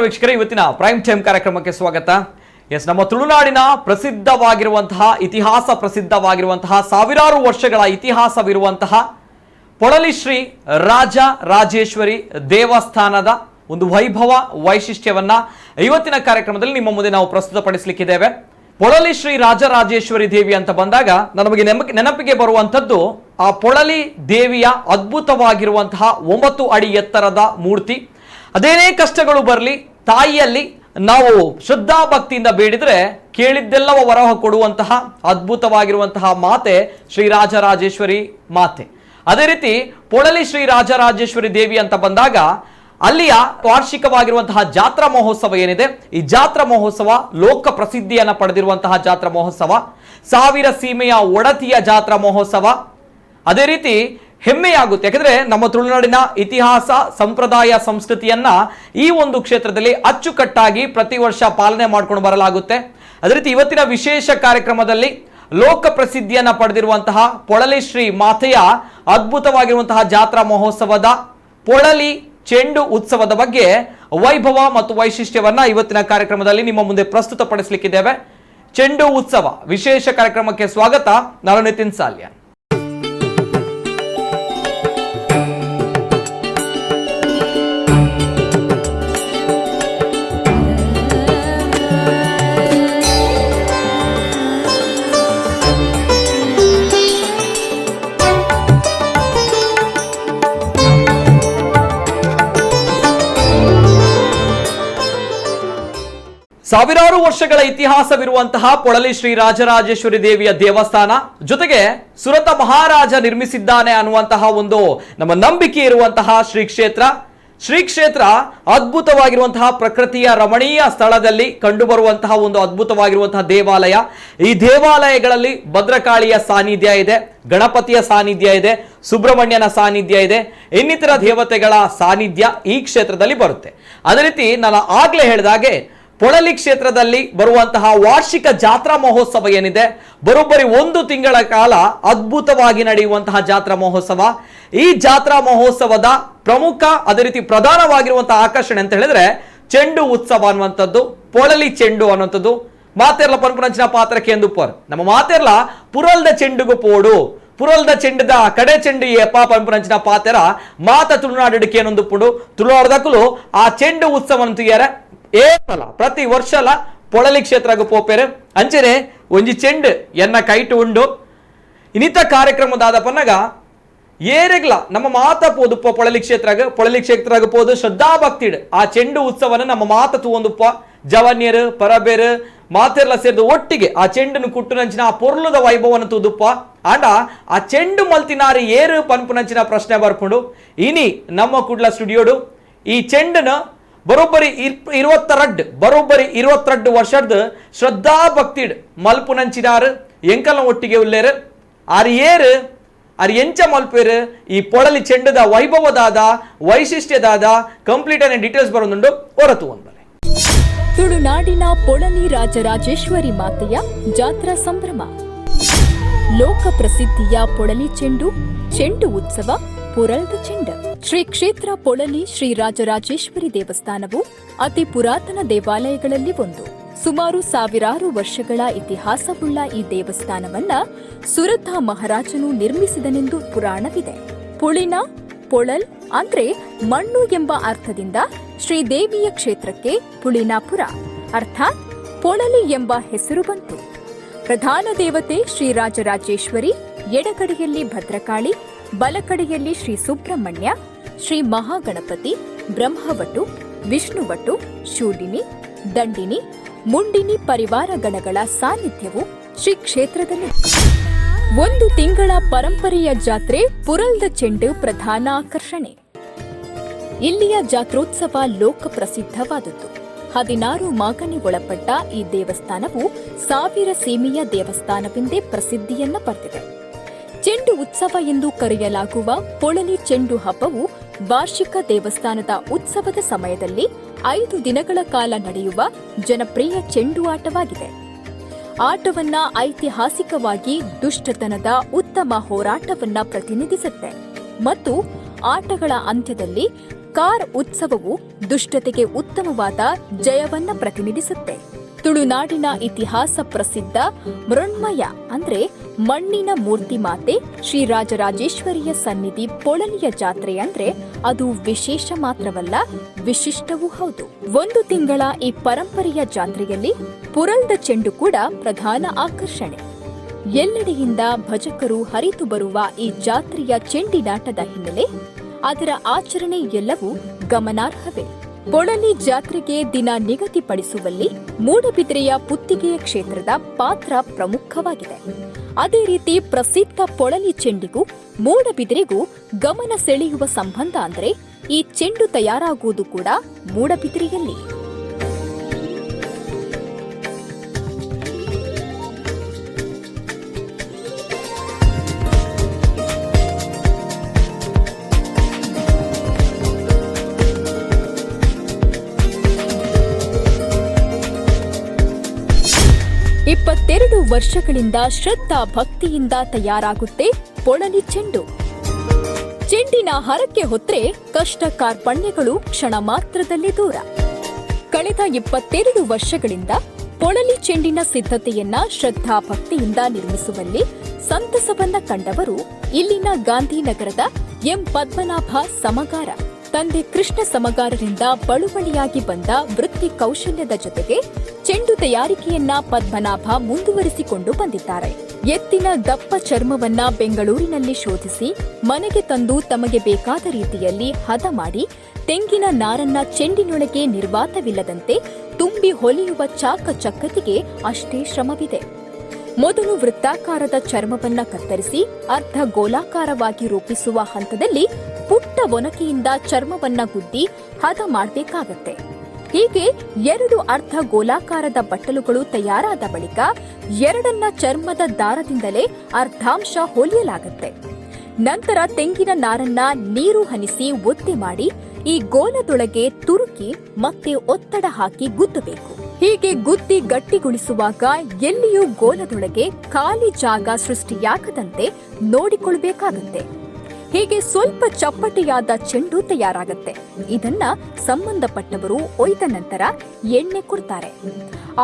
ನಮಸ್ಕಾರ ವೀಕ್ಷಕರೇ, ಇವತ್ತಿನ ಪ್ರೈಮ್ ಟೈಮ್ ಕಾರ್ಯಕ್ರಮಕ್ಕೆ ಸ್ವಾಗತ. ನಮ್ಮ ತುಳುನಾಡಿನ ಪ್ರಸಿದ್ಧವಾಗಿರುವಂತಹ ಸಾವಿರಾರು ವರ್ಷಗಳ ಇತಿಹಾಸವಿರುವಂತಹ ಪೊಳಲಿ ಶ್ರೀ ರಾಜ ರಾಜೇಶ್ವರಿ ದೇವಸ್ಥಾನದ ಒಂದು ವೈಭವ ವೈಶಿಷ್ಟ್ಯವನ್ನ ಇವತ್ತಿನ ಕಾರ್ಯಕ್ರಮದಲ್ಲಿ ನಿಮ್ಮ ಮುಂದೆ ನಾವು ಪ್ರಸ್ತುತಪಡಿಸಲಿಕ್ಕಿದ್ದೇವೆ. ಪೊಳಲಿ ಶ್ರೀ ರಾಜರಾಜೇಶ್ವರಿ ದೇವಿ ಅಂತ ಬಂದಾಗ ನಮಗೆ ನೆನಪಿಗೆ ಬರುವಂತದ್ದು ಆ ಪೊಳಲಿ ದೇವಿಯ ಅದ್ಭುತವಾಗಿರುವಂತಹ 9 ಅಡಿ ಎತ್ತರದ ಮೂರ್ತಿ. ಅದೇನೇ ಕಷ್ಟಗಳು ಬರಲಿ, ತಾಯಿಯಲ್ಲಿ ನಾವು ಶ್ರದ್ಧಾ ಭಕ್ತಿಯಿಂದ ಬೇಡಿದ್ರೆ ಕೇಳಿದ್ದೆಲ್ಲವ ವರಹ ಕೊಡುವಂತಹ ಅದ್ಭುತವಾಗಿರುವಂತಹ ಮಾತೆ ಶ್ರೀ ರಾಜರಾಜೇಶ್ವರಿ ಮಾತೆ. ಅದೇ ರೀತಿ ಪೊಳಲಿ ಶ್ರೀ ರಾಜರಾಜೇಶ್ವರಿ ದೇವಿ ಅಂತ ಬಂದಾಗ ಅಲ್ಲಿಯ ವಾರ್ಷಿಕವಾಗಿರುವಂತಹ ಜಾತ್ರಾ ಮಹೋತ್ಸವ ಏನಿದೆ, ಈ ಜಾತ್ರಾ ಮಹೋತ್ಸವ ಲೋಕ ಪ್ರಸಿದ್ಧಿಯನ್ನ ಪಡೆದಿರುವಂತಹ ಜಾತ್ರಾ ಮಹೋತ್ಸವ, 1000 ಸೀಮೆಯ ಒಡತಿಯ ಜಾತ್ರಾ ಮಹೋತ್ಸವ. ಅದೇ ರೀತಿ ಹೆಮ್ಮೆಯಾಗುತ್ತೆ, ಯಾಕಂದ್ರೆ ನಮ್ಮ ತುಳುನಾಡಿನ ಇತಿಹಾಸ, ಸಂಪ್ರದಾಯ, ಸಂಸ್ಕೃತಿಯನ್ನ ಈ ಒಂದು ಕ್ಷೇತ್ರದಲ್ಲಿ ಅಚ್ಚುಕಟ್ಟಾಗಿ ಪ್ರತಿ ವರ್ಷ ಪಾಲನೆ ಮಾಡ್ಕೊಂಡು ಬರಲಾಗುತ್ತೆ. ಅದೇ ರೀತಿ ಇವತ್ತಿನ ವಿಶೇಷ ಕಾರ್ಯಕ್ರಮದಲ್ಲಿ ಲೋಕ ಪ್ರಸಿದ್ಧಿಯನ್ನ ಪಡೆದಿರುವಂತಹ ಪೊಳಲಿ ಶ್ರೀ ಮಾತೆಯ ಅದ್ಭುತವಾಗಿರುವಂತಹ ಜಾತ್ರಾ ಮಹೋತ್ಸವದ ಪೊಳಲಿ ಚೆಂಡು ಉತ್ಸವದ ಬಗ್ಗೆ ವೈಭವ ಮತ್ತು ವೈಶಿಷ್ಟ್ಯವನ್ನ ಇವತ್ತಿನ ಕಾರ್ಯಕ್ರಮದಲ್ಲಿ ನಿಮ್ಮ ಮುಂದೆ ಪ್ರಸ್ತುತಪಡಿಸಲಿಕ್ಕಿದ್ದೇವೆ. ಚೆಂಡು ಉತ್ಸವ ವಿಶೇಷ ಕಾರ್ಯಕ್ರಮಕ್ಕೆ ಸ್ವಾಗತ. ನಾನು ನಿತಿನ್ ಸಾಲ್ಯ. ಸಾವಿರಾರು ವರ್ಷಗಳ ಇತಿಹಾಸವಿರುವಂತಹ ಪೊಳಲಿ ಶ್ರೀ ರಾಜರಾಜೇಶ್ವರಿ ದೇವಿಯ ದೇವಸ್ಥಾನ, ಜೊತೆಗೆ ಸುರತ ಮಹಾರಾಜ ನಿರ್ಮಿಸಿದ್ದಾನೆ ಅನ್ನುವಂತಹ ಒಂದು ನಮ್ಮ ನಂಬಿಕೆ ಇರುವಂತಹ ಶ್ರೀ ಕ್ಷೇತ್ರ ಅದ್ಭುತವಾಗಿರುವಂತಹ ಪ್ರಕೃತಿಯ ರಮಣೀಯ ಸ್ಥಳದಲ್ಲಿ ಕಂಡುಬರುವಂತಹ ಒಂದು ಅದ್ಭುತವಾಗಿರುವಂತಹ ದೇವಾಲಯ. ಈ ದೇವಾಲಯಗಳಲ್ಲಿ ಭದ್ರಕಾಳಿಯ ಸಾನ್ನಿಧ್ಯ ಇದೆ, ಗಣಪತಿಯ ಸಾನ್ನಿಧ್ಯ ಇದೆ, ಸುಬ್ರಹ್ಮಣ್ಯನ ಸಾನ್ನಿಧ್ಯ ಇದೆ, ಇನ್ನಿತರ ದೇವತೆಗಳ ಸಾನ್ನಿಧ್ಯ ಈ ಕ್ಷೇತ್ರದಲ್ಲಿ ಬರುತ್ತೆ. ಅದೇ ರೀತಿ ನಾನು ಆಗ್ಲೇ ಹೇಳಿದಾಗೆ ಪೊಳಲಿ ಕ್ಷೇತ್ರದಲ್ಲಿ ಬರುವಂತಹ ವಾರ್ಷಿಕ ಜಾತ್ರಾ ಮಹೋತ್ಸವ ಏನಿದೆ, ಬರೋಬ್ಬರಿ 1 ತಿಂಗಳ ಕಾಲ ಅದ್ಭುತವಾಗಿ ನಡೆಯುವಂತಹ ಜಾತ್ರಾ ಮಹೋತ್ಸವ. ಈ ಜಾತ್ರಾ ಮಹೋತ್ಸವದ ಪ್ರಮುಖ ಅದೇ ರೀತಿ ಪ್ರಧಾನವಾಗಿರುವಂತಹ ಆಕರ್ಷಣೆ ಅಂತ ಹೇಳಿದ್ರೆ ಚೆಂಡು ಉತ್ಸವ ಅನ್ನುವಂಥದ್ದು, ಪೊಳಲಿ ಚೆಂಡು ಅನ್ನುವಂಥದ್ದು. ಮಾತೆರ್ಲ ಪನ್ಪುನಂಚಿನ ಪಾತ್ರಕ್ಕೆ ಎಂದು ನಮ್ಮ ಮಾತೆರ್ಲ ಪುರಲ್ದ ಚೆಂಡುಗು ಪೋಡು, ಪುರಲ್ದ ಚೆಂಡದ ಕಡೆ ಚೆಂಡು ಏಪ ಪಂಪುನಂಚಿನ ಪಾತೆರ ಮಾತ ತುಳುನಾಡಿಕೆ ಅನ್ನೊಂದು ಪುಡು ತುಳುನಾಡದಕ್ಕೂ ಆ ಚೆಂಡು ಉತ್ಸವ ಅಂತೀಯಾರ ಏಸಲ ಪ್ರತಿ ವರ್ಷಲ ಪೊಳಲಿ ಕ್ಷೇತ್ರಗೂ ಪೋಪೇರೆ ಅಂಚನೆ ಒಂಜಿ ಚೆಂಡು ಎನ್ನ ಕೈಟು ಉಂಡು. ಇನ್ನಿತ ಕಾರ್ಯಕ್ರಮದಾದ ಪನ್ನಗ ಏರೆಗ್ಲ ನಮ್ಮ ಮಾತ ಪೋದು ಪೊಳಲಿ ಕ್ಷೇತ್ರಗ ಪೋದು ಶ್ರದ್ಧಾ ಭಕ್ತಿಡ್ ಆ ಚೆಂಡು ಉತ್ಸವನ ನಮ್ಮ ಮಾತ ತೂವೊಂದುಪ್ಪ ಜವನ್ಯರು ಪರಬೇರು ಮಾತೆರ್ಲ ಸೇರಿದು ಒಟ್ಟಿಗೆ ಆ ಚೆಂಡನ್ನು ಕುಟ್ಟು ನಂಚಿನ ಆ ಪೊರ್ಲುದ ವೈಭವನ ತೂದುಪ್ಪ ಆಂಡ ಆ ಚೆಂಡು ಮಲ್ತಿನಾರಿ ಏರು ಪನ್ಪುನಂಚಿನ ಪ್ರಶ್ನೆ ಬರ್ಕೊಂಡು ಇನಿ ನಮ್ಮ ಕುಡ್ಲ ಸ್ಟುಡಿಯೋಡು ಈ ಚೆಂಡನ ಬರೋಬ್ಬರಿ 22 ವರ್ಷದ ಶ್ರದ್ಧಾ ಭಕ್ತಿಡ್ ಮಲ್ಪುನಂಚಿನಾರು ಎಂಕಲ್ನ ಒಟ್ಟಿಗೆ ಉಲ್ಲೇರು ಆರು ಎಂಚ ಮಲ್ಪೇರು ಈ ಪೊಳಲಿ ಚೆಂಡದ ವೈಭವದಾದ ವೈಶಿಷ್ಟ್ಯದಾದ ಕಂಪ್ಲೀಟ್ ಅನ್ನ ಡೀಟೇಲ್ಸ್ ಬರೋದುಂಡು ಹೊರತು ಒಂದಲೆ. ತುಳುನಾಡಿನ ಪೊಳಲಿ ರಾಜರಾಜೇಶ್ವರಿ ಮಾತೆಯ ಜಾತ್ರಾ ಸಂಭ್ರಮ, ಲೋಕ ಪ್ರಸಿದ್ಧಿಯ ಪೊಳಲಿ ಚೆಂಡು ಉತ್ಸವ, ಪುರಲ್ದ ಚೆಂಡು. ಶ್ರೀ ಕ್ಷೇತ್ರ ಪೊಳಲಿ ಶ್ರೀ ರಾಜರಾಜೇಶ್ವರಿ ದೇವಸ್ಥಾನವು ಅತಿ ಪುರಾತನ ದೇವಾಲಯಗಳಲ್ಲಿ ಒಂದು. ಸುಮಾರು ಸಾವಿರಾರು ವರ್ಷಗಳ ಇತಿಹಾಸವುಳ್ಳ ಈ ದೇವಸ್ಥಾನವನ್ನ ಸುರತ ಮಹಾರಾಜನು ನಿರ್ಮಿಸಿದನೆಂದು ಪುರಾಣವಿದೆ. ಪೊಳಲ್ ಅಂದ್ರೆ ಮಣ್ಣು ಎಂಬ ಅರ್ಥದಿಂದ ಶ್ರೀದೇವಿಯ ಕ್ಷೇತ್ರಕ್ಕೆ ಪುಳಿನಾಪುರ ಅರ್ಥಾತ್ ಪೊಳಲಿ ಎಂಬ ಹೆಸರು ಬಂತು. ಪ್ರಧಾನ ದೇವತೆ ಶ್ರೀ ರಾಜರಾಜೇಶ್ವರಿ, ಎಡಗಡೆಯಲ್ಲಿ ಭದ್ರಕಾಳಿ, ಬಲಕಡೆಯಲ್ಲಿ ಶ್ರೀ ಸುಬ್ರಹ್ಮಣ್ಯ, ಶ್ರೀ ಮಹಾಗಣಪತಿ, ಬ್ರಹ್ಮವಟು, ವಿಷ್ಣುವಟು, ಶೂಲಿನಿ, ದಂಡಿನಿ, ಮುಂಡಿನಿ ಪರಿವಾರ ಗಣಗಳ ಸಾನ್ನಿಧ್ಯವು ಶ್ರೀ ಕ್ಷೇತ್ರದಲ್ಲಿ. 1 ತಿಂಗಳ ಪರಂಪರೆಯ ಜಾತ್ರೆ ಪುರಲ್ದ ಚೆಂಡು ಪ್ರಧಾನ ಆಕರ್ಷಣೆ. ಇಲ್ಲಿಯ ಜಾತ್ರೋತ್ಸವ ಲೋಕ ಪ್ರಸಿದ್ಧವಾದದ್ದು. 16 ಮಾಗಣಿ ಒಳಪಟ್ಟ ಈ ದೇವಸ್ಥಾನವು 1000 ಸೀಮೆಯ ದೇವಸ್ಥಾನವೆಂದೇ ಪ್ರಸಿದ್ಧಿಯನ್ನ ಪಡೆದಿದೆ. ಚೆಂಡು ಉತ್ಸವ ಎಂದು ಕರೆಯಲಾಗುವ ಪೊಳಲಿ ಚೆಂಡು ಹಬ್ಬವು ವಾರ್ಷಿಕ ದೇವಸ್ಥಾನದ ಉತ್ಸವದ ಸಮಯದಲ್ಲಿ 5 ದಿನಗಳ ಕಾಲ ನಡೆಯುವ ಜನಪ್ರಿಯ ಚೆಂಡು ಆಟವಾಗಿದೆ. ಆಟವನ್ನ ಐತಿಹಾಸಿಕವಾಗಿ ದುಷ್ಟತನದ ಉತ್ತಮ ಹೋರಾಟವನ್ನ ಪ್ರತಿನಿಧಿಸುತ್ತೆ ಮತ್ತು ಆಟಗಳ ಅಂತ್ಯದಲ್ಲಿ ಕಾರ್ ಉತ್ಸವವು ದುಷ್ಟತೆಗೆ ಉತ್ತಮವಾದ ಜಯವನ್ನ ಪ್ರತಿನಿಧಿಸುತ್ತೆ. ತುಳುನಾಡಿನ ಇತಿಹಾಸ ಪ್ರಸಿದ್ಧ ಮೃಣ್ಮಯ ಅಂದ್ರೆ ಮಣ್ಣಿನ ಮೂರ್ತಿ ಮಾತೆ ಶ್ರೀ ರಾಜರಾಜೇಶ್ವರಿಯ ಸನ್ನಿಧಿ ಪೊಳಲಿಯ ಜಾತ್ರೆ ಅಂದ್ರೆ ಅದು ವಿಶೇಷ ಮಾತ್ರವಲ್ಲ, ವಿಶಿಷ್ಟವೂ ಹೌದು. 1 ತಿಂಗಳ ಈ ಪರಂಪರೆಯ ಜಾತ್ರೆಯಲ್ಲಿ ಪುರಲ್ದ ಚೆಂಡು ಕೂಡ ಪ್ರಧಾನ ಆಕರ್ಷಣೆ. ಎಲ್ಲೆಡೆಯಿಂದ ಭಜಕರು ಹರಿದು ಬರುವ ಈ ಜಾತ್ರೆಯ ಚೆಂಡಿನಾಟದ ಹಿನ್ನೆಲೆ, ಅದರ ಆಚರಣೆ ಎಲ್ಲವೂ ಗಮನಾರ್ಹವೇ. ಪೊಳಲಿ ಜಾತ್ರೆಗೆ ದಿನ ನಿಗದಿಪಡಿಸುವಲ್ಲಿ ಮೂಡಬಿದಿರೆಯ ಪುತ್ತಿಗೆಯ ಕ್ಷೇತ್ರದ ಪಾತ್ರ ಪ್ರಮುಖವಾಗಿದೆ. ಅದೇ ರೀತಿ ಪ್ರಸಿದ್ಧ ಪೊಳಲಿ ಚೆಂಡಿಗೂ ಮೂಡಬಿದಿರೆಗೂ ಗಮನ ಸೆಳೆಯುವ ಸಂಬಂಧ ಅಂದ್ರೆ ಈ ಚೆಂಡು ತಯಾರಾಗುವುದು ಕೂಡ ಮೂಡಬಿದಿರೆಯಲ್ಲಿ. ಇಪ್ಪತ್ತೆರಡು ವರ್ಷಗಳಿಂದ ಶ್ರದ್ಧಾ ಭಕ್ತಿಯಿಂದ ತಯಾರಾಗುತ್ತೆ ಪೊಳಲಿ ಚೆಂಡು. ಚೆಂಡಿನ ಹರಕೆ ಹೊತ್ರೆ ಕಷ್ಟ ಕಾರ್ಪಣ್ಯಗಳು ಕ್ಷಣ ಮಾತ್ರದಲ್ಲಿ ದೂರ. ಕಳೆದ 22 ವರ್ಷಗಳಿಂದ ಪೊಳಲಿ ಚೆಂಡಿನ ಸಿದ್ಧತೆಯನ್ನ ಶ್ರದ್ಧಾ ಭಕ್ತಿಯಿಂದ ನಿರ್ಮಿಸುವಲ್ಲಿ ಸಂತಸವನ್ನ ಕಂಡವರು ಇಲ್ಲಿನ ಗಾಂಧಿನಗರದ ಎಂ ಪದ್ಮನಾಭ ಸಮಗಾರ. ತಂದೆ ಕೃಷ್ಣ ಸಮಗಾರರಿಂದ ಬಳುವಳಿಯಾಗಿ ಬಂದ ವೃತ್ತಿ ಕೌಶಲ್ಯದ ಜೊತೆಗೆ ಚೆಂಡು ತಯಾರಿಕೆಯನ್ನ ಪದ್ಮನಾಭ ಮುಂದುವರಿಸಿಕೊಂಡು ಬಂದಿದ್ದಾರೆ. ಎತ್ತಿನ ದಪ್ಪ ಚರ್ಮವನ್ನ ಬೆಂಗಳೂರಿನಲ್ಲಿ ಶೋಧಿಸಿ ಮನೆಗೆ ತಂದು ತಮಗೆ ಬೇಕಾದ ರೀತಿಯಲ್ಲಿ ಹದ ಮಾಡಿ ತೆಂಗಿನ ನಾರನ್ನ ಚೆಂಡಿನೊಳಗೆ ನಿರ್ವಾತವಿಲ್ಲದಂತೆ ತುಂಬಿ ಹೊಲಿಯುವ ಚಾಕಚಕ್ಯತೆಗೆ ಅಷ್ಟೇ ಶ್ರಮವಿದೆ. ಮೊದಲು ವೃತ್ತಾಕಾರದ ಚರ್ಮವನ್ನ ಕತ್ತರಿಸಿ ಅರ್ಧ ಗೋಲಾಕಾರವಾಗಿ ರೂಪಿಸುವ ಹಂತದಲ್ಲಿ ಪುಟ್ಟ ಒನಕೆಯಿಂದ ಚರ್ಮವನ್ನ ಗುದ್ದಿ ಹದ ಮಾಡಬೇಕಾಗತ್ತೆ. ಹೀಗೆ 2 ಅರ್ಧ ಗೋಲಾಕಾರದ ಬಟ್ಟಲುಗಳು ತಯಾರಾದ ಬಳಿಕ ಎರಡನ್ನ ಚರ್ಮದ ದಾರದಿಂದಲೇ ಅರ್ಧಾಂಶ ಹೊಲಿಯಲಾಗತ್ತೆ. ನಂತರ ತೆಂಗಿನ ನಾರನ್ನ ನೀರು ಹನಿಸಿ ಒತ್ತಿ ಮಾಡಿ ಈ ಗೋಲದೊಳಗೆ ತುರುಕಿ ಮತ್ತೆ ಒತ್ತಡ ಹಾಕಿ ಗುದ್ದಬೇಕು. ಹೀಗೆ ಗುದ್ದಿ ಗಟ್ಟಿಗೊಳಿಸುವಾಗ ಎಲ್ಲಿಯೂ ಗೋಲದೊಳಗೆ ಖಾಲಿ ಜಾಗ ಸೃಷ್ಟಿಯಾಗದಂತೆ ನೋಡಿಕೊಳ್ಳಬೇಕಾಗುತ್ತೆ. ಹೀಗೆ ಸ್ವಲ್ಪ ಚಪ್ಪಟೆಯಾದ ಚೆಂಡು ತಯಾರಾಗತ್ತೆ. ಇದನ್ನ ಸಂಬಂಧಪಟ್ಟವರು ಒಯ್ದ ನಂತರ ಎಣ್ಣೆ ಕೊಡ್ತಾರೆ.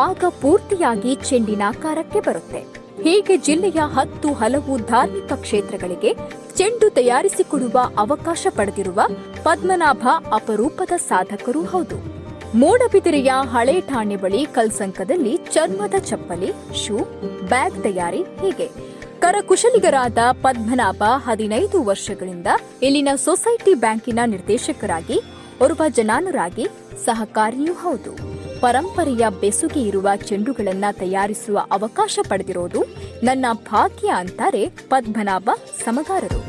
ಆಗ ಪೂರ್ತಿಯಾಗಿ ಚೆಂಡಿನಾಕಾರಕ್ಕೆ ಬರುತ್ತೆ. ಹೀಗೆ ಜಿಲ್ಲೆಯ 10 ಹಲವು ಧಾರ್ಮಿಕ ಕ್ಷೇತ್ರಗಳಿಗೆ ಚೆಂಡು ತಯಾರಿಸಿಕೊಡುವ ಅವಕಾಶ ಪಡೆದಿರುವ ಪದ್ಮನಾಭ ಅಪರೂಪದ ಸಾಧಕರೂ ಹೌದು. ಮೂಡಬಿದಿರೆಯ ಹಳೆ ಠಾಣೆ ಬಳಿ ಕಲ್ಸಂಕದಲ್ಲಿ ಚರ್ಮದ ಚಪ್ಪಲಿ, ಶೂ, ಬ್ಯಾಗ್ ತಯಾರಿ ಹೀಗೆ ಕರಕುಶಲಿಗರಾದ ಪದ್ಮನಾಭ 15 ವರ್ಷಗಳಿಂದ ಇಲ್ಲಿನ ಸೊಸೈಟಿ ಬ್ಯಾಂಕಿನ ನಿರ್ದೇಶಕರಾಗಿ ಓರ್ವ ಜನಾನುರಾಗಿ ಸಹಕಾರಿಯೂ ಹೌದು. ಪರಂಪರೆಯ ಬೆಸುಗೆ ಇರುವ ಚೆಂಡುಗಳನ್ನ ತಯಾರಿಸುವ ಅವಕಾಶ ಪಡೆದಿರೋದು ನನ್ನ ಭಾಗ್ಯ ಅಂತಾರೆ ಪದ್ಮನಾಭ ಸಮಗಾರರು.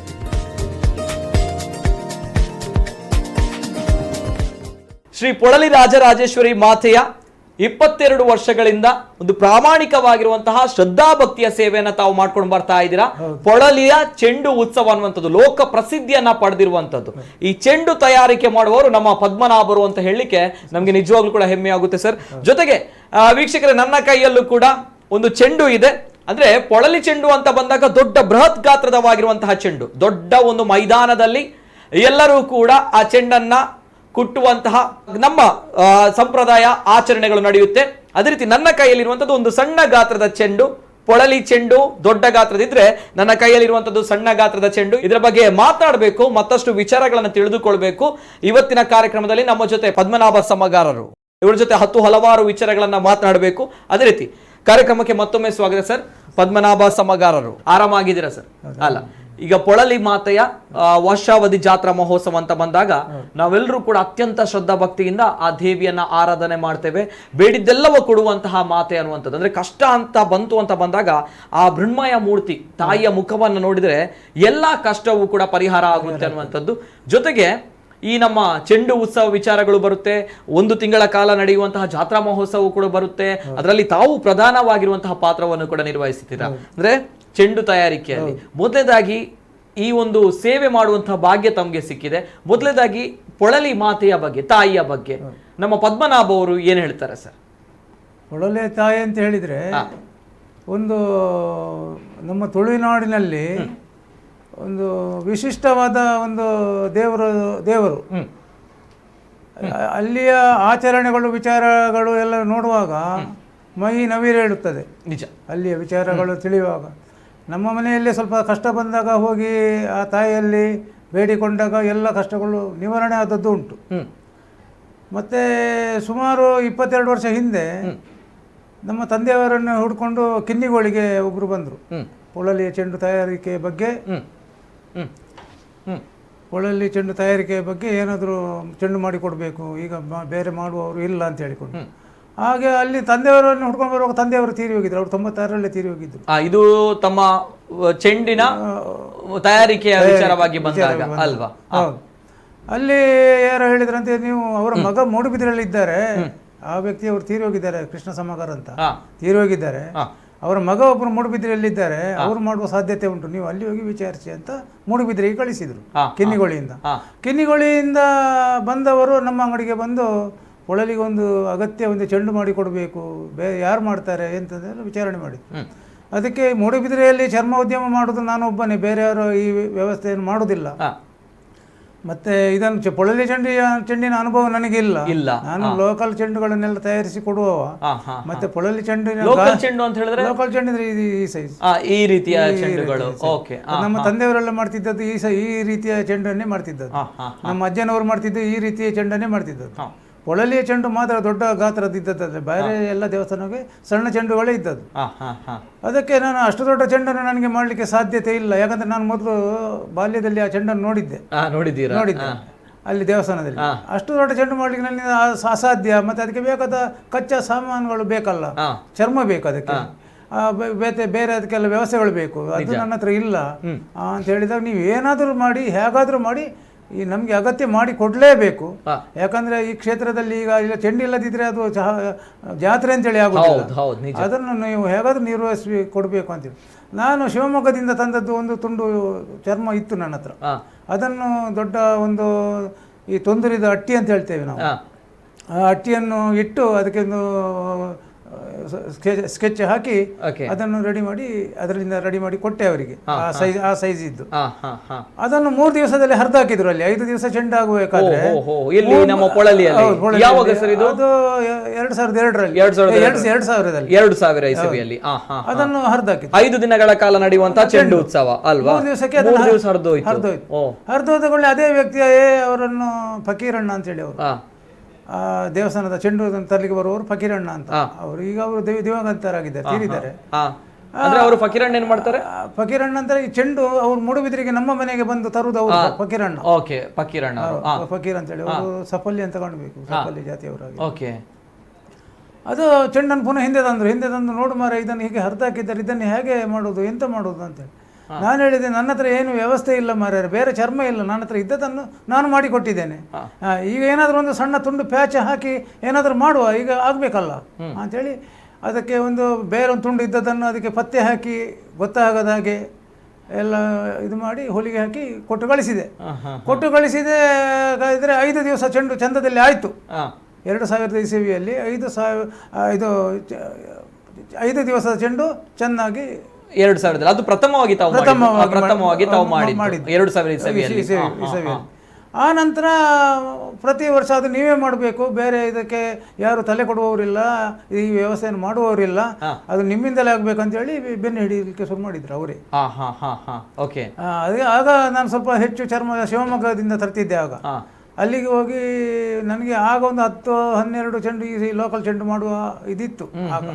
ಶ್ರೀ ಪೊಳಲಿ ರಾಜರಾಜೇಶ್ವರಿ ಮಾತೆಯ 22 ವರ್ಷಗಳಿಂದ ಒಂದು ಪ್ರಾಮಾಣಿಕವಾಗಿರುವಂತಹ ಶ್ರದ್ಧಾಭಕ್ತಿಯ ಸೇವೆಯನ್ನ ತಾವು ಮಾಡ್ಕೊಂಡು ಬರ್ತಾ ಇದ್ದೀರಾ. ಪೊಳಲಿಯ ಚೆಂಡು ಉತ್ಸವ ಅನ್ನುವಂಥದ್ದು ಲೋಕ ಪ್ರಸಿದ್ಧಿಯನ್ನ ಪಡೆದಿರುವಂತದ್ದು. ಈ ಚೆಂಡು ತಯಾರಿಕೆ ಮಾಡುವವರು ನಮ್ಮ ಪದ್ಮನಾಭರು ಅಂತ ಹೇಳಲಿಕ್ಕೆ ನಮ್ಗೆ ನಿಜವಾಗ್ಲೂ ಕೂಡ ಹೆಮ್ಮೆ ಆಗುತ್ತೆ ಸರ್. ಜೊತೆಗೆ ವೀಕ್ಷಕರೇ, ನನ್ನ ಕೈಯಲ್ಲೂ ಕೂಡ ಒಂದು ಚೆಂಡು ಇದೆ. ಅಂದ್ರೆ ಪೊಳಲಿ ಚೆಂಡು ಅಂತ ಬಂದಾಗ ದೊಡ್ಡ ಬೃಹತ್ ಗಾತ್ರದವಾಗಿರುವಂತಹ ಚೆಂಡು, ದೊಡ್ಡ ಒಂದು ಮೈದಾನದಲ್ಲಿ ಎಲ್ಲರೂ ಕೂಡ ಆ ಚೆಂಡನ್ನ ಕುಟ್ಟುವಂತಹ ನಮ್ಮ ಸಂಪ್ರದಾಯ ಆಚರಣೆಗಳು ನಡೆಯುತ್ತೆ. ಅದೇ ರೀತಿ ನನ್ನ ಕೈಯಲ್ಲಿರುವಂತದ್ದು ಒಂದು ಸಣ್ಣ ಗಾತ್ರದ ಚೆಂಡು, ಪೊಳಲಿ ಚೆಂಡು ದೊಡ್ಡ ಗಾತ್ರದಿದ್ರೆ ನನ್ನ ಕೈಯಲ್ಲಿರುವಂತದ್ದು ಸಣ್ಣ ಗಾತ್ರದ ಚೆಂಡು. ಇದರ ಬಗ್ಗೆ ಮಾತಾಡಬೇಕು, ಮತ್ತಷ್ಟು ವಿಚಾರಗಳನ್ನು ತಿಳಿದುಕೊಳ್ಬೇಕು. ಇವತ್ತಿನ ಕಾರ್ಯಕ್ರಮದಲ್ಲಿ ನಮ್ಮ ಜೊತೆ ಪದ್ಮನಾಭ ಸಮಗಾರರು, ಇವರ ಜೊತೆ ಹಲವಾರು ವಿಚಾರಗಳನ್ನ ಮಾತನಾಡಬೇಕು. ಅದೇ ರೀತಿ ಕಾರ್ಯಕ್ರಮಕ್ಕೆ ಮತ್ತೊಮ್ಮೆ ಸ್ವಾಗತ ಸರ್. ಪದ್ಮನಾಭ ಸಮಗಾರರು, ಆರಾಮಾಗಿದ್ದೀರಾ ಸರ್? ಅಲ್ಲ, ಈಗ ಪೊಳಲಿ ಮಾತೆಯ ವರ್ಷಾವಧಿ ಜಾತ್ರಾ ಮಹೋತ್ಸವ ಅಂತ ಬಂದಾಗ ನಾವೆಲ್ಲರೂ ಕೂಡ ಅತ್ಯಂತ ಶ್ರದ್ಧಾ ಭಕ್ತಿಯಿಂದ ಆ ದೇವಿಯನ್ನ ಆರಾಧನೆ ಮಾಡ್ತೇವೆ. ಬೇಡಿದ್ದೆಲ್ಲವೂ ಕೊಡುವಂತಹ ಮಾತೆ ಅನ್ನುವಂಥದ್ದು. ಅಂದ್ರೆ ಕಷ್ಟ ಅಂತ ಬಂತು ಅಂತ ಬಂದಾಗ ಆ ಮೃಣ್ಮಯ ಮೂರ್ತಿ ತಾಯಿಯ ಮುಖವನ್ನು ನೋಡಿದ್ರೆ ಎಲ್ಲಾ ಕಷ್ಟವೂ ಕೂಡ ಪರಿಹಾರ ಆಗುತ್ತೆ ಅನ್ನುವಂಥದ್ದು. ಜೊತೆಗೆ ಈ ನಮ್ಮ ಚೆಂಡು ಉತ್ಸವ ವಿಚಾರಗಳು ಬರುತ್ತೆ. 1 ತಿಂಗಳ ಕಾಲ ನಡೆಯುವಂತಹ ಜಾತ್ರಾ ಮಹೋತ್ಸವ ಕೂಡ ಬರುತ್ತೆ. ಅದರಲ್ಲಿ ತಾವು ಪ್ರಧಾನವಾಗಿರುವಂತಹ ಪಾತ್ರವನ್ನು ಕೂಡ ನಿರ್ವಹಿಸುತ್ತೀರಾ. ಅಂದ್ರೆ ಚೆಂಡು ತಯಾರಿಕೆಯಲ್ಲಿ ಮೊದಲೇದಾಗಿ ಈ ಒಂದು ಸೇವೆ ಮಾಡುವಂತಹ ಭಾಗ್ಯ ತಮಗೆ ಸಿಕ್ಕಿದೆ. ಮೊದಲೇದಾಗಿ ಪೊಳಲಿ ಮಾತೆಯ ಬಗ್ಗೆ, ತಾಯಿಯ ಬಗ್ಗೆ ನಮ್ಮ ಪದ್ಮನಾಭ ಅವರು ಏನ್ ಹೇಳ್ತಾರೆ ಸರ್? ಪೊಳಲಿ ತಾಯಿ ಅಂತ ಹೇಳಿದ್ರೆ ಒಂದು ನಮ್ಮ ತುಳುನಾಡಿನಲ್ಲಿ ಒಂದು ವಿಶಿಷ್ಟವಾದ ಒಂದು ದೇವರು. ಅಲ್ಲಿಯ ಆಚರಣೆಗಳು ವಿಚಾರಗಳು ಎಲ್ಲ ನೋಡುವಾಗ ಮೈ ನವಿರೇಳುತ್ತದೆ. ನಿಜ. ಅಲ್ಲಿಯ ವಿಚಾರಗಳು ತಿಳಿಯುವಾಗ ನಮ್ಮ ಮನೆಯಲ್ಲಿ ಸ್ವಲ್ಪ ಕಷ್ಟ ಬಂದಾಗ ಹೋಗಿ ಆ ತಾಯಿಯಲ್ಲಿ ಬೇಡಿಕೊಂಡಾಗ ಎಲ್ಲ ಕಷ್ಟಗಳು ನಿವಾರಣೆ ಆದದ್ದು ಉಂಟು. ಮತ್ತು ಸುಮಾರು 22 ವರ್ಷ ಹಿಂದೆ ನಮ್ಮ ತಂದೆಯವರನ್ನು ಹುಡ್ಕೊಂಡು ಕಿನ್ನಿಗೋಳಿಗೆ ಒಬ್ಬರು ಬಂದರು. ಪೊಳಲಿ ಚೆಂಡು ತಯಾರಿಕೆ ಬಗ್ಗೆ ಏನಾದರೂ ಚೆಂಡು ಮಾಡಿಕೊಡ್ಬೇಕು, ಈಗ ಬೇರೆ ಮಾಡುವವರು ಇಲ್ಲ ಅಂತ ಹೇಳಿಕೊಂಡು. ಹಾಗೆ ಅಲ್ಲಿ ತಂದೆಯವರನ್ನು ಹುಡ್ಕೊಂಡು ಬರುವಾಗ ತಂದೆಯವರು ತೀರಿ ಹೋಗಿದ್ರು. ಅವರು 96ರಲ್ಲೇ ತೀರಿ ಹೋಗಿದ್ರು. ಇದು ತಮ್ಮ ಚೆಂಡಿನ ತಯಾರಿಕೆಯ ವಿಚಾರವಾಗಿ ಬಂದಾಗ ಅಲ್ವಾ? ಹೌದು. ಅಲ್ಲಿ ಯಾರು ಹೇಳಿದ್ರಂತೆ, ನೀವು ಅವರ ಮಗ ಮೂಡುಬಿದಿರೆಯಲ್ಲಿ ಇದ್ದಾರೆ, ಆ ವ್ಯಕ್ತಿ ಅವರು ತೀರಿ ಹೋಗಿದ್ದಾರೆ, ಕೃಷ್ಣ ಸಮಗಾರ್ ಅಂತ ತೀರಿ ಹೋಗಿದ್ದಾರೆ, ಅವರ ಮಗ ಒಬ್ಬರು ಮೂಡುಬಿದಿರೆಯಲ್ಲಿದ್ದಾರೆ, ಅವರು ಮಾಡುವ ಸಾಧ್ಯತೆ ಉಂಟು, ನೀವು ಅಲ್ಲಿ ಹೋಗಿ ವಿಚಾರಿಸಿ ಅಂತ ಮೂಡುಬಿದಿರೆಗೆ ಕಳಿಸಿದರು. ಕಿನ್ನಿಗೋಳಿಯಿಂದ ಬಂದವರು ನಮ್ಮ ಅಂಗಡಿಗೆ ಬಂದು ಪೊಳಲಿಗೆ ಒಂದು ಅಗತ್ಯ ಒಂದು ಚೆಂಡು ಮಾಡಿ ಕೊಡಬೇಕು, ಯಾರು ಮಾಡ್ತಾರೆ ಅಂತಂದೆಲ್ಲ ವಿಚಾರಣೆ ಮಾಡಿ. ಅದಕ್ಕೆ ಮೂಡುಬಿದಿರೆಯಲ್ಲಿ ಚರ್ಮ ಉದ್ಯಮ ಮಾಡೋದು ನಾನೊಬ್ಬನೇ, ಬೇರೆ ಯಾರು ಈ ವ್ಯವಸ್ಥೆಯನ್ನು ಮಾಡೋದಿಲ್ಲ. ಮತ್ತೆ ಇದನ್ನು ಪೊಳಲಿ ಚೆಂಡಿನ ಅನುಭವ ನನಗಿಲ್ಲ. ನಾನು ಲೋಕಲ್ ಚೆಂಡುಗಳನ್ನೆಲ್ಲ ತಯಾರಿಸಿ ಕೊಡುವವ. ಮತ್ತೆ ಪೊಳಲಿ ಚೆಂಡು ಅಂತ ಹೇಳಿದ್ರೆ ಲೋಕಲ್ ಚೆಂಡು ಈ ಸೈಜ್, ಈ ರೀತಿಯ ಚೆಂಡುಗಳು. ನಮ್ಮ ತಂದೆಯವರೆಲ್ಲ ಮಾಡ್ತಿದ್ದದ್ದು ಈ ರೀತಿಯ ಚೆಂಡನ್ನೇ ಮಾಡ್ತಿದ್ದದ್ದು. ನಮ್ಮ ಅಜ್ಜನವರು ಮಾಡ್ತಿದ್ದು ಈ ರೀತಿಯ ಚೆಂಡನ್ನೇ ಮಾಡ್ತಿದ್ದದ್ದು. ಪೊಳಲಿಯ ಚೆಂಡು ಮಾತ್ರ ದೊಡ್ಡ ಗಾತ್ರದಿದ್ದದ್ದು, ಬೇರೆ ಎಲ್ಲ ದೇವಸ್ಥಾನಕ್ಕೆ ಸಣ್ಣ ಚೆಂಡುಗಳೇ ಇದ್ದದ್ದು. ಅದಕ್ಕೆ ನಾನು ಅಷ್ಟು ದೊಡ್ಡ ಚೆಂಡನ್ನು ನನಗೆ ಮಾಡಲಿಕ್ಕೆ ಸಾಧ್ಯತೆ ಇಲ್ಲ. ಯಾಕಂದ್ರೆ ನಾನು ಮೊದಲು ಬಾಲ್ಯದಲ್ಲಿ ಆ ಚೆಂಡನ್ನು ನೋಡಿದ್ದೆ ಅಲ್ಲಿ ದೇವಸ್ಥಾನದಲ್ಲಿ. ಅಷ್ಟು ದೊಡ್ಡ ಚೆಂಡು ಮಾಡಲಿಕ್ಕೆ ನನಗೆ ಅಸಾಧ್ಯ. ಮತ್ತೆ ಅದಕ್ಕೆ ಬೇಕಾದ ಕಚ್ಚಾ ಸಾಮಾನುಗಳು ಬೇಕಲ್ಲ, ಚರ್ಮ ಬೇಕು, ಅದಕ್ಕೆ ಬೇರೆ ಅದಕ್ಕೆಲ್ಲ ವ್ಯವಸ್ಥೆಗಳು ಬೇಕು, ಅದು ನನ್ನ ಹತ್ರ ಇಲ್ಲ ಅಂತ ಹೇಳಿದಾಗ ನೀವು ಏನಾದರೂ ಮಾಡಿ, ಹೇಗಾದರೂ ಮಾಡಿ ಈ ನಮಗೆ ಅಗತ್ಯ ಮಾಡಿ ಕೊಡಲೇಬೇಕು. ಯಾಕಂದ್ರೆ ಈ ಕ್ಷೇತ್ರದಲ್ಲಿ ಈಗ ಇಲ್ಲ ಚೆಂಡು ಇಲ್ಲದಿದ್ರೆ ಅದು ಜಾತ್ರೆ ಅಂತೇಳಿ ಆಗುದಿಲ್ಲ. ಅದನ್ನು ನೀವು ಹೇಗಾದ್ರೂ ನಿರ್ವಹಿಸಿ ಕೊಡಬೇಕು ಅಂತೇಳಿ ನಾನು ಶಿವಮೊಗ್ಗದಿಂದ ತಂದದ್ದು ಒಂದು ತುಂಡು ಚರ್ಮ ಇತ್ತು ನನ್ನ ಹತ್ರ. ಅದನ್ನು ದೊಡ್ಡ ಒಂದು ಈ ತೊಂದರಿದ ಅಟ್ಟಿ ಅಂತ ಹೇಳ್ತೇವೆ ನಾವು, ಆ ಅಟ್ಟಿಯನ್ನು ಇಟ್ಟು ಅದಕ್ಕೆ ಒಂದು ಸ್ಕೆಚ್ ಹಾಕಿ ಅದನ್ನು ಅದರಿಂದ ರೆಡಿ ಮಾಡಿ ಕೊಟ್ಟೆ ಅವರಿಗೆ. ಆ ಸೈಜ್ ಇದ್ದು ಅದನ್ನು 3 ದಿವಸದಲ್ಲಿ ಹರಿದಾಕಿದ್ರು. ಅಲ್ಲಿ 5 ದಿವಸ ಚೆಂಡು ಆಗಬೇಕಾದ್ರೆ ಅದು 2002ರಲ್ಲಿ ಅದನ್ನು ಹರಿದಾಕಿದ್ರು. 5 ದಿನಗಳ ಕಾಲ ನಡೆಯುವಂತಹ ಚೆಂಡು ಉತ್ಸವ ಅಲ್ವಾ? 3 ದಿವಸಕ್ಕೆ ಹರಿದೋಯ್ತು. ಅದೇ ವ್ಯಕ್ತಿಯೇ ಅವರನ್ನು ಫಕೀರಣ್ಣ ಅಂತ ಹೇಳಿ, ಅವರು ದೇವಸ್ಥಾನದ ಚೆಂಡು ತರಲಿಕ್ಕೆ ಬರುವವರು ಫಕೀರಣ್ಣ ಅಂತ. ಅವರು ಈಗ ಅವರು ದಿವಂಗತರಾಗಿದ್ದಾರೆ, ತೀರಿದ್ದಾರೆ. ಅವರು ಫಕೀರಣ್ಣ ಏನ್ ಮಾಡ್ತಾರೆ? ಫಕೀರಣ್ಣ ಅಂತ ಈ ಚೆಂಡು ಅವ್ರು ಮೂಡುಬಿದಿರೆಗೆ ನಮ್ಮ ಮನೆಗೆ ಬಂದು ತರುವುದು ಅವರು ಫಕೀರಣ್ಣ. ಫಕೀರ್ ಅಂತ ಹೇಳಿ ಅವರು ಸಫಲ್ಯ ಅಂತ ಕಾಣಬೇಕು, ಸಫಲ್ಯ ಜಾತಿಯವರಾಗಿ. ಅದು ಚೆಂಡನ್ನು ಪುನಃ ಹಿಂದೆ ತಂದು ನೋಡು ಮಾರ, ಇದನ್ನು ಹೀಗೆ ಹರಿದಾಕಿದ್ದಾರೆ, ಇದನ್ನು ಹೇಗೆ ಮಾಡೋದು, ಎಂತ ಮಾಡೋದು ಅಂತೇಳಿ ನಾನು ಹೇಳಿದೆ, ನನ್ನ ಹತ್ರ ಏನು ವ್ಯವಸ್ಥೆ ಇಲ್ಲ ಮಾರ್ಯಾರೆ, ಬೇರೆ ಚರ್ಮ ಇಲ್ಲ, ನನ್ನ ಹತ್ರ ಇದ್ದದನ್ನು ನಾನು ಮಾಡಿಕೊಟ್ಟಿದ್ದೇನೆ. ಈಗ ಏನಾದರೂ ಒಂದು ಸಣ್ಣ ತುಂಡು ಪ್ಯಾಚ್ ಹಾಕಿ ಏನಾದರೂ ಮಾಡುವ, ಈಗ ಆಗಬೇಕಲ್ಲ ಅಂಥೇಳಿ ಅದಕ್ಕೆ ಒಂದು ಬೇರೆ ಒಂದು ತುಂಡು ಇದ್ದದನ್ನು ಅದಕ್ಕೆ ಪತ್ತೆ ಹಾಕಿ ಗೊತ್ತಾಗದ ಹಾಗೆ ಎಲ್ಲ ಇದು ಮಾಡಿ ಹೊಲಿಗೆ ಹಾಕಿ ಕೊಟ್ಟು ಕಳಿಸಿದೆ. 5 ದಿವಸ ಚೆಂಡು ಚಂದದಲ್ಲಿ ಆಯಿತು. 2000 ಇಸವಿಯಲ್ಲಿ 5 ದಿವಸದ ಚೆಂಡು ಚೆನ್ನಾಗಿ 2000 ಅದು ಪ್ರಥಮವಾಗಿ ತಾವು ಮಾಡಿದ್ದು 2000 ಇಸವಿಯಲ್ಲಿ. ಆ ನಂತರ ಪ್ರತಿ ವರ್ಷ ಅದು ನೀವೇ ಮಾಡಬೇಕು, ಬೇರೆ ಇದಕ್ಕೆ ಯಾರು ತಲೆ ಕೊಡುವವರಿಲ್ಲ, ಈ ವ್ಯವಸ್ಥೆಯನ್ನು ಮಾಡುವವರಿಲ್ಲ, ಅದು ನಿಮ್ಮಿಂದಲೇ ಆಗ್ಬೇಕಂತೇಳಿ ಬೆನ್ನು ಹಿಡಿಯಲಿಕ್ಕೆ ಶುರು ಮಾಡಿದ್ರು ಅವರೇ. ಆಗ ನಾನು ಸ್ವಲ್ಪ ಹೆಚ್ಚು ಚರ್ಮ ಶಿವಮೊಗ್ಗದಿಂದ ತರ್ತಿದ್ದೆ. ಆಗ ಅಲ್ಲಿಗೆ ಹೋಗಿ ನನಗೆ ಆಗ ಒಂದು 10-12 ಚೆಂಡು ಈ ಲೋಕಲ್ ಚೆಂಡು ಮಾಡುವ ಇದಿತ್ತು. ಆಗ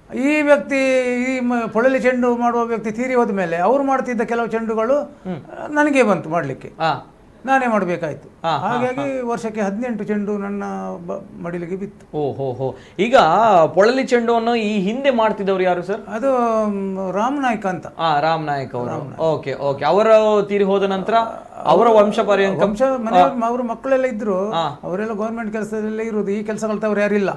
ಈ ವ್ಯಕ್ತಿ ಈ ಪೊಳಲಿ ಚೆಂಡು ಮಾಡುವ ವ್ಯಕ್ತಿ ತೀರಿ ಹೋದ ಮೇಲೆ ಅವರು ಮಾಡ್ತಿದ್ದ ಕೆಲವು ಚೆಂಡುಗಳು ನನಗೆ ಬಂತು ಮಾಡಲಿಕ್ಕೆ, ನಾನೇ ಮಾಡಬೇಕಾಯ್ತು. ಹಾಗಾಗಿ ವರ್ಷಕ್ಕೆ 18 ಚೆಂಡು ನನ್ನ ಮಡಿಲಿಗೆ ಬಿತ್ತು. ಈಗ ಪೊಳಲಿ ಚೆಂಡುವನ್ನು ಈ ಹಿಂದೆ ಮಾಡ್ತಿದ್ದವ್ರು ಯಾರು ಸರ್? ಅದು ರಾಮ್ ನಾಯ್ಕ ಅಂತ. ರಾಮ್ ನಾಯ್ಕ ಅವರು. ಅವರು ತೀರಿ ಹೋದ ನಂತರ ಅವರ ವಂಶ ಅವ್ರ ಮಕ್ಕಳೆಲ್ಲ ಇದ್ರು, ಅವರೆಲ್ಲ ಗೌರ್ಮೆಂಟ್ ಕೆಲಸದಲ್ಲೇ ಇರುವುದು, ಈ ಕೆಲಸ ಕಲ್ತವ್ರು ಯಾರಿಲ್ಲ.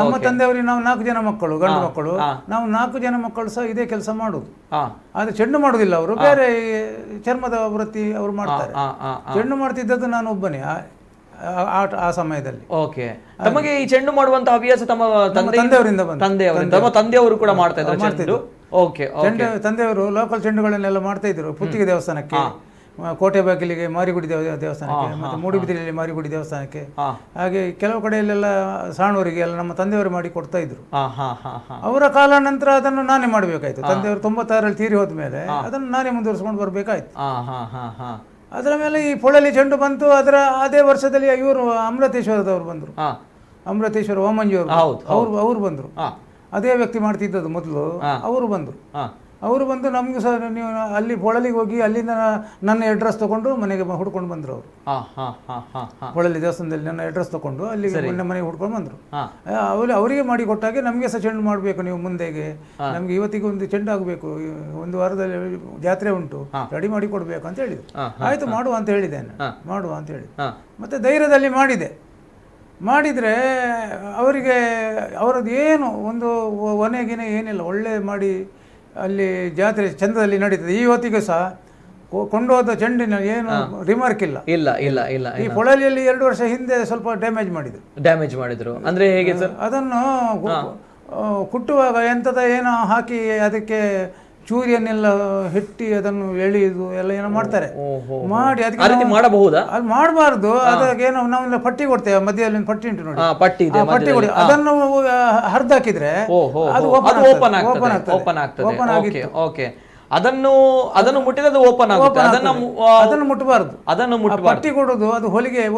ನಮ್ಮ ತಂದೆಯವ್ರಿಗೆ ನಾವು 4 ಜನ ಮಕ್ಕಳು, ಗಂಡು ಮಕ್ಕಳು. ನಾವು 4 ಜನ ಮಕ್ಕಳು ಸಹ ಇದೇ ಕೆಲಸ ಮಾಡುದು. ಆದ್ರೆ ಚೆಂಡು ಮಾಡುದಿಲ್ಲ ಅವರು, ಬೇರೆ ಚರ್ಮದ ವೃತ್ತಿ ಅವರು ಮಾಡ್ತಾರೆ. ಚೆಂಡು ಮಾಡ್ತಿದ್ದದ್ದು ನಾನು ಒಬ್ಬನೇ ಆ ಸಮಯದಲ್ಲಿ. ತಮಗೆ ಈ ಚೆಂಡು ಮಾಡುವಂತಹ ಹವ್ಯಾಸ ತಮ್ಮ ತಂದೆಯವರು ಕೂಡ ಮಾಡ್ತಾ ಇದ್ರು? ತಂದೆಯವರು ಲೋಕಲ್ ಚೆಂಡುಗಳನ್ನೆಲ್ಲ ಮಾಡ್ತಾ ಇದ್ರು. ಪುತ್ತಿಗೆ ದೇವಸ್ಥಾನಕ್ಕೆ ಕೋಟೆ ಬಾಗಿಲಿಗೆ ಮಾರಿಗುಡಿ ದೇವಸ್ಥಾನಕ್ಕೆ, ಮತ್ತೆ ಮೂಡುಬಿದಿರೆಯಲ್ಲಿ ಮಾರಿಗುಡಿ ದೇವಸ್ಥಾನಕ್ಕೆ, ಹಾಗೆ ಕೆಲವು ಕಡೆಯಲ್ಲೆಲ್ಲ ಸಾಣೂರಿಗೆ ಎಲ್ಲ ನಮ್ಮ ತಂದೆಯವರು ಮಾಡಿ ಕೊಡ್ತಾ ಇದ್ರು. ಅವರ ಕಾಲ ನಂತರ ಅದನ್ನು ನಾನೇ ಮಾಡಬೇಕಾಯ್ತು. ತಂದೆಯವರು 96ರಲ್ಲಿ ತೀರಿ ಹೋದ್ಮೇಲೆ ಅದನ್ನು ನಾನೇ ಮುಂದುವರಿಸ್ಕೊಂಡು ಬರಬೇಕಾಯ್ತು. ಅದರ ಮೇಲೆ ಈ ಪೊಳಲಿ ಚೆಂಡು ಬಂತು. ಅದರ ಅದೇ ವರ್ಷದಲ್ಲಿ ಇವರು ಅಮೃತೇಶ್ವರದವರು ಬಂದರು, ಅಮೃತೇಶ್ವರ ಓಮಂಜಿಯವರು, ಅವರು ಬಂದರು. ಅದೇ ವ್ಯಕ್ತಿ ಮಾಡ್ತಿದ್ದದ್ದು ಮೊದಲು, ಅವರು ಬಂದು ನಮಗೂ ಸಹ ನೀವು ಅಲ್ಲಿ ಪೊಳಲಿಗೆ ಹೋಗಿ ಅಲ್ಲಿಂದ ನನ್ನ ಅಡ್ರೆಸ್ ತಗೊಂಡು ಮನೆಗೆ ಹುಡ್ಕೊಂಡು ಬಂದರು. ಅವರು ಪೊಳಲಿ ದೇವಸ್ಥಾನದಲ್ಲಿ ನನ್ನ ಅಡ್ರೆಸ್ ತಗೊಂಡು ಅಲ್ಲಿಗೆ ಮನೆಗೆ ಹುಡ್ಕೊಂಡು ಬಂದರು. ಅವರಿಗೆ ಮಾಡಿ ಕೊಟ್ಟಾಗೆ ನಮಗೆ ಸಹ ಚೆಂಡು ಮಾಡಬೇಕು ನೀವು ಮುಂದೆಗೆ, ನಮ್ಗೆ ಇವತ್ತಿಗೆ ಒಂದು ಚೆಂಡು ಆಗಬೇಕು, ಒಂದು ವಾರದಲ್ಲಿ ಜಾತ್ರೆ ಉಂಟು, ರೆಡಿ ಮಾಡಿ ಕೊಡ್ಬೇಕು ಅಂತ ಹೇಳಿದ್ರು. ಆಯ್ತು ಮಾಡುವ ಅಂತ ಹೇಳಿದ್ದೇನೆ, ಮಾಡುವ ಅಂತ ಹೇಳಿ ಮತ್ತೆ ಧೈರ್ಯದಲ್ಲಿ ಮಾಡಿದರೆ ಅವರಿಗೆ ಅವರದ್ದು ಏನು ಒಂದು ಒನೆಗಿನ ಏನಿಲ್ಲ, ಒಳ್ಳೆ ಮಾಡಿ ಅಲ್ಲಿ ಜಾತ್ರೆ ಚಂದದಲ್ಲಿ ನಡೀತದೆ. ಇವತ್ತಿಗೂ ಸಹ ಕೊಂಡೋದ ಚೆಂಡಿನ ಏನು ರಿಮಾರ್ಕ್ ಇಲ್ಲ. ಈ ಪೊಳಲಿಯಲ್ಲಿ 2 ವರ್ಷ ಹಿಂದೆ ಸ್ವಲ್ಪ ಡ್ಯಾಮೇಜ್ ಮಾಡಿದ್ರು. ಅಂದ್ರೆ ಹೇಗೆ ಸರ್? ಅದನ್ನು ಕುಟ್ಟುವಾಗ ಎಂಥದ ಏನೋ ಹಾಕಿ ಅದಕ್ಕೆ ಚೂರಿಯನ್ನೆಲ್ಲ ಹಿಟ್ಟಿ ಅದನ್ನು ಎಳೆಯುವುದು ಎಲ್ಲ ಏನೋ ಮಾಡ್ತಾರೆ. ಮಾಡಿ ಅದಕ್ಕೆ ಮಾಡಬಹುದಾ? ಅದು ಮಾಡಬಾರ್ದು. ಅದಕ್ಕೆ ಏನೋ ನಾವೆಲ್ಲ ಪಟ್ಟಿ ಕೊಡ್ತೇವೆ, ಮಧ್ಯದಲ್ಲಿ ಪಟ್ಟಿ ಉಂಟು ನೋಡಿ, ಪಟ್ಟಿ ಕೊಡಿ, ಅದನ್ನು ಹರಿದಾಕಿದ್ರೆ ಅದು ಓಪನ್ ಆಗ್ತದೆ. ಅದನ್ನು ಮುಟ್ಟಿದ್ರೆ ಓಪನ್ ಆಗುತ್ತೆ. ಅದನ್ನು ಮುಟ್ಟಬಾರದು. ಪಟ್ಟಿ ಕೊಡೋದು ಅದು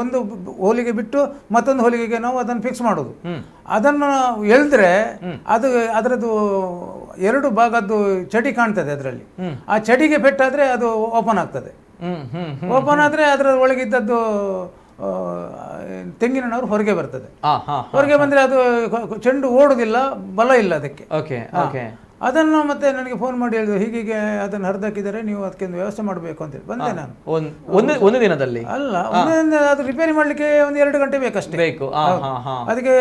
ಒಂದು ಹೋಲಿಗೆ ಬಿಟ್ಟು ಮತ್ತೊಂದು ಹೋಲಿಗೆಗೆ ನಾವು ಅದನ್ನು ಫಿಕ್ಸ್ ಮಾಡೋದು. ಅದನ್ನು ಎಳೆದ್ರೆ ಅದರದ್ದು 2 ಭಾಗದ್ದು ಚಡಿ ಕಾಣ್ತದೆ ಅದರಲ್ಲಿ. ಆ ಚಡಿಗೆ ಪೆಟ್ಟಾದ್ರೆ ಅದು ಓಪನ್ ಆಗ್ತದೆ. ಓಪನ್ ಆದ್ರೆ ಅದರ ಒಳಗಿದ್ದದ್ದು ತೆಂಗಿನವರು ಹೊರಗೆ ಬರ್ತದೆ. ಹೊರಗೆ ಬಂದ್ರೆ ಅದು ಚೆಂಡು ಓಡುದಿಲ್ಲ, ಬಲ ಇಲ್ಲ ಅದಕ್ಕೆ. ಅದನ್ನು ಮತ್ತೆ ನನಗೆ ಫೋನ್ ಮಾಡಿ ಹೇಳಿದ್ರು, ಹೀಗೆ ಅದನ್ನು ಹರಿದಾಕಿದರೆ ನೀವು ಅದಕ್ಕೆ ಒಂದು ವ್ಯವಸ್ಥೆ ಮಾಡಬೇಕು ಅಂತೇಳಿ ಬಂದೆ ನಾನು. ಒಂದು ದಿನದಲ್ಲಿ ಅಲ್ಲ, ಅದು ರಿಪೇರಿ ಮಾಡ್ಲಿಕ್ಕೆ ಒಂದು 2 ಗಂಟೆ ಬೇಕಷ್ಟೇ ಬೇಕು. ಅದಕ್ಕೆ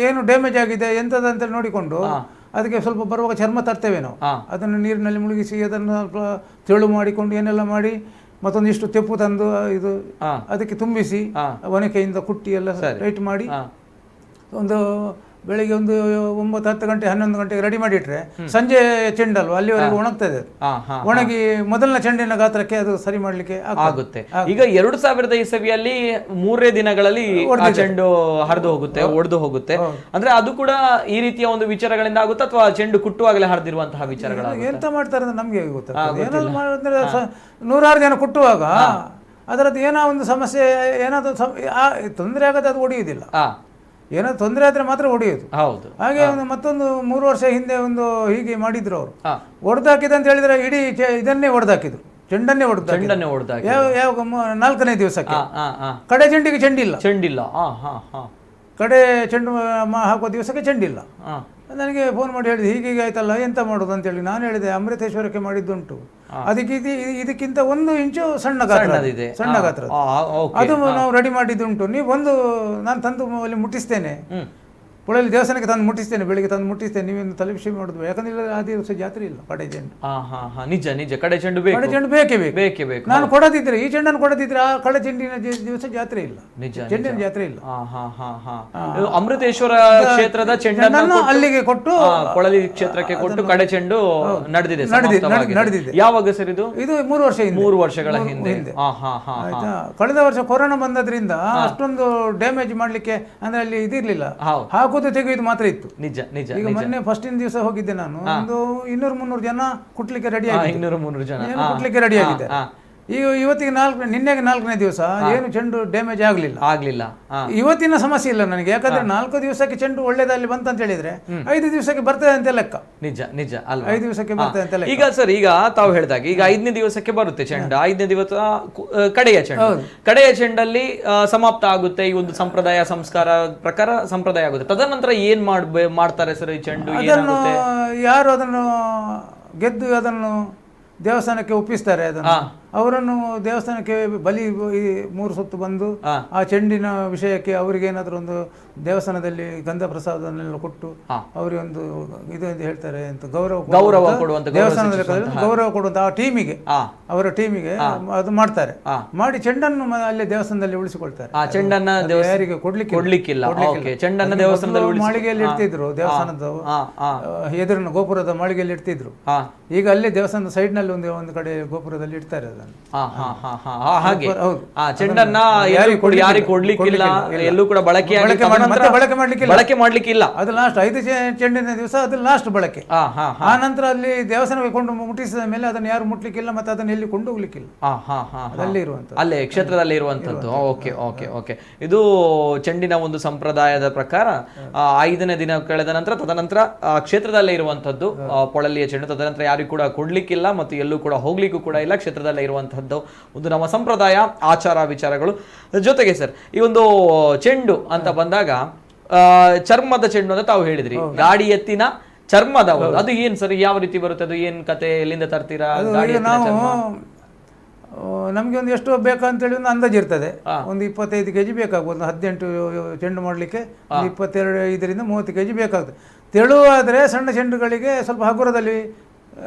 ಏನು ಡ್ಯಾಮೇಜ್ ಆಗಿದೆ ಎಂತದಂತ ನೋಡಿಕೊಂಡು ಅದಕ್ಕೆ ಸ್ವಲ್ಪ ಬರುವಾಗ ಚರ್ಮ ತರ್ತೇವೆ ನಾವು. ಅದನ್ನು ನೀರಿನಲ್ಲಿ ಮುಳುಗಿಸಿ ಅದನ್ನು ಸ್ವಲ್ಪ ತೆಳು ಮಾಡಿಕೊಂಡು ಏನೆಲ್ಲ ಮಾಡಿ ಮತ್ತೊಂದಿಷ್ಟು ತೆಪ್ಪು ತಂದು ಇದು ಅದಕ್ಕೆ ತುಂಬಿಸಿ ಒನಕೆಯಿಂದ ಕುಟ್ಟಿ ಎಲ್ಲ ಟೈಟ್ ಮಾಡಿ ಒಂದು ಬೆಳಿಗ್ಗೆ ಒಂದು 9-10 ಗಂಟೆ 11 ಗಂಟೆಗೆ ರೆಡಿ ಮಾಡಿಟ್ರೆ ಸಂಜೆ ಚೆಂಡಲ್ವಾ ಅಲ್ಲಿವರೆಗೆ ಒಣಗ್ತದೆ. ಒಣಗಿ ಮೊದಲನೇ ಚೆಂಡಿನ ಗಾತ್ರಕ್ಕೆ ಅದು ಸರಿ ಮಾಡ್ಲಿಕ್ಕೆ ಆಗುತ್ತೆ. ಈಗ 2000 ಇಸವಿಯಲ್ಲಿ 3 ದಿನಗಳಲ್ಲಿ ಚೆಂಡು ಹರಿದು ಹೋಗುತ್ತೆ, ಒಡೆದು ಹೋಗುತ್ತೆ. ಅಂದ್ರೆ ಅದು ಕೂಡ ಈ ರೀತಿಯ ಒಂದು ವಿಚಾರಗಳಿಂದ ಆಗುತ್ತೆ ಅಥವಾ ಚೆಂಡು ಕುಟ್ಟುವಾಗಲೇ ಹರಿದಿರುವಂತಹ ವಿಚಾರಗಳ? ಎಂತ ಮಾಡ್ತಾರೆ ಅಂತ ನಮ್ಗೆ ಗೊತ್ತಾಗ್ತದೆ. ಏನಾದ್ರು ಮಾಡಿದ್ರೆ 100 ಜನ ಕುಟ್ಟುವಾಗ ಅದರದ್ದು ಏನೋ ಒಂದು ಸಮಸ್ಯೆ, ಏನಾದ್ರು ತೊಂದರೆ ಆಗದೆ ಅದು ಒಡೆಯುವುದಿಲ್ಲ. ಏನಾದ್ರು ತೊಂದರೆ ಆದ್ರೆ ಮಾತ್ರ ಹೊಡೆಯೋದು. ಹಾಗೆ ಮತ್ತೊಂದು 3 ವರ್ಷ ಹಿಂದೆ ಒಂದು ಹೀಗೆ ಮಾಡಿದ್ರು ಅವರು. ಹೊಡೆದಾಕಿದೆ ಅಂತ ಹೇಳಿದ್ರೆ ಇಡೀ ಇದನ್ನೇ ಹೊಡೆದಾಕಿದ್ರು, ಚೆಂಡನ್ನೇ ಹೊಡೆದಾಕಿದ್ರು. ಯಾವ 4ನೇ ದಿವಸಕ್ಕೆ ಕಡೆ ಚೆಂಡಿಗೆ ಚೆಂಡಿಲ್ಲ. ಕಡೆ ಚೆಂಡು ಹಾಕುವ ದಿವಸಕ್ಕೆ ಚೆಂಡಿಲ್ಲ. ನನಗೆ ಫೋನ್ ಮಾಡಿ ಹೇಳಿದೆ, ಹೀಗೆ ಆಯ್ತಲ್ಲ ಎಂತ ಮಾಡೋದು ಅಂತೇಳಿ. ನಾನು ಹೇಳಿದೆ, ಅಮೃತೇಶ್ವರಕ್ಕೆ ಮಾಡಿದ್ದುಂಟು, ಅದಕ್ಕೆ ಇದಕ್ಕಿಂತ 1 ಇಂಚು ಸಣ್ಣ ಗಾತ್ರ, ಅದು ನಾವು ರೆಡಿ ಮಾಡಿದ್ದುಂಟು. ನೀವು ನಾನು ತಂದು ಅಲ್ಲಿ ಮುಟ್ಟಿಸ್ತೇನೆ, ಪುಳಲಿ ದೇವಸ್ಥಾನಕ್ಕೆ ತಂದು ಮುಟ್ಟಿಸ್ತೇನೆ, ಬೆಳಿಗ್ಗೆ ತಂದು ಮುಟ್ಟಿಸ್ತೇನೆ, ನೀವೇನು ತಲೆ ವಿಷಯ ಮಾಡೋದು. ಯಾಕಂದ್ರೆ ಆ ದಿವಸ ಜಾತ್ರೆ ಇಲ್ಲ ಕಡೆ ಚೆಂಡು. ನಿಜ ಕಡೆ ಚೆಂಡು ಬೇಕೇ ಬೇಕು. ನಾನು ಕೊಡದಿದ್ರೆ, ಈ ಚೆಂಡನ್ನು ಕೊಡದಿದ್ರೆ ಆ ಕಡೆ ಚೆಂಡಿನ ದಿವಸ ಜಾತ್ರೆ ಇಲ್ಲ, ಚೆಂಡಿನ ಜಾತ್ರೆ ಇಲ್ಲ. ಅಮೃತೇಶ್ವರ ಕ್ಷೇತ್ರದ ಚೆಂಡನ್ನು ಅಲ್ಲಿಗೆ ಕೊಟ್ಟು ಪೊಳಲಿ ಕ್ಷೇತ್ರಕ್ಕೆ ಕೊಟ್ಟು ಕಡೆ ಚೆಂಡು ನಡೆದಿದೆ. ಯಾವಾಗ ಸರ್ ಇದು? 3 ವರ್ಷ ಹಿಂದೆ, 3 ವರ್ಷಗಳ ಹಿಂದೆ. ಕಳೆದ ವರ್ಷ ಕೊರೋನಾ ಬಂದದ್ರಿಂದ ಅಷ್ಟೊಂದು ಡ್ಯಾಮೇಜ್ ಮಾಡ್ಲಿಕ್ಕೆ ಅಂದ್ರೆ ಅಲ್ಲಿ ಇದಿರ್ಲಿಲ್ಲ, ಹಾಕುದು ತೆಗೆಯುವುದು ಮಾತ್ರ ಇತ್ತು. ನಿಜ. ಈಗ ಮೊನ್ನೆ ಫಸ್ಟಿನ ದಿವಸ ಹೋಗಿದ್ದೆ ನಾನು, ಒಂದು 200-300 ಜನ ಕುಟ್ಲಿಕ್ಕೆ ರೆಡಿ ಆಗಿದೆ. 200-300 ಜನ ಕುಟ್ಲಿಕ್ಕೆ ರೆಡಿ ಆಗಿದೆ. ಈಗ ಇವತ್ತಿಗೆ ನಿನ್ನೆಗೆ 4ನೇ ದಿವಸ ಏನು ಚೆಂಡು ಡ್ಯಾಮೇಜ್ ಆಗ್ಲಿಲ್ಲ. ಇವತ್ತಿನ ಸಮಸ್ಯೆ ಇಲ್ಲ ನನಗೆ, ಯಾಕಂದ್ರೆ 4 ದಿವಸಕ್ಕೆ ಚೆಂಡು ಒಳ್ಳೇದಲ್ಲಿ ಬಂತಂತ ಹೇಳಿದ್ರೆ 5 ದಿವಸಕ್ಕೆ ಬರ್ತದೆ ಅಂತ ಲೆಕ್ಕ. ನಿಜ ಅಲ್ವಾ? 5 ದಿವಸಕ್ಕೆ ಬರ್ತದೆ ಅಂತ ಲೆಕ್ಕ. ಈಗ ಸರ್, ಈಗ ತಾವು ಹೇಳಿದಾಗ ಈಗ 5ನೇ ದಿವಸಕ್ಕೆ ಬರುತ್ತೆ ಚೆಂಡು, 5ನೇ ದಿವಸ ಕಡೆಯ ಚೆಂಡಲ್ಲಿ ಸಮಾಪ್ತ ಆಗುತ್ತೆ. ಈ ಒಂದು ಸಂಪ್ರದಾಯ ಸಂಸ್ಕಾರ ಪ್ರಕಾರ ಸಂಪ್ರದಾಯ ಆಗುತ್ತೆ. ತದನಂತರ ಏನ್ ಮಾಡ್ತಾರೆ ಸರ್ ಈ ಚೆಂಡು? ಯಾರು ಅದನ್ನು ಗೆದ್ದು ಅದನ್ನು ದೇವಸ್ಥಾನಕ್ಕೆ ಒಪ್ಪಿಸ್ತಾರೆ, ಅದನ್ನು ಅವರನ್ನು ದೇವಸ್ಥಾನಕ್ಕೆ ಬಲಿ 3 ಸುತ್ತು ಬಂದು ಆ ಚೆಂಡಿನ ವಿಷಯಕ್ಕೆ ಅವರಿಗೆ ಏನಾದರೂ ಒಂದು ದೇವಸ್ಥಾನದಲ್ಲಿ ಗಂಧ ಪ್ರಸಾದನೆಲ್ಲ ಕೊಟ್ಟು ಅವರಿಗೆ ಒಂದು ಇದು ಅಂತ ಹೇಳ್ತಾರೆ ಅಂತ ಗೌರವ ಕೊಡುವಂತ, ದೇವಸ್ಥಾನದಲ್ಲಿ ಗೌರವ ಕೊಡುವಂತ ಆ ಟೀಮಿಗೆ, ಅವರ ಟೀಮಿಗೆ ಅದು ಮಾಡ್ತಾರೆ. ಮಾಡಿ ಚೆಂಡನ್ನು ಅಲ್ಲೇ ದೇವಸ್ಥಾನದಲ್ಲಿ ಉಳಿಸಿಕೊಳ್ತಾರೆ. ಚೆಂಡನ್ನ ಯಾರಿಗೆ ಕೊಡ್ಲಿಕ್ಕಿಲ್ಲ. ಚೆಂಡನ್ನ ದೇವಸ್ಥಾನದಲ್ಲಿ ಮಾಳಿಗೆಯಲ್ಲಿ ಇಡ್ತಿದ್ರು, ದೇವಸ್ಥಾನದ ಎದುರಿನ ಗೋಪುರದ ಮಾಳಿಗೆಯಲ್ಲಿ ಇಡ್ತಿದ್ರು. ಈಗ ಅಲ್ಲೇ ದೇವಸ್ಥಾನದ ಸೈಡ್ ನಲ್ಲಿ ಒಂದು ಕಡೆ ಗೋಪುರದಲ್ಲಿ ಇಡ್ತಾರೆ. ಅದನ್ನು. ಹಾಗೆ ಹೌದು. ಚೆಂಡನ್ನ ಯಾರಿಗೆ ಕೊಡ್ಲಿಕ್ಕಿಲ್ಲ, ಎಲ್ಲೂ ಕೂಡ ಬಳಕೆ ಮಾಡ್ಲಿಕ್ಕಿಲ್ಲ. ಅದು ಲಾಸ್ಟ್ 5 ಚೆಂಡಿನ ದಿವಸ ಅದು ಲಾಸ್ಟ್ ಬಳಕೆ. ಆ ನಂತರ ಅಲ್ಲಿ ದೇವಸ್ಥಾನಕ್ಕೆ ಕೊಂಡು ಮುಟ್ಟಿಸಿದ ಮೇಲೆ ಅದನ್ನು ಯಾರು ಮುಟ್ಲಿಕ್ಕಿಲ್ಲ, ಮತ್ತೆ ಅದನ್ನು ಎಲ್ಲಿ ಕೊಂಡು ಹೋಗ್ಲಿಕ್ಕಿಲ್ಲ. ಅಲ್ಲಿ ಇರುವಂತ, ಅಲ್ಲೇ ಕ್ಷೇತ್ರದಲ್ಲಿ ಇರುವಂತದ್ದು. Okay okay okay. ಇದು ಚೆಂಡಿನ ಒಂದು ಸಂಪ್ರದಾಯದ ಪ್ರಕಾರ 5ನೇ ದಿನ ಕಳೆದ ನಂತರ ತದನಂತರ ಕ್ಷೇತ್ರದಲ್ಲೇ ಇರುವಂತದ್ದು ಪೊಳಲಿಯ ಚೆಂಡು. ತದನಂತರ ಯಾರಿಗೂ ಕೂಡ ಕೊಡ್ಲಿಕ್ಕಿಲ್ಲ ಮತ್ತು ಎಲ್ಲೂ ಕೂಡ ಹೋಗ್ಲಿಕ್ಕೂ ಕೂಡ ಇಲ್ಲ, ಕ್ಷೇತ್ರದಲ್ಲೇ ಇರುವಂತಹದ್ದು ಒಂದು ನಮ್ಮ ಸಂಪ್ರದಾಯ, ಆಚಾರ ವಿಚಾರಗಳು. ಜೊತೆಗೆ ಸರ್, ಈ ಒಂದು ಚೆಂಡು ಅಂತ ಬಂದಾಗ ಚರ್ಮದ ಚೆಂಡು ಅಂತ ತಾವು ಹೇಳಿದ್ರಿ, ಗಾಡಿ ಎತ್ತಿನ ಚರ್ಮದ ಅದು ಏನ್ ಸರ್, ಯಾವ ರೀತಿ ಬರುತ್ತೆ ಅದು, ಏನ್ ಕತೆ, ಎಲ್ಲಿಂದ ತರ್ತೀರಾ? ನಾವು ನಮಗೆ ಒಂದು ಎಷ್ಟು ಬೇಕಂತೇಳಿ ಒಂದು ಅಂದಾಜು ಇರ್ತದೆ. ಒಂದು 25 kg ಬೇಕಾಗ್ಬೋದು. 18 ಚೆಂಡು ಮಾಡಲಿಕ್ಕೆ 22 30 kg ಬೇಕಾಗ್ತದೆ. ತೆಳುವಾದರೆ ಸಣ್ಣ ಚೆಂಡುಗಳಿಗೆ ಸ್ವಲ್ಪ ಹಗುರದಲ್ಲಿ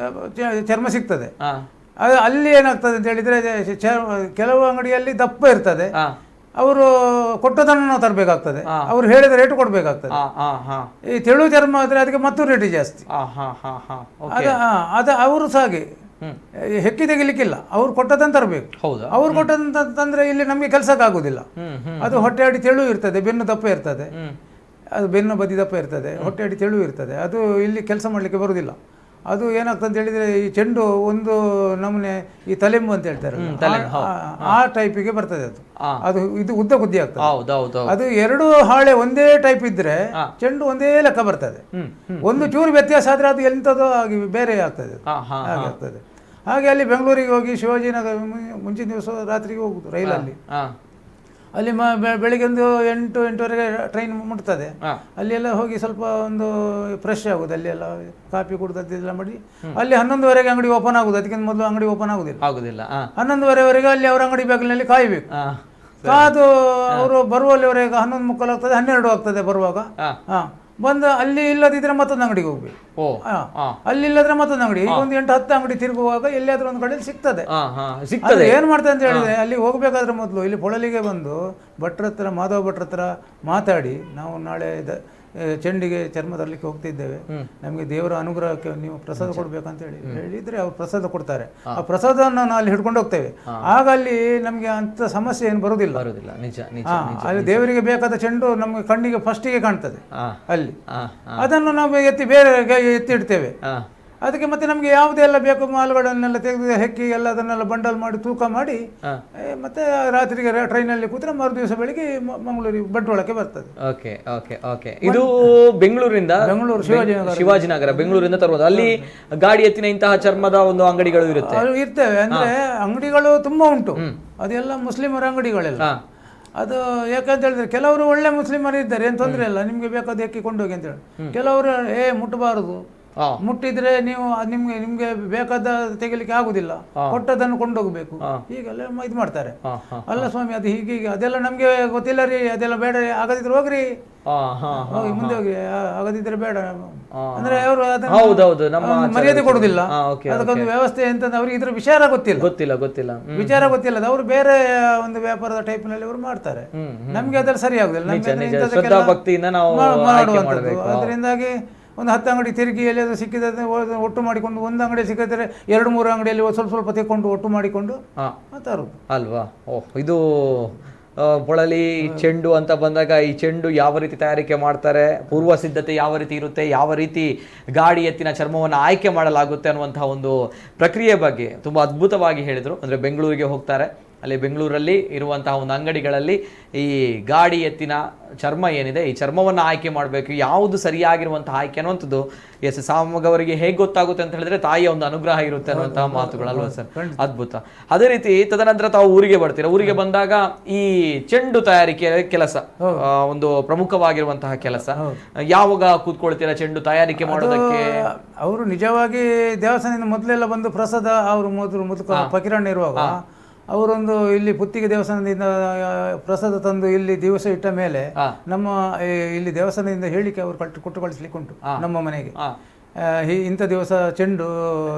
ಚರ್ಮ ಸಿಗ್ತದೆ. ಅಲ್ಲಿ ಏನಾಗ್ತದೆ ಅಂತ ಹೇಳಿದ್ರೆ, ಕೆಲವು ಅಂಗಡಿಯಲ್ಲಿ ದಪ್ಪ ಇರ್ತದೆ, ಅವರು ಕೊಟ್ಟದನ್ನು ನಾವು ತರಬೇಕಾಗ್ತದೆ, ಅವ್ರು ಹೇಳಿದ ರೇಟ್ ಕೊಡ್ಬೇಕಾಗ್ತದೆ. ಈ ತೆಳು ಚರ್ಮ ಆದ್ರೆ ಅದಕ್ಕೆ ಮತ್ತು ರೇಟ್ ಜಾಸ್ತಿ. ಅದ ಅವರು ಸಹ ಹಾಗೆ ಹೆಕ್ಕಿ ತೆಗಿಲಿಕ್ಕಿಲ್ಲ, ಅವ್ರು ಕೊಟ್ಟದನ್ನು ತರಬೇಕು. ಅವ್ರು ಕೊಟ್ಟದಂತ ತಂದ್ರೆ ಇಲ್ಲಿ ನಮಗೆ ಕೆಲಸಕ್ಕಾಗುದಿಲ್ಲ. ಅದು ಹೊಟ್ಟೆ ಅಡಿ ತೆಳು ಇರ್ತದೆ, ಬೆನ್ನು ದಪ್ಪ ಇರ್ತದೆ, ಅದು ಬೆನ್ನು ಬದಿ ದಪ್ಪ ಇರ್ತದೆ, ಹೊಟ್ಟೆ ಅಡಿ ತೆಳು ಇರ್ತದೆ, ಅದು ಇಲ್ಲಿ ಕೆಲಸ ಮಾಡಲಿಕ್ಕೆ ಬರುವುದಿಲ್ಲ. ಅದು ಏನಾಗ್ತದೆ ಅಂತ ಹೇಳಿದ್ರೆ, ಈ ಚೆಂಡು ಒಂದು ನಮೂನೆ ಈ ತಲೆಂಬು ಅಂತ ಹೇಳ್ತಾರೆ, ಆ ಟೈಪಿಗೆ ಬರ್ತದೆ ಅದು. ಅದು ಇದು ಉದ್ದ ಕುದ್ದಿ ಆಗ್ತದೆ. ಅದು 2 ಹಾಳೆ ಒಂದೇ ಟೈಪ್ ಇದ್ರೆ ಚೆಂಡು ಒಂದೇ ಲೆಕ್ಕ ಬರ್ತದೆ. ಒಂದು ಚೂರು ವ್ಯತ್ಯಾಸ ಆದ್ರೆ ಅದು ಎಂಥದೋ ಆಗಿ ಬೇರೆ ಆಗ್ತದೆ, ಹಾಗೆ ಆಗ್ತದೆ. ಹಾಗೆ ಅಲ್ಲಿ ಬೆಂಗಳೂರಿಗೆ ಹೋಗಿ ಶಿವಾಜಿನಗರ ಮುಂಚಿನ ದಿವಸ ರಾತ್ರಿಗೆ ಹೋಗುದು ರೈಲಲ್ಲಿ. ಅಲ್ಲಿ ಬೆಳಿಗ್ಗೆ ಒಂದು 8-8:30 ಟ್ರೈನ್ ಮುಟ್ತದೆ. ಅಲ್ಲಿ ಎಲ್ಲ ಹೋಗಿ ಸ್ವಲ್ಪ ಒಂದು ಫ್ರೆಶ್ ಆಗುದು, ಅಲ್ಲಿ ಎಲ್ಲ ಕಾಫಿ ಕುಡ್ದದ್ದೆಲ್ಲ ಮಾಡಿ ಅಲ್ಲಿ 11:30 ಅಂಗಡಿ ಓಪನ್ ಆಗುದು. ಅದಕ್ಕಿಂತ ಮೊದಲು ಅಂಗಡಿ ಓಪನ್ ಆಗುದಿಲ್ಲ. 11:30 ಅಲ್ಲಿ ಅವ್ರ ಅಂಗಡಿ ಬಾಗಿಲಿನಲ್ಲಿ ಕಾಯಬೇಕು. ಕಾದು ಅವರು ಬರುವಲ್ಲಿವರೆಗೆ 11:45 ಆಗ್ತದೆ, 12 ಆಗ್ತದೆ ಬರುವಾಗ. ಬಂದು ಅಲ್ಲಿ ಇಲ್ಲದಿದ್ರೆ ಮತ್ತೊಂದು ಅಂಗಡಿಗೆ ಹೋಗ್ಬೇಕು. ಅಲ್ಲಿ ಇಲ್ಲದ್ರೆ ಮತ್ತೊಂದು ಅಂಗಡಿ, ಒಂದು 8-10 ಅಂಗಡಿ ತಿರುಗುವಾಗ ಎಲ್ಲಿಯಾದ್ರೂ ಒಂದು ಕಡೆಯಲ್ಲಿ ಸಿಗ್ತದೆ. ಏನ್ ಮಾಡ್ತದೆ ಅಂತ ಹೇಳಿದ್ರೆ, ಅಲ್ಲಿ ಹೋಗ್ಬೇಕಾದ್ರೆ ಮೊದಲು ಇಲ್ಲಿ ಪೊಳಲಿಗೆ ಬಂದು ಭಟ್ರ ಹತ್ರ, ಮಾಧವ ಭಟ್ರ ಹತ್ರ ಮಾತಾಡಿ, ನಾವು ನಾಳೆ ಚೆಂಡಿಗೆ ಚರ್ಮ ತರಲಿಕ್ಕೆ ಹೋಗ್ತಿದ್ದೇವೆ, ನಮಗೆ ದೇವರ ಅನುಗ್ರಹಕ್ಕೆ ನೀವು ಪ್ರಸಾದ ಕೊಡ್ಬೇಕಂತ ಹೇಳಿದ್ರೆ ಅವ್ರು ಪ್ರಸಾದ ಕೊಡ್ತಾರೆ. ಆ ಪ್ರಸಾದವನ್ನು ನಾವು ಅಲ್ಲಿ ಹಿಡ್ಕೊಂಡು ಹೋಗ್ತೇವೆ. ಆಗ ಅಲ್ಲಿ ನಮ್ಗೆ ಅಂತ ಸಮಸ್ಯೆ ಏನು ಬರುವುದಿಲ್ಲ. ಅಲ್ಲಿ ದೇವರಿಗೆ ಬೇಕಾದ ಚೆಂಡು ನಮ್ಗೆ ಕಣ್ಣಿಗೆ ಫಸ್ಟಿಗೆ ಕಾಣ್ತದೆ ಅಲ್ಲಿ. ಅದನ್ನು ನಾವು ಎತ್ತಿ ಇಡ್ತೇವೆ. ಅದಕ್ಕೆ ಮತ್ತೆ ನಮಗೆ ಯಾವುದೆಲ್ಲ ಬೇಕು ಮಾಲುಗಳನ್ನೆಲ್ಲ ತೆಗೆದು ಹೆಕ್ಕಿ ಎಲ್ಲ ಅದನ್ನೆಲ್ಲ ಬಂಡಲ್ ಮಾಡಿ ತೂಕ ಮಾಡಿ ಮತ್ತೆ ರಾತ್ರಿಗೆ ಟ್ರೈನಲ್ಲಿ ಕೂತ್ರೆ ಮರು ದಿವಸ ಬೆಳಿಗ್ಗೆ ಮಂಗಳೂರಿಗೆ ಬಂಟ್ವಾಳಕ್ಕೆ ಬರ್ತದೆ. Okay okay okay. ಇದು ಬೆಂಗಳೂರು ಶಿವಾಜಿನಗರ ಬೆಂಗಳೂರಿಂದ ತರುವುದು. ಅಲ್ಲಿ ಗಾಡಿ ಎತ್ತಿನ ಇಂತಹ ಚರ್ಮದ ಒಂದು ಅಂಗಡಿಗಳು ಇರ್ತವೆ. ಅಂದ್ರೆ ಅಂಗಡಿಗಳು ತುಂಬಾ ಉಂಟು, ಅದೆಲ್ಲ ಮುಸ್ಲಿಮರ ಅಂಗಡಿಗಳೆಲ್ಲ. ಅದು ಯಾಕಂತ ಹೇಳಿದ್ರೆ, ಕೆಲವರು ಒಳ್ಳೆ ಮುಸ್ಲಿಮರು ಇದ್ದಾರೆ, ಏನು ತೊಂದರೆ ಇಲ್ಲ, ನಿಮ್ಗೆ ಬೇಕಾದ ಹೆಕ್ಕಿ ಕೊಂಡೋಗಿ ಅಂತ ಹೇಳಿ. ಕೆಲವರು ಮುಟ್ಟಬಾರದು, ಮುಟ್ಟಿದ್ರೆ ನೀವು ನಿಮ್ಗೆ ಬೇಕಾದ ತೆಗಿಲಿಕ್ಕೆ ಆಗುದಿಲ್ಲ, ಕೊಟ್ಟದನ್ನು ಕೊಂಡೋಗ್ಬೇಕು, ಹೀಗೆಲ್ಲ ಇದು ಮಾಡ್ತಾರೆ. ಅಲ್ಲ ಸ್ವಾಮಿ, ಅದು ಹೀಗೆ ಅದೆಲ್ಲ ನಮ್ಗೆ ಗೊತ್ತಿಲ್ಲ ರೀ, ಅದೆಲ್ಲ ಬೇಡ, ಆಗದಿದ್ರೆ ಹೋಗ್ರಿ, ಹೋಗಿ ಮುಂದೆ ಹೋಗಿ, ಆಗದಿದ್ರೆ ಬೇಡ ಅಂದ್ರೆ ಅವರು ಮರ್ಯಾದೆ ಕೊಡುದಿಲ್ಲ. ಅದಕ್ಕೊಂದು ವ್ಯವಸ್ಥೆ ಅಂತ ಅವ್ರಿಗೆ ಇದ್ರ ವಿಚಾರ ಗೊತ್ತಿಲ್ಲ. ವಿಚಾರ ಗೊತ್ತಿಲ್ಲ, ಅವರು ಬೇರೆ ಒಂದು ವ್ಯಾಪಾರದ ಟೈಪ್ ನಲ್ಲಿ ಅವರು ಮಾಡ್ತಾರೆ. ನಮ್ಗೆ ಅದೆಲ್ಲ ಸರಿ ಆಗುದಿಲ್ಲ, ಅದರಿಂದಾಗಿ ಒಂದು 10 ಅಂಗಡಿ ತಿರುಗಿ ಎಲ್ಲಿಯಾದ್ರೂ ಸಿಕ್ಕಿದ್ರೆ ಒಟ್ಟು ಮಾಡಿಕೊಂಡು, ಒಂದು ಅಂಗಡಿ ಸಿಕ್ಕಿದ್ರೆ 2-3 ಅಂಗಡಿಯಲ್ಲಿ ಸ್ವಲ್ಪ ತೆಕ್ಕೊಂಡು ಒಟ್ಟು ಮಾಡಿಕೊಂಡು ತರುದು ಅಲ್ವಾ. ಇದು ಪೊಳಲಿ ಚೆಂಡು ಅಂತ ಬಂದಾಗ, ಈ ಚೆಂಡು ಯಾವ ರೀತಿ ತಯಾರಿಕೆ ಮಾಡ್ತಾರೆ, ಪೂರ್ವ ಸಿದ್ಧತೆ ಯಾವ ರೀತಿ ಇರುತ್ತೆ, ಯಾವ ರೀತಿ ಗಾಡಿ ಎತ್ತಿನ ಚರ್ಮವನ್ನು ಆಯ್ಕೆ ಮಾಡಲಾಗುತ್ತೆ ಅನ್ನುವಂತಹ ಒಂದು ಪ್ರಕ್ರಿಯೆ ಬಗ್ಗೆ ತುಂಬ ಅದ್ಭುತವಾಗಿ ಹೇಳಿದರು. ಅಂದರೆ ಬೆಂಗಳೂರಿಗೆ ಹೋಗ್ತಾರೆ, ಅಲ್ಲಿ ಬೆಂಗಳೂರಲ್ಲಿ ಇರುವಂತಹ ಒಂದು ಅಂಗಡಿಗಳಲ್ಲಿ ಈ ಗಾಡಿ ಎತ್ತಿನ ಚರ್ಮ ಏನಿದೆ, ಈ ಚರ್ಮವನ್ನು ಆಯ್ಕೆ ಮಾಡಬೇಕು, ಯಾವುದು ಸರಿಯಾಗಿರುವಂತಹ ಆಯ್ಕೆ ಅನ್ನುವಂಥದ್ದು ಸಾಮಗವರಿಗೆ ಹೇಗೆ ಗೊತ್ತಾಗುತ್ತೆ ಅಂತ ಹೇಳಿದ್ರೆ, ತಾಯಿಯ ಒಂದು ಅನುಗ್ರಹ ಇರುತ್ತೆ ಅನ್ನುವಂತಹ ಮಾತುಗಳಲ್ವಾ ಸರ್? ಅದ್ಭುತ. ಅದೇ ರೀತಿ ತದನಂತರ ತಾವು ಊರಿಗೆ ಬರ್ತೀರಾ. ಊರಿಗೆ ಬಂದಾಗ ಈ ಚೆಂಡು ತಯಾರಿಕೆ ಕೆಲಸ ಒಂದು ಪ್ರಮುಖವಾಗಿರುವಂತಹ ಕೆಲಸ. ಯಾವಾಗ ಕೂತ್ಕೊಳ್ತೀರಾ ಚೆಂಡು ತಯಾರಿಕೆ ಮಾಡೋದಕ್ಕೆ? ಅವರು ನಿಜವಾಗಿ ದೇವಸ್ಥಾನದಿಂದ ಮೊದಲೆಲ್ಲ ಬಂದು ಪ್ರಸಾದ, ಅವರು ಮೊದಲು ಫಕೀರಣ್ಣ ಇರುವಾಗ ಅವರೊಂದು ಇಲ್ಲಿ ಪುತ್ತಿಗೆ ದೇವಸ್ಥಾನದಿಂದ ಪ್ರಸಾದ ತಂದು ಇಲ್ಲಿ ದಿವಸ ಇಟ್ಟ ಮೇಲೆ ನಮ್ಮ ಇಲ್ಲಿ ದೇವಸ್ಥಾನದಿಂದ ಹೇಳಿಕೆ ಅವರು ಕೊಟ್ಟು ಕಳಿಸ್ಲಿಕ್ಕೆ ಉಂಟು ನಮ್ಮ ಮನೆಗೆ. ಇಂಥ ದಿವಸ ಚೆಂಡು,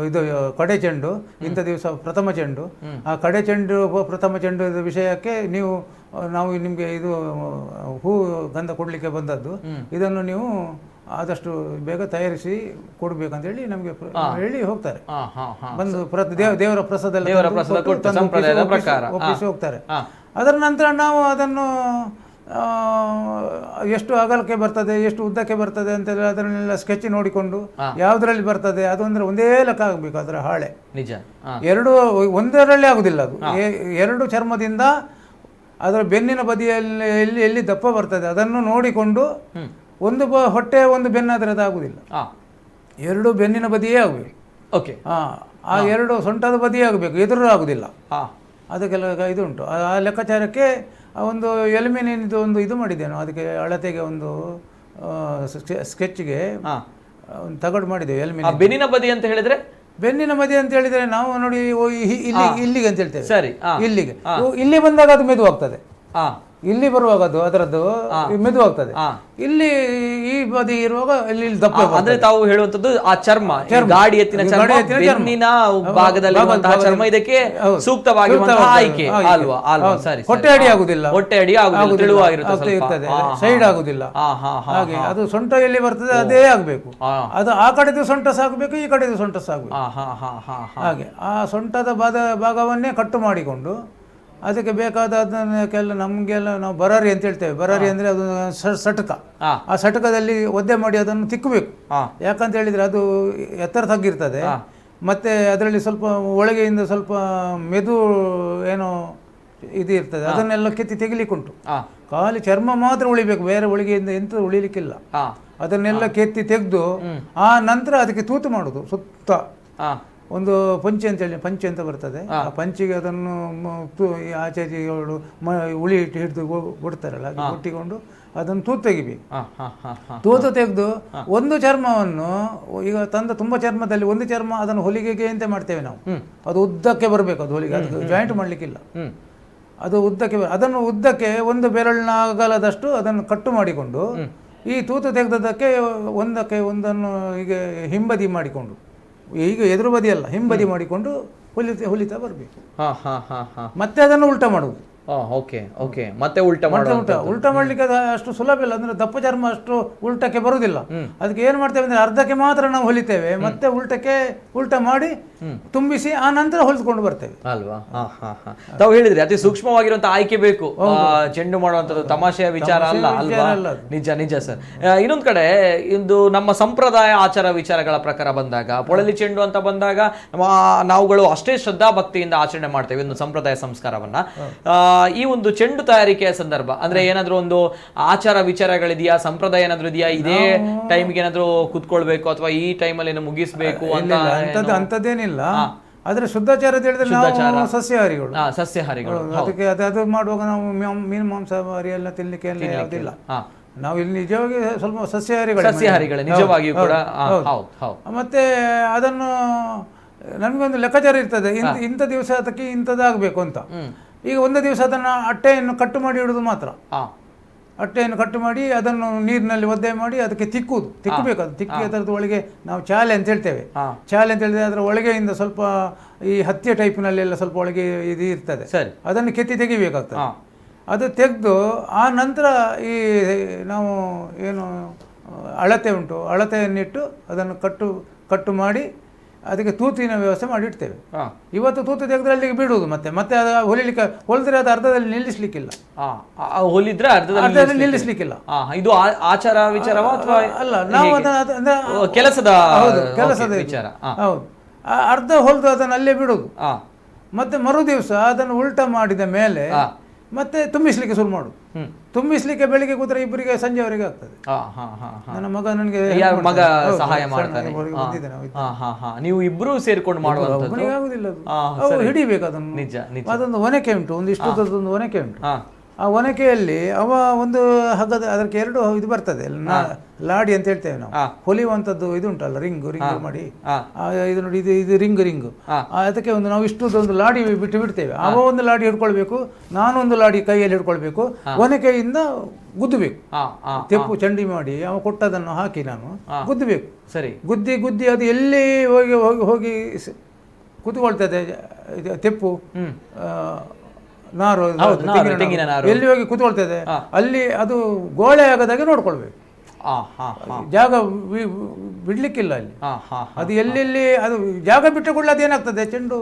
ಇದು ಕಡೆ ಚೆಂಡು, ಇಂಥ ದಿವಸ ಪ್ರಥಮ ಚೆಂಡು, ಆ ಕಡೆ ಚೆಂಡು ಪ್ರಥಮ ಚೆಂಡು ವಿಷಯಕ್ಕೆ ನಾವು ನಿಮಗೆ ಇದು ಹೂ ಗಂಧ ಕೊಡಲಿಕ್ಕೆ ಬಂದದ್ದು, ಇದನ್ನು ನೀವು ಆದಷ್ಟು ಬೇಗ ತಯಾರಿಸಿ ಕೊಡ್ಬೇಕಂತೇಳಿ ನಮಗೆ ಹೇಳಿ ಹೋಗ್ತಾರೆ. ಬಂದು ದೇವರ ಪ್ರಸಾದ ಒಪ್ಪಿಸಿ ಹೋಗ್ತಾರೆ. ಅದರ ನಂತರ ನಾವು ಅದನ್ನು ಎಷ್ಟು ಅಗಲಕ್ಕೆ ಬರ್ತದೆ, ಎಷ್ಟು ಉದ್ದಕ್ಕೆ ಬರ್ತದೆ ಅಂತ ಅದನ್ನೆಲ್ಲ ಸ್ಕೆಚ್ ನೋಡಿಕೊಂಡು ಯಾವ್ದ್ರಲ್ಲಿ ಬರ್ತದೆ ಅದು ಅಂದ್ರೆ ಒಂದೇ ಲೆಕ್ಕ ಆಗಬೇಕು. ಅದರ ಹಾಳೆ ನಿಜ ಎರಡು ಒಂದರಲ್ಲಿ ಆಗುದಿಲ್ಲ. ಅದು ಎರಡು ಚರ್ಮದಿಂದ ಅದರ ಬೆನ್ನಿನ ಬದಿಯಲ್ಲಿ ಎಲ್ಲಿ ದಪ್ಪ ಬರ್ತದೆ ಅದನ್ನು ನೋಡಿಕೊಂಡು ಒಂದು ಹೊಟ್ಟೆ ಒಂದು ಬೆನ್ನಾದ್ರೆ ಅದು ಆಗುದಿಲ್ಲ. ಎರಡು ಬೆನ್ನಿನ ಬದಿಯೇ ಆಗಬೇಕು. ಓಕೆ, ಆ ಎರಡು ಸೊಂಟದ ಬದಿಯೇ ಆಗಬೇಕು, ಎದುರು ಆಗುದಿಲ್ಲ. ಅದಕ್ಕೆಲ್ಲ ಇದು ಉಂಟು. ಆ ಲೆಕ್ಕಾಚಾರಕ್ಕೆ ಒಂದು ಎಲ್ಯುಮಿನಿಯನ್ದು ಒಂದು ಇದು ಮಾಡಿದ್ದೇನೆ. ಅದಕ್ಕೆ ಅಳತೆಗೆ ಒಂದು ಸ್ಕೆಚ್ಗೆ ಒಂದು ತಗಡು ಮಾಡಿದ್ದೇವೆ. ಎಲ್ಯುಮಿನಿಯನ್ ಬೆನ್ನಿನ ಬದಿ ಅಂತ ಹೇಳಿದ್ರೆ, ಬೆನ್ನಿನ ಬದಿ ಅಂತ ಹೇಳಿದ್ರೆ ನಾವು ನೋಡಿ ಇಲ್ಲಿಗೆ ಅಂತ ಹೇಳ್ತೇವೆ. ಸರಿ, ಇಲ್ಲಿಗೆ ಇಲ್ಲಿ ಬಂದಾಗ ಅದು ಮೆದುವಾಗ್ತದೆ. ಇಲ್ಲಿ ಬರುವಾಗ ಅದು ಅದರದ್ದು ಮೆದುವಾಗ್ತದೆ. ಇಲ್ಲಿ ಈ ಬದಿ ಇರುವಾಗ ಇಲ್ಲಿ ದಪ್ಪ. ಅಂದ್ರೆ ತಾವು ಹೇಳುವಂತದ್ದು ಆ ಚರ್ಮ, ಗಾಡಿ ಎತ್ತಿನ ಚರ್ಮ, ಬೆನ್ನಿನ ಭಾಗದಲ್ಲಿ ಚರ್ಮ ಇದಕ್ಕೆ ಸೂಕ್ತವಾಗಿರುವಂತಹ ಆಯ್ಕೆ ಅಲ್ವಾ? ಅಲ್ವಾ, ಸರಿ. ಹೊಟ್ಟೆ ಅಡಿ ಆಗುದಿಲ್ಲ, ಹೊಟ್ಟೆ ಅಡಿ ಇರ್ತದೆ, ಸೈಡ್ ಆಗುದಿಲ್ಲ. ಹಾಗೆ ಅದು ಸೊಂಟ ಎಲ್ಲಿ ಬರ್ತದೆ ಅದೇ ಆಗ್ಬೇಕು. ಅದು ಆ ಕಡೆದು ಸೊಂಟ ಸಾಕಬೇಕು, ಈ ಕಡೆದು ಸೊಂಟ ಸಾಕಬೇಕು. ಹಾಗೆ ಆ ಸೊಂಟದ ಭಾಗವನ್ನೇ ಕಟ್ಟು ಮಾಡಿಕೊಂಡು ಅದಕ್ಕೆ ಬೇಕಾದದನ್ನೆಲ್ಲ ನಮಗೆಲ್ಲ ನಾವು ಬರಾರಿ ಅಂತ ಹೇಳ್ತೇವೆ. ಬರಾರಿ ಅಂದರೆ ಅದು ಸಟಕ. ಆ ಸಟಕದಲ್ಲಿ ಒದ್ದೆ ಮಾಡಿ ಅದನ್ನು ತಿಕ್ಕಬೇಕು. ಯಾಕಂತ ಹೇಳಿದರೆ ಅದು ಎತ್ತರ ತಗ್ಗಿರ್ತದೆ. ಮತ್ತು ಅದರಲ್ಲಿ ಸ್ವಲ್ಪ ಒಳಗೆಯಿಂದ ಸ್ವಲ್ಪ ಮೆದು ಏನೋ ಇದು ಇರ್ತದೆ, ಅದನ್ನೆಲ್ಲ ಕೆತ್ತಿ ತೆಗಿಲಿಕ್ಕುಂಟು. ಖಾಲಿ ಚರ್ಮ ಮಾತ್ರ ಉಳಿಬೇಕು, ಬೇರೆ ಒಳಗೆಯಿಂದ ಎಂತ ಉಳಿಲಿಕ್ಕಿಲ್ಲ. ಅದನ್ನೆಲ್ಲ ಕೆತ್ತಿ ತೆಗೆದು ಆ ನಂತರ ಅದಕ್ಕೆ ತೂತು ಮಾಡೋದು. ಸುತ್ತ ಒಂದು ಪಂಚೆ ಅಂತ ಬರ್ತದೆ. ಆ ಪಂಚಿಗೆ ಅದನ್ನು ಆಚೆಗಳು ಉಳಿ ಇಟ್ಟು ಹಿಡಿದು ಕೊಡ್ತಾರಲ್ಲ, ಹಾಗೆ ಕೊಟ್ಟಿಕೊಂಡು ಅದನ್ನು ತೂತು ತೆಗಿಬೇಕು. ತೂತು ತೆಗೆದು ಒಂದು ಚರ್ಮವನ್ನು ಈಗ ತಂದ ತುಂಬ ಚರ್ಮದಲ್ಲಿ ಒಂದು ಚರ್ಮ ಅದನ್ನು ಹೊಲಿಗೆಗೆ ಅಂತ ಮಾಡ್ತೇವೆ ನಾವು. ಅದು ಉದ್ದಕ್ಕೆ ಬರಬೇಕು, ಅದು ಹೊಲಿಗೆ, ಅದು ಜಾಯಿಂಟ್ ಮಾಡಲಿಕ್ಕಿಲ್ಲ. ಅದು ಉದ್ದಕ್ಕೆ ಅದನ್ನು ಉದ್ದಕ್ಕೆ ಒಂದು ಬೆರಳಿನ ಅಗಲದಷ್ಟು ಅದನ್ನು ಕಟ್ಟು ಮಾಡಿಕೊಂಡು ಈ ತೂತು ತೆಗೆದದ್ದಕ್ಕೆ ಒಂದಕ್ಕೆ ಒಂದನ್ನು ಈಗ ಹಿಂಬದಿ ಮಾಡಿಕೊಂಡು, ಈಗ ಎದುರು ಬದಿ ಅಲ್ಲ ಹಿಂಬದಿ ಮಾಡಿಕೊಂಡು ಹೊಲಿತಾ ಬರಬೇಕು. ಮತ್ತೆ ಅದನ್ನು ಉಲ್ಟಾ ಮಾಡುವುದು. ಮತ್ತೆ ಉಲ್ಟಾ ಮಾಡ್ಲಿಕ್ಕೆ ಅಷ್ಟು ಸುಲಭ ಇಲ್ಲ. ಅಂದ್ರೆ ದಪ್ಪ ಚರ್ಮ ಅಷ್ಟು ಉಲ್ಟಕ್ಕೆ ಬರುವುದಿಲ್ಲ. ಅದಕ್ಕೆ ಏನ್ ಮಾಡ್ತೇವೆ ಅಂದ್ರೆ ಅರ್ಧಕ್ಕೆ ಮಾತ್ರ ನಾವು ಹೊಲಿತೇವೆ, ಮತ್ತೆ ಉಲ್ಟಾ ಮಾಡಿ ತುಂಬಿಸಿ ಆ ನಂತರ ಹೊಲಿದುಕೊಂಡು ಬರ್ತೇವೆ ಅಲ್ವಾ? ತಾವು ಹೇಳಿದ್ರಿ ಅತಿ ಸೂಕ್ಷ್ಮವಾಗಿರುವಂತಹ ಆಯ್ಕೆ ಬೇಕು ಚೆಂಡು ಮಾಡುವಂತದ್ದು, ತಮಾಷೆಯ ವಿಚಾರ ಅಲ್ಲ ಅಲ್ವಾ? ನಿಜ ನಿಜ ಸರ್. ಇನ್ನೊಂದ್ ಕಡೆ ಇಂದು ನಮ್ಮ ಸಂಪ್ರದಾಯ ಆಚಾರ ವಿಚಾರಗಳ ಪ್ರಕಾರ ಬಂದಾಗ ಪೊಳಲಿ ಚೆಂಡು ಅಂತ ಬಂದಾಗ ನಾವುಗಳು ಅಷ್ಟೇ ಶ್ರದ್ಧಾ ಭಕ್ತಿಯಿಂದ ಆಚರಣೆ ಮಾಡ್ತೇವೆ ಒಂದು ಸಂಪ್ರದಾಯ ಸಂಸ್ಕಾರವನ್ನ. ಈ ಒಂದು ಚೆಂಡು ತಯಾರಿಕೆಯ ಸಂದರ್ಭ ಅಂದ್ರೆ ಏನಾದ್ರು ಒಂದು ಆಚಾರ ವಿಚಾರಗಳಿದೆಯಾ, ಸಂಪ್ರದಾಯ ಏನಾದ್ರು ಇದೆಯಾ, ಇದೇ ಟೈಮ್ಗೆ ಏನಾದ್ರು ಕುತ್ಕೊಳ್ಬೇಕು ಅಥವಾ ಈ ಟೈಮಲ್ಲಿ ಏನು ಮುಗಿಸ್ಬೇಕು ಅಂತ? ಅಂತದ್ದೇನಿಲ್ಲ. ಆದ್ರೆ ಶುದ್ಧಾಚಾರ ಅಂತ ಹೇಳಿದ್ರೆ ನಾವು ಸಸ್ಯಾಹಾರಿಗಳು. ಅದಕ್ಕೆ ಅದು ಮಾಡುವಾಗ ನಾವು ಮೀನು ಮಾಂಸಾಹಾರಿ ಎಲ್ಲ ತಿನ್ಲಿಕ್ಕೆ ಯಾವುದಿಲ್ಲ. ನಾವು ಇಲ್ಲಿ ನಿಜವಾಗಿ ಸ್ವಲ್ಪ ಸಸ್ಯಾಹಾರಿಗಳು ನಿಜವಾಗಿಯೂ ಕೂಡ. ಮತ್ತೆ ಅದನ್ನು ನಮಗೊಂದು ಲೆಕ್ಕಾಚಾರ ಇರ್ತದೆ, ಇಂಥ ದಿವಸ ಅದಕ್ಕೆ ಇಂಥದ್ದಾಗಬೇಕು ಅಂತ. ಈಗ ಒಂದು ದಿವಸ ಅದನ್ನು ಅಟ್ಟೆಯನ್ನು ಕಟ್ಟು ಮಾಡಿ ಇಡುವುದು ಮಾತ್ರ. ಅಟ್ಟೆಯನ್ನು ಕಟ್ಟು ಮಾಡಿ ಅದನ್ನು ನೀರಿನಲ್ಲಿ ಒದ್ದೆ ಮಾಡಿ ಅದಕ್ಕೆ ತಿಕ್ಕಬೇಕು. ಅದು ತಿಕ್ಕಿ ಅದರದ್ದು ಒಳಗೆ ನಾವು ಚಾಲೆ ಅಂತ ಹೇಳ್ತೇವೆ. ಚಾಲೆ ಅಂತ ಹೇಳಿದ್ರೆ ಅದರ ಒಳಗೆಯಿಂದ ಸ್ವಲ್ಪ ಈ ಹತ್ತಿಯ ಟೈಪ್ನಲ್ಲೆಲ್ಲ ಸ್ವಲ್ಪ ಒಳಗೆ ಇದು ಇರ್ತದೆ, ಅದನ್ನು ಕೆತ್ತಿ ತೆಗಿಬೇಕಾಗ್ತದೆ. ಅದು ತೆಗೆದು ಆ ನಂತರ ಈ ನಾವು ಏನು ಅಳತೆ ಉಂಟು, ಅಳತೆಯನ್ನಿಟ್ಟು ಅದನ್ನು ಕಟ್ಟು ಮಾಡಿ ಅದಕ್ಕೆ ತೂತಿನ ವ್ಯವಸ್ಥೆ ಮಾಡಿ ಇಡ್ತೇವೆ. ಇವತ್ತು ತೂತು ತೆಗೆದ್ರೆ ಅಲ್ಲಿಗೆ ಬಿಡುವುದು. ಮತ್ತೆ ಅದು ಹೊಲಿದ್ರೆ ಅದು ಅರ್ಧದಲ್ಲಿ ನಿಲ್ಲಿಸ್ಲಿಕ್ಕಿಲ್ಲ. ಹೊಲಿದ್ರೆ ಅರ್ಧದಲ್ಲಿ ನಿಲ್ಲಿಸ್ಲಿಕ್ಕಿಲ್ಲ. ಇದು ಆಚಾರ ವಿಚಾರವಾ ಅಥವಾ ಅಲ್ಲ? ನಾವು ಕೆಲಸದ ವಿಚಾರ. ಹೌದು, ಅರ್ಧ ಹೊಲಿದು ಅದನ್ನು ಅಲ್ಲೇ ಬಿಡುವುದು. ಮತ್ತೆ ಮರು ದಿವಸ ಅದನ್ನು ಉಲ್ಟಾ ಮಾಡಿದ ಮೇಲೆ ಮತ್ತೆ ತುಂಬಿಸ್ಲಿಕ್ಕೆ ಶುರು ಮಾಡುದು. ತುಂಬಿಸ್ಲಿಕ್ಕೆ ಬೆಳಿಗ್ಗೆ ಕೂತ್ರೆ ಇಬ್ಬರಿಗೆ ಸಂಜೆವರೆಗೆ ಆಗ್ತದೆ. ನನ್ನ ಮಗ ನನಗೆ ಸಹಾಯ ಮಾಡ್ತಾನೆ. ನೀವು ಇಬ್ರು ಸೇರ್ಕೊಂಡು ಮಾಡುವಂತದ್ದು ಆಗುದಿಲ್ಲ. ಅದು ಹಿಡಿಬೇಕು ಅದನ್ನು. ಅದೊಂದು ಒನಕೆ ಉಂಟು, ಒಂದಿಷ್ಟು ದೊಡ್ಡದೊಂದು ಒನಕೆ ಉಂಟು. ಆ ಒನಕೆಯಲ್ಲಿ ಅವ ಒಂದು ಹಗ್ಗದ ಅದಕ್ಕೆ ಎರಡು ಇದು ಬರ್ತದೆ, ಲಾಡಿ ಅಂತ ಹೇಳ್ತೇವೆ ನಾವು. ಹೊಲಿಯುವಂಥದ್ದು ಇದು ಉಂಟಲ್ಲ, ರಿಂಗ್ ಮಾಡಿ ಇದು ನೋಡಿ, ಇದು ರಿಂಗ್. ಅದಕ್ಕೆ ಒಂದು ನಾವು ಇಷ್ಟೊಂದು ಲಾಡಿ ಬಿಡ್ತೇವೆ. ಅವ ಒಂದು ಲಾಡಿ ಹಿಡ್ಕೊಳ್ಬೇಕು, ನಾನೊಂದು ಲಾಡಿ ಕೈಯಲ್ಲಿ ಹಿಡ್ಕೊಳ್ಬೇಕು. ಒನಕೆಯಿಂದ ಗುದ್ದಬೇಕು, ತೆಪ್ಪು ಚಂಡಿ ಮಾಡಿ ಅವ ಕೊಟ್ಟದನ್ನು ಹಾಕಿ ನಾನು ಗುದ್ದಬೇಕು. ಸರಿ, ಗುದ್ದಿ ಅದು ಎಲ್ಲಿ ಹೋಗಿ ಕೂತ್ಕೊಳ್ತದೆ ತೆಪ್ಪು, ನಾರು, ಎಲ್ಲಿ ಹೋಗಿ ಕೂತ್ಕೊಳ್ತದೆ ಅಲ್ಲಿ ಅದು ಗೋಳೆ ಆಗದಾಗೆ ನೋಡ್ಕೊಳ್ಬೇಕು. ಜಾಗ ಬಿಡ್ಲಿಕ್ಕಿಲ್ಲ ಅಲ್ಲಿ. ಅದು ಎಲ್ಲೆಲ್ಲಿ ಅದು ಜಾಗ ಬಿಟ್ಟುಕೊಳ್ಳಿ ಅದೇನಾಗ್ತದೆ, ಚೆಂಡು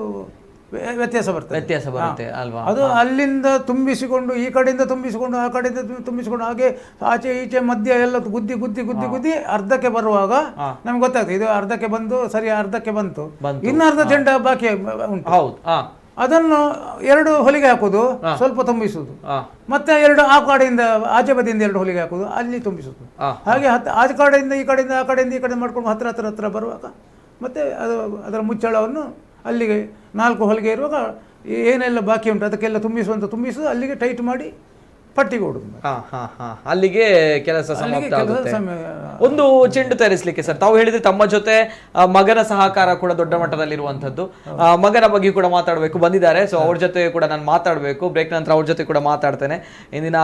ವ್ಯತ್ಯಾಸ ಬರ್ತದೆ ಅಲ್ವಾ. ಅದು ಅಲ್ಲಿಂದ ತುಂಬಿಸಿಕೊಂಡು ಈ ಕಡೆಯಿಂದ ತುಂಬಿಸಿಕೊಂಡು ಆ ಕಡೆಯಿಂದ ತುಂಬಿಸಿಕೊಂಡು ಹಾಗೆ ಆಚೆ ಈಚೆ ಮಧ್ಯ ಎಲ್ಲ ಗುದ್ದಿ ಗುದ್ದಿ ಗುದ್ದಿ ಗುದ್ದಿ ಅರ್ಧಕ್ಕೆ ಬರುವಾಗ ನಮ್ಗೆ ಗೊತ್ತಾಗ್ತದೆ ಇದು ಅರ್ಧಕ್ಕೆ ಬಂದು ಸರಿ ಅರ್ಧಕ್ಕೆ ಬಂತು, ಇನ್ನು ಅರ್ಧ ಚೆಂಡ ಬಾಕಿ ಉಂಟು. ಅದನ್ನು 2 ಹೊಲಿಗೆ ಹಾಕುದು, ಸ್ವಲ್ಪ ತುಂಬಿಸುದು, ಮತ್ತೆ 2 ಆ ಕಡೆಯಿಂದ ಆಚೆ ಬದಿಯಿಂದ 2 ಹೊಲಿಗೆ ಹಾಕುದು, ಅಲ್ಲಿ ತುಂಬಿಸುದು. ಹಾಗೆ ಆ ಕಡೆಯಿಂದ ಈ ಕಡೆಯಿಂದ ಆ ಕಡೆಯಿಂದ ಈ ಕಡೆ ಮಾಡ್ಕೊಂಡು ಹತ್ರ ಬರುವಾಗ ಮತ್ತೆ ಅದರ ಮುಚ್ಚಳವನ್ನು ಅಲ್ಲಿಗೆ 4 ಹೊಲಿಗೆ ಇರುವಾಗ ಏನೆಲ್ಲ ಬಾಕಿ ಉಂಟು ಅದಕ್ಕೆಲ್ಲ ತುಂಬಿಸುವುದು, ಅಲ್ಲಿಗೆ ಟೈಟ್ ಮಾಡಿ ಪಟ್ಟಿಗೆ ಹೊಡುದು. ಅಲ್ಲಿಗೆ ಕೆಲಸ ಸಮಾಪ್ತ ಆಗುತ್ತೆ. ಒಂದು ಚೆಂಡು ತಯಾರಿಸಲಿಕ್ಕೆ ಸರ್ ತಾವು ಹೇಳಿದ್ರೆ ತಮ್ಮ ಜೊತೆ ಮಗನ ಸಹಕಾರ ಕೂಡ ದೊಡ್ಡ ಮಟ್ಟದಲ್ಲಿರುವಂತದ್ದು. ಮಗನ ಬಗ್ಗೆ ಕೂಡ ಮಾತಾಡಬೇಕು ಬಂದಿದ್ದಾರೆ, ಸೊ ಅವ್ರ ಜೊತೆ ಕೂಡ ನಾನು ಮಾತಾಡಬೇಕು. ಬ್ರೇಕ್ ನಂತರ ಅವ್ರ ಜೊತೆ ಕೂಡ ಮಾತಾಡ್ತೇನೆ. ಇಂದಿನ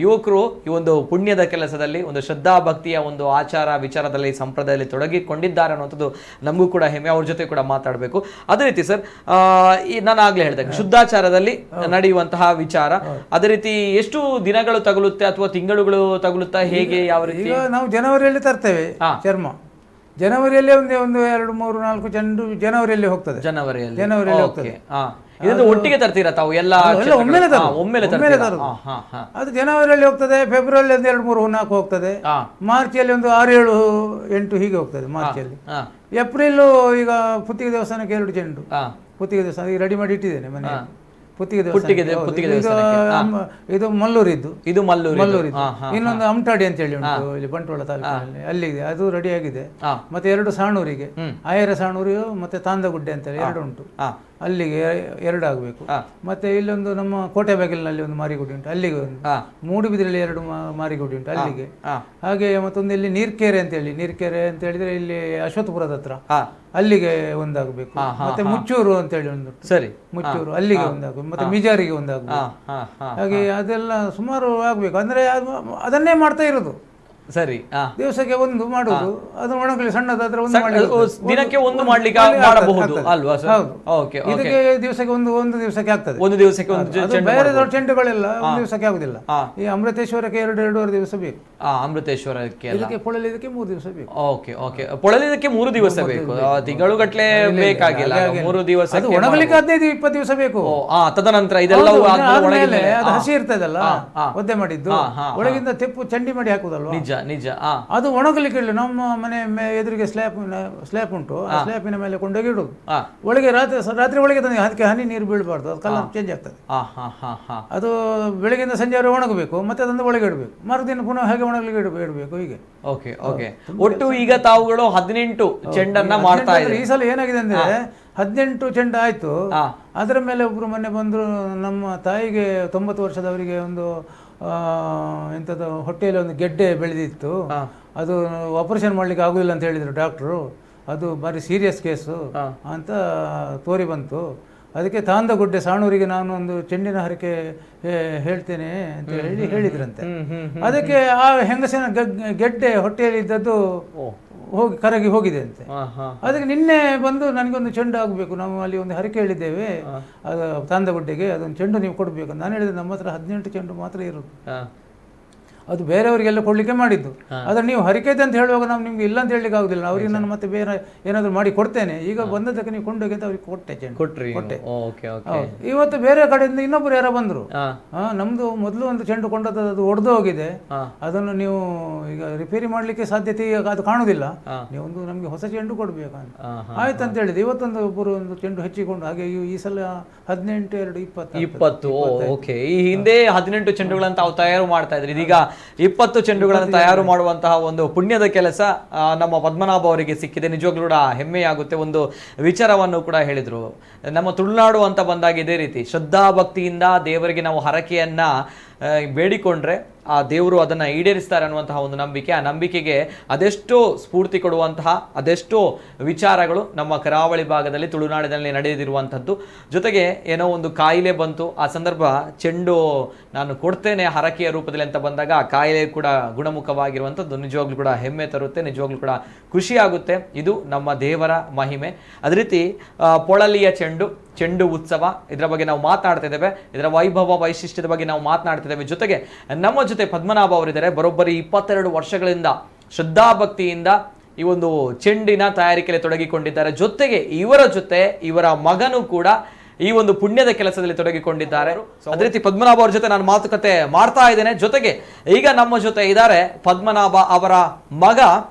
ಯುವಕರು ಈ ಒಂದು ಪುಣ್ಯದ ಕೆಲಸದಲ್ಲಿ ಒಂದು ಶ್ರದ್ಧಾ ಭಕ್ತಿಯ ಒಂದು ಆಚಾರ ವಿಚಾರದಲ್ಲಿ ಸಂಪ್ರದಾಯದಲ್ಲಿ ತೊಡಗಿಕೊಂಡಿದ್ದಾರೆ ಅನ್ನುವಂಥದ್ದು ನಮಗೂ ಕೂಡ ಹೆಮ್ಮೆ. ಅವ್ರ ಜೊತೆ ಕೂಡ ಮಾತಾಡಬೇಕು. ಅದೇ ರೀತಿ ಸರ್ ನಾನು ಆಗ್ಲೇ ಹೇಳಿದಾಗ ಶುದ್ಧಾಚಾರದಲ್ಲಿ ನಡೆಯುವಂತಹ ವಿಚಾರ, ಅದೇ ರೀತಿ ಎಷ್ಟು ದಿನಗಳು ತಗುಲುತ್ತೆ ಅಥವಾ ತಿಂಗಳುಗಳು ತಗುಲುತ್ತಾ, ಹೇಗೆ ಯಾವ ರೀತಿ? ಈಗ ನಾವು ಜನವರಿಯಲ್ಲಿ ತರ್ತೇವೆ ಚರ್ಮ, ಜನವರಿಯಲ್ಲೇ ಒಂದು 2, 3, 4 ಚೆಂಡು ಜನವರಿಯಲ್ಲಿ ಹೋಗ್ತದೆ. ಜನವರಿಯಲ್ಲಿ ಹೋಗ್ತದೆ. ಇದನ್ನು ಒಟ್ಟಿಗೆ ತರ್ತೀರಾ ತಾವು ಎಲ್ಲ? ಒಮ್ಮೆಲೆ ತರೋದು. ಅದು ಜನವರಿಯಲ್ಲಿ ಹೋಗ್ತದೆ, ಫೆಬ್ರವರಿಯಲ್ಲಿ ಒಂದು 2, 3, 4 ಹೋಗ್ತದೆ, ಮಾರ್ಚಲ್ಲಿ ಒಂದು 6, 7, 8 ಹೀಗೆ ಹೋಗ್ತದೆ ಮಾರ್ಚಲ್ಲಿ. ಏಪ್ರಿಲ್ ಈಗ ಪುತ್ತಿಗೆ ದೇವಸ್ಥಾನಕ್ಕೆ 2 ಚೆಂಡು, ಪುತ್ತಿಗೆ ದೇವಸ್ಥಾನ ಈಗ ರೆಡಿ ಮಾಡಿ ಇಟ್ಟಿದ್ದೇನೆ ಮನೆ. ಇದು ಮಲ್ಲೂರಿದ್ದು, ಇನ್ನೊಂದು ಅಮಟಾಡಿ ಅಂತ ಹೇಳಿ ಉಂಟು ಇಲ್ಲಿ ಬಂಟ್ವಾಳ ತಾಲೂಕಿನಲ್ಲಿ, ಅಲ್ಲಿದೆ, ಅದು ರೆಡಿ ಆಗಿದೆ. ಮತ್ತೆ 2 ಸಾಣೂರಿಗೆ, ಆಯರ ಸಾಣೂರು ಮತ್ತೆ ತಾಂದಗುಡ್ಡೆ ಅಂತ ಹೇಳಿ 2 ಉಂಟು, ಅಲ್ಲಿಗೆ 2 ಆಗಬೇಕು. ಮತ್ತೆ ಇಲ್ಲೊಂದು ನಮ್ಮ ಕೋಟೆ ಬಾಗಿಲಿನಲ್ಲಿ ಒಂದು ಮಾರಿಗುಡಿ ಉಂಟು, ಅಲ್ಲಿಗೆ ಒಂದು. ಮೂಡುಬಿದ್ರಲ್ಲಿ 2 ಮಾರಿಗುಡಿ ಉಂಟು, ಅಲ್ಲಿಗೆ. ಹಾಗೆ ಮತ್ತೊಂದು ಇಲ್ಲಿ ನೀರ್ಕೆರೆ ಅಂತ ಹೇಳಿದ್ರೆ ಇಲ್ಲಿ ಅಶ್ವತ್ಥಪುರದ ಹತ್ರ, ಅಲ್ಲಿಗೆ ಒಂದಾಗಬೇಕು. ಮತ್ತೆ ಮುಚ್ಚೂರು ಅಂತ ಹೇಳಿ ಒಂದು ಸರಿ, ಮುಚ್ಚೂರು ಅಲ್ಲಿಗೆ ಒಂದಾಗಬೇಕು. ಮತ್ತೆ ಮಿಜಾರಿಗೆ ಒಂದಾಗಬೇಕು. ಹಾಗೆ ಅದೆಲ್ಲ ಸುಮಾರು ಆಗ್ಬೇಕು. ಅಂದ್ರೆ ಅದನ್ನೇ ಮಾಡ್ತಾ ಇರೋದು. ಸರಿ, ದಿವಸಕ್ಕೆ ಒಂದು ಮಾಡುದು, ಅದು ಒಣಗಲಿ ಸಣ್ಣದಾದ್ರೆ ದಿನಕ್ಕೆ ಒಂದು ಮಾಡ್ಲಿಕ್ಕೆ ಮಾಡಬಹುದು ಅಲ್ವಾ? ಇದಕ್ಕೆ ದಿವಸಕ್ಕೆ ಒಂದು ದಿವಸಕ್ಕೆ ಆಗ್ತದೆ. ಒಂದು ದಿವಸಕ್ಕೆ ಒಂದು ಬೇರೆ ದೊಡ್ಡ ಚೆಂಡುಗಳೆಲ್ಲ ಒಂದು ದಿವಸಕ್ಕೆ ಆಗುದಿಲ್ಲ. ಈ ಅಮೃತೇಶ್ವರಕ್ಕೆ 2-2.5 ದಿವಸ ಬೇಕು. ಅಮೃತೇಶ್ವರಕ್ಕೆ ಇದಕ್ಕೆ ಪೊಳಲಿದಕ್ಕೆ 3 ದಿವಸ ಬೇಕು. ಪೊಳಲಿದಕ್ಕೆ 3 ದಿವಸ ಬೇಕು, ತಿಂಗಳು ಗಟ್ಲೆ ಬೇಕಾಗಿಲ್ಲ. 3 ದಿವಸ ಒಣಗಲಿಕ್ಕೆ 15-20 ದಿವಸ ಬೇಕು. ತದನಂತರ ಇದೆಲ್ಲ ಹಸಿ ಇರ್ತದಲ್ಲ ಒದ್ದೆ ಮಾಡಿದ್ದು, ಒಳಗಿಂದ ತೆಪ್ಪು ಚಂಡಿ ಮಾಡಿ ಹಾಕುದಲ್ವಾ? ನಿಜ. ಅದು ಒಣಗಲಿಕ್ಕೆ ನಮ್ಮ ಮನೆ ಎದುರಿಗೆ ಸ್ಲ್ಯಾಪ್ ಉಂಟು, ಆ ಸ್ಲ್ಯಾಪಿನ ಮೇಲೆ ಕೊಂಡೋಗಿ ಇಡುದು. ಒಳಗೆ ರಾತ್ರಿ ಒಳಗೆ ತಂದು ಅದಕ್ಕೆ ಹನಿ ನೀರು ಬೀಳಬಾರ್ದು, ಅದು ಕಲರ್ ಚೇಂಜ್ ಆಗ್ತದೆ. ಅದು ಬೆಳಗ್ಗೆಯಿಂದ ಸಂಜೆವರೆಗೆ ಒಣಗಬೇಕು, ಮತ್ತೆ ಅದನ್ನು ಒಳಗೆ ಇಡಬೇಕು, ಮರುದಿನ ಪುನಃ ಹಾಗೆ ಒಣಗಲಿಕ್ಕೆ ಇಡಬೇಕು. ಹೀಗೆ ಒಟ್ಟು ಈಗ ತಾವುಗಳು 18 ಚೆಂಡನ್ನ ಮಾಡ್ತಾ ಇದ್ದಾರೆ. ಈ ಸಲ ಏನಾಗಿದೆ ಅಂದ್ರೆ 18 ಚೆಂಡು ಆಯ್ತು. ಅದರ ಮೇಲೆ ಒಬ್ರು ಮೊನ್ನೆ ಬಂದ್ರು, ನಮ್ಮ ತಾಯಿಗೆ 90 ವರ್ಷದವರಿಗೆ ಒಂದು ಎಂಥದ್ದು ಹೊಟ್ಟೆಯಲ್ಲಿ ಒಂದು ಗೆಡ್ಡೆ ಬೆಳೆದಿತ್ತು, ಅದು ಆಪರೇಷನ್ ಮಾಡ್ಲಿಕ್ಕೆ ಆಗುದಿಲ್ಲ ಅಂತ ಹೇಳಿದ್ರು ಡಾಕ್ಟ್ರು. ಅದು ಭಾರಿ ಸೀರಿಯಸ್ ಕೇಸು ಅಂತ ತೋರಿ ಬಂತು. ಅದಕ್ಕೆ ತಾಂದಗುಡ್ಡೆ ಸಾಣೂರಿಗೆ ನಾನು ಒಂದು ಚೆಂಡಿನ ಹರಕೆ ಹೇಳ್ತೇನೆ ಅಂತ ಹೇಳಿದ್ರಂತೆ. ಅದಕ್ಕೆ ಆ ಹೆಂಗಸಿನ ಗೆಡ್ಡೆ ಹೊಟ್ಟೆಯಲ್ಲಿ ಇದ್ದದ್ದು ಕರಗಿ ಹೋಗಿದೆ ಅಂತೆ. ಅದಕ್ಕೆ ನಿನ್ನೆ ಬಂದು ನನಗೊಂದು ಚೆಂಡು ಆಗಬೇಕು, ನಾವು ಅಲ್ಲಿ ಒಂದು ಹರಕೆ ಹೇಳಿದ್ದೇವೆ ಅದು ತಾಂದಗುಡ್ಡೆಗೆ, ಅದೊಂದು ಚೆಂಡು ನೀವು ಕೊಡಬೇಕು. ನಾನು ಹೇಳಿದೆ ನಮ್ಮ ಹತ್ರ 18 ಚೆಂಡು ಮಾತ್ರ ಇರೋದು, ಅದು ಬೇರೆಯವರಿಗೆಲ್ಲ ಕೊಡ್ಲಿಕ್ಕೆ ಮಾಡಿದ್ದು. ಆದ್ರೆ ನೀವು ಹರಿಕೆದೆ ಅಂತ ಹೇಳುವಾಗ ನಾವು ನಿಮ್ಗೆ ಇಲ್ಲ ಅಂತ ಹೇಳಲಿಕ್ಕೆ ಆಗುದಿಲ್ಲ. ಅವ್ರಿಗೆ ನಾನು ಮತ್ತೆ ಬೇರೆ ಏನಾದ್ರು ಮಾಡಿ ಕೊಡ್ತೇನೆ, ಈಗ ಬಂದದಕ್ಕೆ ನೀವು ಕೊಂಡೋಗಿ ಅಂತ ಅವ್ರಿಗೆ ಕೊಟ್ಟೆ. ಇವತ್ತು ಬೇರೆ ಕಡೆಯಿಂದ ಇನ್ನೊಬ್ರು ಯಾರೋ ಬಂದ್ರು, ನಮ್ದು ಮೊದಲು ಒಂದು ಚೆಂಡು ಕೊಂಡದ್ದು ಅದು ಒಡೆದು ಹೋಗಿದೆ, ಅದನ್ನು ನೀವು ಈಗ ರಿಪೇರಿ ಮಾಡ್ಲಿಕ್ಕೆ ಸಾಧ್ಯತೆ ಅದು ಕಾಣುದಿಲ್ಲ, ನೀವೊಂದು ನಮ್ಗೆ ಹೊಸ ಚೆಂಡು ಕೊಡ್ಬೇಕಂತ. ಆಯ್ತು ಅಂತ ಹೇಳಿದೆ. ಇವತ್ತೊಂದು ಒಬ್ಬರು ಒಂದು ಚೆಂಡು ಹಚ್ಚಿಕೊಂಡು, ಹಾಗೆ ಈ ಸಲ 18, 2, 20. ಈ ಹಿಂದೆ 18 ಚೆಂಡುಗಳಂತ ತಾವು ತಯಾರು ಮಾಡ್ತಾ ಇದ್ರಿ, ಇದೀಗ 20 ಚೆಂಡುಗಳನ್ನು ತಯಾರು ಮಾಡುವಂತಹ ಒಂದು ಪುಣ್ಯದ ಕೆಲಸ ನಮ್ಮ ಪದ್ಮನಾಭ ಅವರಿಗೆ ಸಿಕ್ಕಿದೆ. ನಿಜವಾಗ್ಲೂ ಕೂಡ ಹೆಮ್ಮೆಯಾಗುತ್ತೆ. ಒಂದು ವಿಚಾರವನ್ನು ಕೂಡ ಹೇಳಿದ್ರು, ನಮ್ಮ ತುಳುನಾಡು ಅಂತ ಬಂದಾಗ ಇದೇ ರೀತಿ ಶ್ರದ್ಧಾ ಭಕ್ತಿಯಿಂದ ದೇವರಿಗೆ ನಾವು ಹರಕೆಯನ್ನ ಬೇಡಿಕೊಂಡ್ರೆ ಆ ದೇವರು ಅದನ್ನ ಈಡೇರಿಸ್ತಾರೆ ಅನ್ನುವಂತಹ ಒಂದು ನಂಬಿಕೆ. ಆ ನಂಬಿಕೆಗೆ ಅದೆಷ್ಟೋ ಸ್ಫೂರ್ತಿ ಕೊಡುವಂತಹ ಅದೆಷ್ಟೋ ವಿಚಾರಗಳು ನಮ್ಮ ಕರಾವಳಿ ಭಾಗದಲ್ಲಿ ತುಳುನಾಡಿನಲ್ಲಿ ನಡೆದಿರುವಂಥದ್ದು. ಜೊತೆಗೆ ಏನೋ ಒಂದು ಕಾಯಿಲೆ ಬಂತು, ಆ ಸಂದರ್ಭ ಚೆಂಡು ನಾನು ಕೊಡ್ತೇನೆ ಹರಕೆಯ ರೂಪದಲ್ಲಿ ಅಂತ ಬಂದಾಗ ಆ ಕಾಯಿಲೆ ಕೂಡ ಗುಣಮುಖವಾಗಿರುವಂಥದ್ದು ನಿಜವಾಗ್ಲೂ ಕೂಡ ಹೆಮ್ಮೆ ತರುತ್ತೆ, ನಿಜವಾಗ್ಲೂ ಕೂಡ ಖುಷಿ ಆಗುತ್ತೆ. ಇದು ನಮ್ಮ ದೇವರ ಮಹಿಮೆ. ಅದೇ ರೀತಿ ಪೊಳಲಿಯ ಚೆಂಡು ಉತ್ಸವ, ಇದರ ಬಗ್ಗೆ ನಾವು ಮಾತನಾಡ್ತಾ ಇದ್ದೇವೆ, ಇದರ ವೈಭವ ವೈಶಿಷ್ಟ್ಯದ ಬಗ್ಗೆ ನಾವು ಮಾತನಾಡ್ತಿದ್ದೇವೆ. ಜೊತೆಗೆ ನಮ್ಮ ಜೊತೆ ಪದ್ಮನಾಭ ಅವರಿದ್ದಾರೆ. ಬರೋಬ್ಬರಿ 22 ವರ್ಷಗಳಿಂದ ಶ್ರದ್ಧಾಭಕ್ತಿಯಿಂದ ಈ ಒಂದು ಚೆಂಡಿನ ತಯಾರಿಕೆಯಲ್ಲಿ ತೊಡಗಿಕೊಂಡಿದ್ದಾರೆ. ಜೊತೆಗೆ ಇವರ ಜೊತೆ ಇವರ ಮಗನು ಕೂಡ ಈ ಒಂದು ಪುಣ್ಯದ ಕೆಲಸದಲ್ಲಿ ತೊಡಗಿಕೊಂಡಿದ್ದಾರೆ. ಅದೇ ರೀತಿ ಪದ್ಮನಾಭ ಅವ್ರ ಜೊತೆ ನಾನು ಮಾತುಕತೆ ಮಾಡ್ತಾ ಇದ್ದೇನೆ. ಜೊತೆಗೆ ಈಗ ನಮ್ಮ ಜೊತೆ ಇದ್ದಾರೆ ಪದ್ಮನಾಭ ಅವರ ಮಗ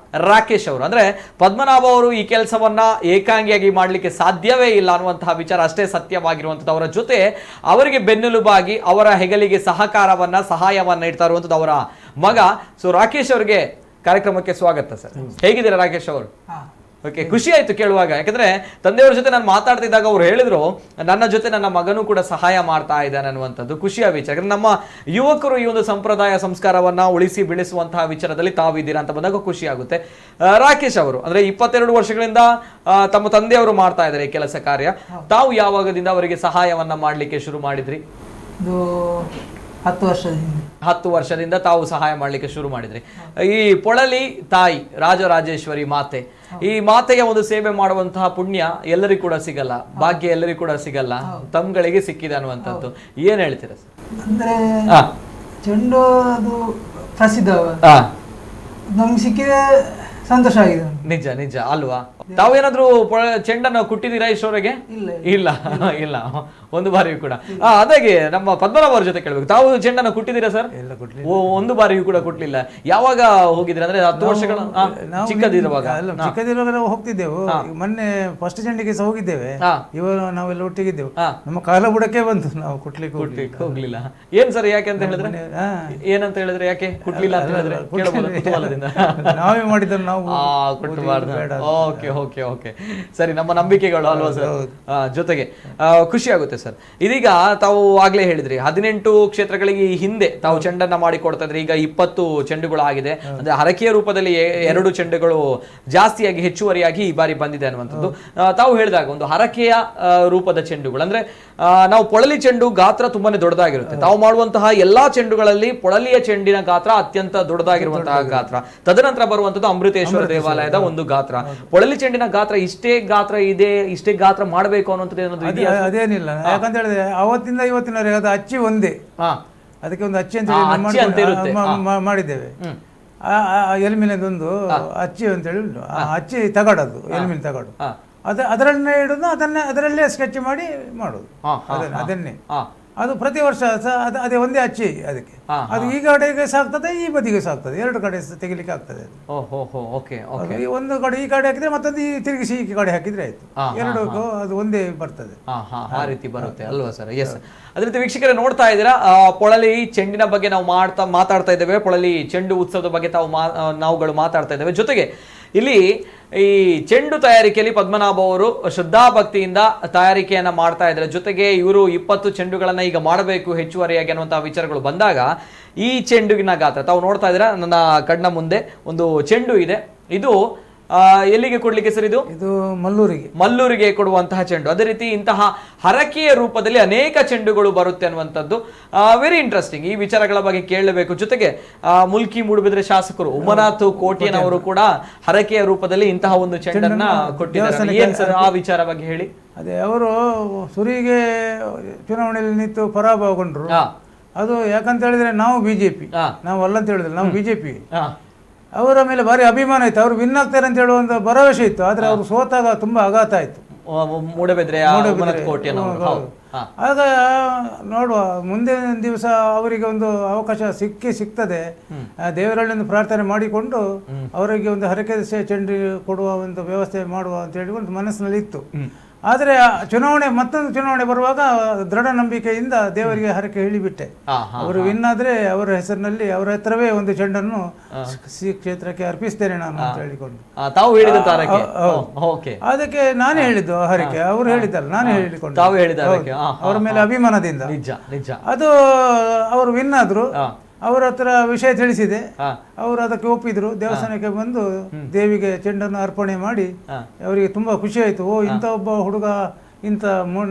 ರಾಕೇಶ್ ಅವರು. ಅಂದ್ರೆ ಪದ್ಮನಾಭ ಅವರು ಈ ಕೆಲಸವನ್ನ ಏಕಾಂಗಿಯಾಗಿ ಮಾಡ್ಲಿಕ್ಕೆ ಸಾಧ್ಯವೇ ಇಲ್ಲ ಅನ್ನುವಂತಹ ವಿಚಾರ ಅಷ್ಟೇ ಸತ್ಯವಾಗಿರುವಂಥದ್ದು. ಅವರ ಜೊತೆ ಅವರಿಗೆ ಬೆನ್ನೆಲುಬಾಗಿ ಅವರ ಹೆಗಲಿಗೆ ಸಹಾಯವನ್ನ ನೀಡ್ತಾ ಇರುವಂಥದ್ದು ಅವರ ಮಗ. ಸೊ ರಾಕೇಶ್ ಅವರಿಗೆ ಕಾರ್ಯಕ್ರಮಕ್ಕೆ ಸ್ವಾಗತ ಸರ್. ಹೇಗಿದ್ದೀರಾ ರಾಕೇಶ್ ಅವರು? ಓಕೆ, ಖುಷಿ ಆಯ್ತು ಕೇಳುವಾಗ. ಯಾಕಂದ್ರೆ ತಂದೆಯವರ ಜೊತೆ ನಾನು ಮಾತಾಡ್ತಿದ್ದಾಗ ಅವ್ರು ಹೇಳಿದ್ರು ನನ್ನ ಜೊತೆ ನನ್ನ ಮಗನೂ ಕೂಡ ಸಹಾಯ ಮಾಡ್ತಾ ಇದ್ದಾನೆ ಅನ್ನುವಂಥದ್ದು ಖುಷಿಯ ವಿಚಾರ. ಯಾಕಂದ್ರೆ ನಮ್ಮ ಯುವಕರು ಈ ಒಂದು ಸಂಪ್ರದಾಯ ಸಂಸ್ಕಾರವನ್ನ ಉಳಿಸಿ ಬೆಳೆಸುವಂತಹ ವಿಚಾರದಲ್ಲಿ ತಾವಿದ್ದೀರಾ ಅಂತ ಬಂದಾಗ ಖುಷಿ ಆಗುತ್ತೆ. ರಾಕೇಶ್ ಅವರು ಅಂದ್ರೆ 22 ವರ್ಷಗಳಿಂದ ತಮ್ಮ ತಂದೆಯವರು ಮಾಡ್ತಾ ಇದ್ದಾರೆ ಈ ಕೆಲಸ ಕಾರ್ಯ. ತಾವು ಯಾವಾಗದಿಂದ ಅವರಿಗೆ ಸಹಾಯವನ್ನ ಮಾಡ್ಲಿಕ್ಕೆ ಶುರು ಮಾಡಿದ್ರಿ? 10 ವರ್ಷದಿಂದ ತಾವು ಸಹಾಯ ಮಾಡ್ಲಿಕ್ಕೆ ಶುರು ಮಾಡಿದ್ರಿ. ಈ ಪೊಳಲಿ ತಾಯಿ ರಾಜರಾಜೇಶ್ವರಿ ಮಾತೆ, ಈ ಮಾತೆಯ ಒಂದು ಸೇವೆ ಮಾಡುವಂತಹ ಪುಣ್ಯ ಎಲ್ಲರಿಗೂ ಕೂಡ ಸಿಗಲ್ಲ, ಭಾಗ್ಯ ಎಲ್ಲರಿಗೂ ಕೂಡ ಸಿಗಲ್ಲ, ತಮ್ಗಳಿಗೆ ಸಿಕ್ಕಿದೆ ಅನ್ನುವಂಥದ್ದು ಏನ್ ಹೇಳ್ತೀರಾ ಸರ್? ಅಂದ್ರೆ ಚೆಂಡು ಅದು ಪ್ರಸಿದ್ಧ, ನಮ್ಗೆ ಸಿಕ್ಕಿದೆ, ಸಂತೋಷ ಆಗಿದೆ. ನಿಜ ನಿಜ ಅಲ್ವಾ? ತಾವೇನಾದ್ರೂ ಚೆಂಡನ್ನು ಕುಟ್ಟಿದ್ದೀರಾ ಇಷ್ಟವರೆಗೆ? ಇಲ್ಲ ಇಲ್ಲ, ಒಂದು ಬಾರಿಯೂ ಕೂಡ. ಅದಾಗೆ ನಮ್ಮ ಪದ್ಮನಾಭ ಅವ್ರ ಜೊತೆ ಕೇಳ್ಬೇಕು, ತಾವು ಚೆಂಡನ್ನು ಕುಟ್ಟಿದ್ದೀರಾ ಸರ್? ಒಂದು ಬಾರಿಯೂ ಕೂಡ ಕುಟ್ಲಿಲ್ಲ. ಯಾವಾಗ ಹೋಗಿದ್ರಿ? ಅಂದ್ರೆ 10 ವರ್ಷಗಳ ಚಿಕ್ಕದಿರುವಾಗ ನಾವು ಹೋಗ್ತಿದ್ದೆವು. ಮೊನ್ನೆ ಫಸ್ಟ್ ಚೆಂಡಿಗೆ ಸಹ ಹೋಗಿದ್ದೇವೆ, ಇವರು ನಾವೆಲ್ಲ ಒಟ್ಟಿಗಿದ್ದೆವು. ನಮ್ಮ ಕಾಲ ಬುಡಕ್ಕೆ ಬಂತು, ನಾವು ಕುಟ್ಲಿಕ್ಕೆ ಹೋಗ್ಲಿಲ್ಲ. ಏನ್ ಸರ್ ಯಾಕೆ ಅಂತ ಹೇಳಿದ್ರೆ? ಏನಂತ ಹೇಳಿದ್ರೆ ಯಾಕೆ ಕುಟ್ಲಿಲ್ಲ ಅಂತ ಹೇಳಿದ್ರೆ ಕೇಳಬಹುದು ಕುತೂಹಲದಿಂದ. ನಾವೇ ಮಾಡಿದ್ರೆ ನಾವು ಕುಟ್ಟಬಾರ್ದು. ಓಕೆ ಓಕೆ ಓಕೆ, ಸರಿ, ನಮ್ಮ ನಂಬಿಕೆಗಳು ಅಲ್ವಾ ಸರ್? ಜೊತೆಗೆ ಖುಷಿ ಆಗುತ್ತೆ ಸರ್. ಇದೀಗ ತಾವು ಆಗ್ಲೇ ಹೇಳಿದ್ರಿ 18 ಕ್ಷೇತ್ರಗಳಿಗೆ ಈ ಹಿಂದೆ ತಾವು ಚೆಂಡನ್ನ ಮಾಡಿ ಕೊಡ್ತಾ ಇದ್ರಿ. ಈಗ 20 ಚೆಂಡುಗಳು ಆಗಿದೆ. ಅಂದ್ರೆ ಹರಕೆಯ ರೂಪದಲ್ಲಿ 2 ಚೆಂಡುಗಳು ಜಾಸ್ತಿಯಾಗಿ ಹೆಚ್ಚುವರಿಯಾಗಿ ಈ ಬಾರಿ ಬಂದಿದೆ ಅನ್ನುವಂಥದ್ದು. ತಾವು ಹೇಳಿದಾಗ ಒಂದು ಹರಕೆಯ ರೂಪದ ಚೆಂಡುಗಳು ಅಂದ್ರೆ ನಾವು ಪೊಳಲಿ ಚೆಂಡು ಗಾತ್ರ ತುಂಬಾನೇ ದೊಡ್ಡದಾಗಿರುತ್ತೆ. ತಾವು ಮಾಡುವಂತಹ ಎಲ್ಲಾ ಚೆಂಡುಗಳಲ್ಲಿ ಪೊಳಲಿಯ ಚೆಂಡಿನ ಗಾತ್ರ ಅತ್ಯಂತ ದೊಡ್ಡದಾಗಿರುವಂತಹ ಗಾತ್ರ. ತದನಂತರ ಬರುವಂತದ್ದು ಅಮೃತೇಶ್ವರ ದೇವಾಲಯದ ಒಂದು ಗಾತ್ರ. ಪೊಳಲಿ ಚೆಂಡಿನ ಗಾತ್ರ ಇಷ್ಟೇ ಗಾತ್ರ ಇದೆ, ಇಷ್ಟೇ ಗಾತ್ರ ಮಾಡಬೇಕು ಅನ್ನುವಂಥದ್ದು ಏನಾದ್ರು ಇದೆಯಾ? ಅದೇನಿಲ್ಲ, ಯಾಕಂತ ಹೇಳಿದ್ರೆ ಅವತ್ತಿಂದ ಇವತ್ತಿನವರೆಗೆ ಅದು ಅಚ್ಚಿ ಒಂದೇ, ಅದಕ್ಕೆ ಒಂದು ಅಚ್ಚಿ ಅಂತ ಮಾಡಿದ್ದೇವೆ. ಎಲ್ಮಿನದೊಂದು ಅಚ್ಚಿ ಅಂತ ಹೇಳಿ ಉಂಟು. ಆ ಅಚ್ಚಿ ತಗಡದು, ಎಲ್ಮಿನ ತಗಡು, ಅದರನ್ನೇ ಇಡುದು, ಅದರಲ್ಲೇ ಸ್ಕೆಚ್ ಮಾಡಿ ಮಾಡೋದು. ಅದನ್ನೇ ಅದು ಪ್ರತಿ ವರ್ಷ ಅದೇ ಒಂದೇ ಅಚ್ಚಿ. ಅದಕ್ಕೆ ಅದು ಈ ಕಡೆಗೆ ಸಾಕ್ತದೆ, ಈ ಬದಿಗೆ ಸಾಕ್ತದೆ, 2 ಕಡೆ ತೆಗಿಲಿಕ್ಕೆ ಆಗ್ತದೆ. ಒಂದು ಕಡೆ ಈ ಕಡೆ ಹಾಕಿದ್ರೆ ಮತ್ತೊಂದು ತಿರುಗಿಸಿ ಈ ಕಡೆ ಹಾಕಿದ್ರೆ ಆಯ್ತು, 2 ಅದು ಒಂದೇ ಬರ್ತದೆ. ಆ ರೀತಿ ಬರುತ್ತೆ ಅಲ್ವಾ ಸರ್? ಎಸ್. ಅದೇ ರೀತಿ ವೀಕ್ಷಕರೇ ನೋಡ್ತಾ ಇದ್ದೀರಾ, ಪೊಳಲಿ ಚೆಂಡಿನ ಬಗ್ಗೆ ನಾವು ಮಾತಾಡ್ತಾ ಇದ್ದೇವೆ. ಪೊಳಲಿ ಚೆಂಡು ಉತ್ಸವದ ಬಗ್ಗೆ ನಾವುಗಳು ಮಾತಾಡ್ತಾ ಇದ್ದೇವೆ. ಜೊತೆಗೆ ಇಲ್ಲಿ ಈ ಚೆಂಡು ತಯಾರಿಕೆಯಲ್ಲಿ ಪದ್ಮನಾಭ ಅವರು ಶ್ರದ್ಧಾಭಕ್ತಿಯಿಂದ ತಯಾರಿಕೆಯನ್ನ ಮಾಡ್ತಾ ಇದ್ದಾರೆ. ಜೊತೆಗೆ ಇವರು 20 ಚೆಂಡುಗಳನ್ನ ಈಗ ಮಾಡಬೇಕು ಹೆಚ್ಚುವರಿಯಾಗಿ ಅನ್ನುವಂತಹ ವಿಚಾರಗಳು ಬಂದಾಗ ಈ ಚೆಂಡುವಿನ ಗಾತ್ರ ತಾವು ನೋಡ್ತಾ ಇದ್ದೀರಾ. ನನ್ನ ಕಣ್ಣ ಮುಂದೆ ಒಂದು ಚೆಂಡು ಇದೆ. ಇದು ಎಲ್ಲಿಗೆ ಕೊಡ್ಲಿಕ್ಕೆ ಸರ್? ಇದು ಮಲ್ಲೂರಿಗೆ ಕೊಡುವಂತಹ ಚೆಂಡು. ಅದೇ ರೀತಿ ಇಂತಹ ಹರಕೆಯ ರೂಪದಲ್ಲಿ ಅನೇಕ ಚೆಂಡುಗಳು ಬರುತ್ತೆ ಅನ್ನುವಂಥದ್ದು ವೆರಿ ಇಂಟ್ರೆಸ್ಟಿಂಗ್. ಈ ವಿಚಾರಗಳ ಬಗ್ಗೆ ಕೇಳಬೇಕು. ಜೊತೆಗೆ ಮುಲ್ಕಿ ಮೂಡುಬಿದ್ರೆ ಶಾಸಕರು ಉಮನಾಥ್ ಕೋಟಿಯನವರು ಕೂಡ ಹರಕೆಯ ರೂಪದಲ್ಲಿ ಇಂತಹ ಒಂದು ಚೆಂಡನ್ನ ಕೊಟ್ಟಿದ್ದಾರೆ. ಏನ್ ಸರ್ ಆ ವಿಚಾರ ಬಗ್ಗೆ ಹೇಳಿ? ಅದೇ ಅವರು ಸುರಿಗೆ ಚುನಾವಣೆಯಲ್ಲಿ ನಿಂತು ಪರಾಭವಗೊಂಡ್ರು. ಅದು ಯಾಕಂತ ಹೇಳಿದ್ರೆ ನಾವು ಬಿಜೆಪಿ, ನಾವು ಅಲ್ಲ ಅಂತ ಹೇಳಿದ್ರೆ ನಾವು ಬಿಜೆಪಿ. ಅವರ ಮೇಲೆ ಭಾರಿ ಅಭಿಮಾನ ಇತ್ತು, ಅವರು ವಿನ್ ಆಗ್ತಾರೆ ಅಂತ ಹೇಳುವ ಒಂದು ಭರವಸೆ ಇತ್ತು. ಆದ್ರೆ ಅವರು ಸೋತಾಗ ತುಂಬಾ ಆಘಾತ ಆಯ್ತು. ಆಗ ನೋಡುವ ಮುಂದಿನ ದಿವಸ ಅವರಿಗೆ ಒಂದು ಅವಕಾಶ ಸಿಗ್ತದೆ, ದೇವರಳ್ಳಿಂದ ಪ್ರಾರ್ಥನೆ ಮಾಡಿಕೊಂಡು ಅವರಿಗೆ ಒಂದು ಹರಕೆ ಚೆಂಡು ಕೊಡುವ ಒಂದು ವ್ಯವಸ್ಥೆ ಮಾಡುವ ಅಂತ ಹೇಳಿ ಒಂದು ಮನಸ್ಸಿನಲ್ಲಿ ಇತ್ತು. ಆದರೆ ಮತ್ತೊಂದು ಚುನಾವಣೆ ಬರುವಾಗ ದೃಢ ನಂಬಿಕೆಯಿಂದ ದೇವರಿಗೆ ಹರಕೆ ಹೇಳಿಬಿಟ್ಟೆ. ಅವರು ವಿನ್ ಆದ್ರೆ ಅವರ ಹೆಸರಿನಲ್ಲಿ ಅವರ ಹತ್ರವೇ ಒಂದು ಚೆಂಡನ್ನು ಕ್ಷೇತ್ರಕ್ಕೆ ಅರ್ಪಿಸ್ತೇನೆ ನಾನು ಅಂತ ಹೇಳಿಕೊಂಡು ಅದಕ್ಕೆ ನಾನೇ ಹೇಳಿದ್ದು ಹರಕೆ. ಅವರು ಹೇಳಿದ್ದಲ್ಲ, ನಾನೇ ಹೇಳಿಕೊಂಡು ಅವರ ಮೇಲೆ ಅಭಿಮಾನದಿಂದ. ಅದು ಅವರು ವಿನ್ ಆದ್ರು. ಅವರ ಹತ್ರ ವಿಷಯ ತಿಳಿಸಿದೆ, ಅವರು ಅದಕ್ಕೆ ಒಪ್ಪಿದ್ರು. ದೇವಸ್ಥಾನಕ್ಕೆ ಬಂದು ದೇವಿಗೆ ಚೆಂಡನ್ನು ಅರ್ಪಣೆ ಮಾಡಿ ಅವರಿಗೆ ತುಂಬಾ ಖುಷಿ ಆಯ್ತು. ಇಂಥ ಒಬ್ಬ ಹುಡುಗ ಇಂಥ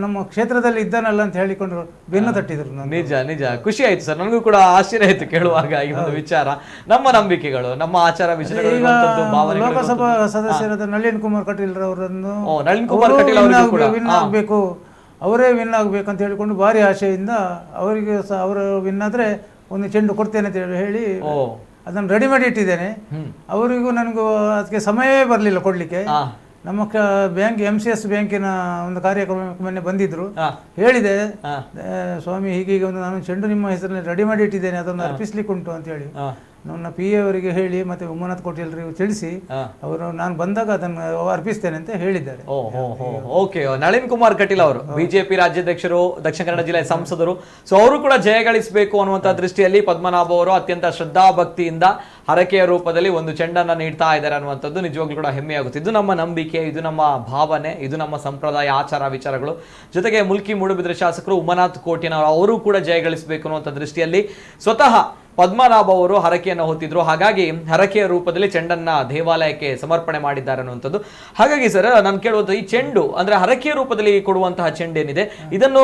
ನಮ್ಮ ಕ್ಷೇತ್ರದಲ್ಲಿ ಇದ್ದಾನಲ್ಲ ಅಂತ ಹೇಳಿಕೊಂಡು ಬೆನ್ನು ತಟ್ಟಿದ್ರು. ನಿಜ ನಿಜ ಖುಷಿ ಆಯ್ತು ಸರ್, ನನಗೂ ಕೂಡ ಆಶ್ಚರ್ಯ ಆಯ್ತು ಕೇಳುವಾಗ ಈ ಒಂದು ವಿಚಾರ. ನಮ್ಮ ನಂಬಿಕೆಗಳು, ನಮ್ಮ ಆಚಾರ ವಿಚಾರಗಳು. ಲೋಕಸಭಾ ಸದಸ್ಯರಾದ ನಳಿನ್ ಕುಮಾರ್ ಕಟೀಲ್ ರವರನ್ನು ವಿನ್ ಆಗ್ಬೇಕು, ಅವರೇ ವಿನ್ ಆಗ್ಬೇಕು ಅಂತ ಹೇಳಿಕೊಂಡು ಭಾರಿ ಆಶೆಯಿಂದ ಅವರಿಗೆ ಅವರು ವಿನ್ ಆದ್ರೆ ಒಂದು ಚೆಂಡು ಕೊಡ್ತೇನೆ ಅಂತ ಹೇಳಿ ಅದನ್ನು ರೆಡಿ ಮಾಡಿ ಇಟ್ಟಿದ್ದೇನೆ. ಅವರಿಗೂ ನನಗೂ ಅದಕ್ಕೆ ಸಮಯವೇ ಬರಲಿಲ್ಲ ಕೊಡಲಿಕ್ಕೆ. ನಮ್ಮ ಬ್ಯಾಂಕ್ MCS ಬ್ಯಾಂಕಿನ ಒಂದು ಕಾರ್ಯಕ್ರಮಕ್ಕೆ ಮೊನ್ನೆ ಬಂದಿದ್ರು. ಹೇಳಿದೆ, ಸ್ವಾಮಿ ಹೀಗೀಗ ಒಂದು ನಾನು ಚೆಂಡು ನಿಮ್ಮ ಹೆಸರಲ್ಲಿ ರೆಡಿ ಮಾಡಿ ಇಟ್ಟಿದ್ದೇನೆ, ಅದನ್ನು ಅರ್ಪಿಸ್ಲಿಕ್ಕೆ ಉಂಟು ಅಂತ ಹೇಳಿ ನನ್ನ PA ಅವರಿಗೆ ಹೇಳಿ ಮತ್ತೆ ಉಮ್ಮನಾಥ್ ಕೋಟೆಲ್ರಿಗೂ ತಿಳಿಸಿ ಅವರು ನಾನು ಬಂದಾಗ ಅದನ್ನು ಅರ್ಪಿಸ್ತೇನೆ ಅಂತ ಹೇಳಿದ್ದಾರೆ. ಓಕೆ, ನಳಿನ್ ಕುಮಾರ್ ಕಟೀಲ್ ಅವರು ಬಿಜೆಪಿ ರಾಜ್ಯಾಧ್ಯಕ್ಷರು, ದಕ್ಷಿಣ ಕನ್ನಡ ಜಿಲ್ಲೆಯ ಸಂಸದರು. ಸೊ ಅವರು ಕೂಡ ಜಯ ಗಳಿಸಬೇಕು ಅನ್ನುವಂಥ ದೃಷ್ಟಿಯಲ್ಲಿ ಪದ್ಮನಾಭ ಅವರು ಅತ್ಯಂತ ಶ್ರದ್ಧಾ ಭಕ್ತಿಯಿಂದ ಹರಕೆಯ ರೂಪದಲ್ಲಿ ಒಂದು ಚೆಂಡನ್ನ ನೀಡ್ತಾ ಇದ್ದಾರೆ ಅನ್ನುವಂಥದ್ದು ನಿಜವಾಗ್ಲೂ ಕೂಡ ಹೆಮ್ಮೆ ಆಗುತ್ತೆ. ಇದು ನಮ್ಮ ನಂಬಿಕೆ, ಇದು ನಮ್ಮ ಭಾವನೆ, ಇದು ನಮ್ಮ ಸಂಪ್ರದಾಯ, ಆಚಾರ ವಿಚಾರಗಳು. ಜೊತೆಗೆ ಮುಲ್ಕಿ ಮೂಡುಬಿದ್ರೆ ಶಾಸಕರು ಉಮ್ಮನಾಥ್ ಕೋಟಿನವರು ಅವರು ಕೂಡ ಜಯ ಗಳಿಸಬೇಕು ಅನ್ನುವಂಥ ದೃಷ್ಟಿಯಲ್ಲಿ ಸ್ವತಃ ಪದ್ಮನಾಭ ಅವರು ಹರಕೆಯನ್ನು ಹೊತ್ತಿದ್ರು. ಹಾಗಾಗಿ ಹರಕೆಯ ರೂಪದಲ್ಲಿ ಚೆಂಡನ್ನ ದೇವಾಲಯಕ್ಕೆ ಸಮರ್ಪಣೆ ಮಾಡಿದ್ದಾರೆ ಅನ್ನುವಂಥದ್ದು. ಹಾಗಾಗಿ ಸರ್ ನಾನು ಕೇಳುವಂಥ ಈ ಚೆಂಡು ಅಂದ್ರೆ ಹರಕೆಯ ರೂಪದಲ್ಲಿ ಕೊಡುವಂತಹ ಚೆಂಡು ಏನಿದೆ, ಇದನ್ನು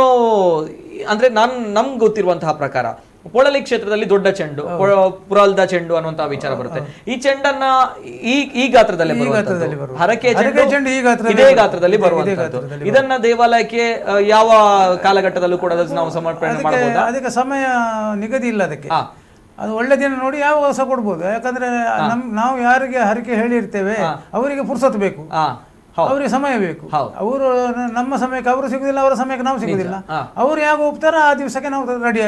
ಅಂದ್ರೆ ನಮ್ಗೆ ಗೊತ್ತಿರುವಂತಹ ಪ್ರಕಾರ ಪೊಳಲಿ ಕ್ಷೇತ್ರದಲ್ಲಿ ದೊಡ್ಡ ಚೆಂಡು, ಪುರಲ್ದ ಚೆಂಡು ಅನ್ನುವಂತಹ ವಿಚಾರ ಬರುತ್ತೆ. ಈ ಚೆಂಡನ್ನ ಈ ಗಾತ್ರದಲ್ಲಿ ಹರಕೆ ಚೆಂಡು ಇದೇ ಗಾತ್ರದಲ್ಲಿ ಬರುವಂತದ್ದು. ಇದನ್ನ ದೇವಾಲಯಕ್ಕೆ ಯಾವ ಕಾಲಘಟ್ಟದಲ್ಲೂ ಕೂಡ ನಾವು ಸಮರ್ಪಣೆ ಮಾಡಬಹುದಾ? ಅದಕ್ಕೆ ಸಮಯ ನಿಗದಿ ಇಲ್ಲ. ಅದಕ್ಕೆ ಅದು ಒಳ್ಳೆ ದಿನ ನೋಡಿ ಯಾವಾಗ ಸಹ ಕೊಡ್ಬೋದು. ಯಾಕಂದ್ರೆ ನಾವು ಯಾರಿಗೆ ಹರಕೆ ಹೇಳಿರ್ತೇವೆ ಅವರಿಗೆ ಪುರ್ಸತ್ ಬೇಕು, ಅವರಿಗೆ ಸಮಯ ಬೇಕು. ಅವರು ನಮ್ಮ ಸಮಯಕ್ಕೆ ಅವರು ಸಿಗುದಿಲ್ಲ, ಅವರ ಸಮಯಕ್ಕೆ ನಾವು ಸಿಗುದಿಲ್ಲ. ಅವರು ಯಾವ ಒಪ್ತಾರ ಆ ದಿವಸಕ್ಕೆ ನಾವು ರೆಡಿ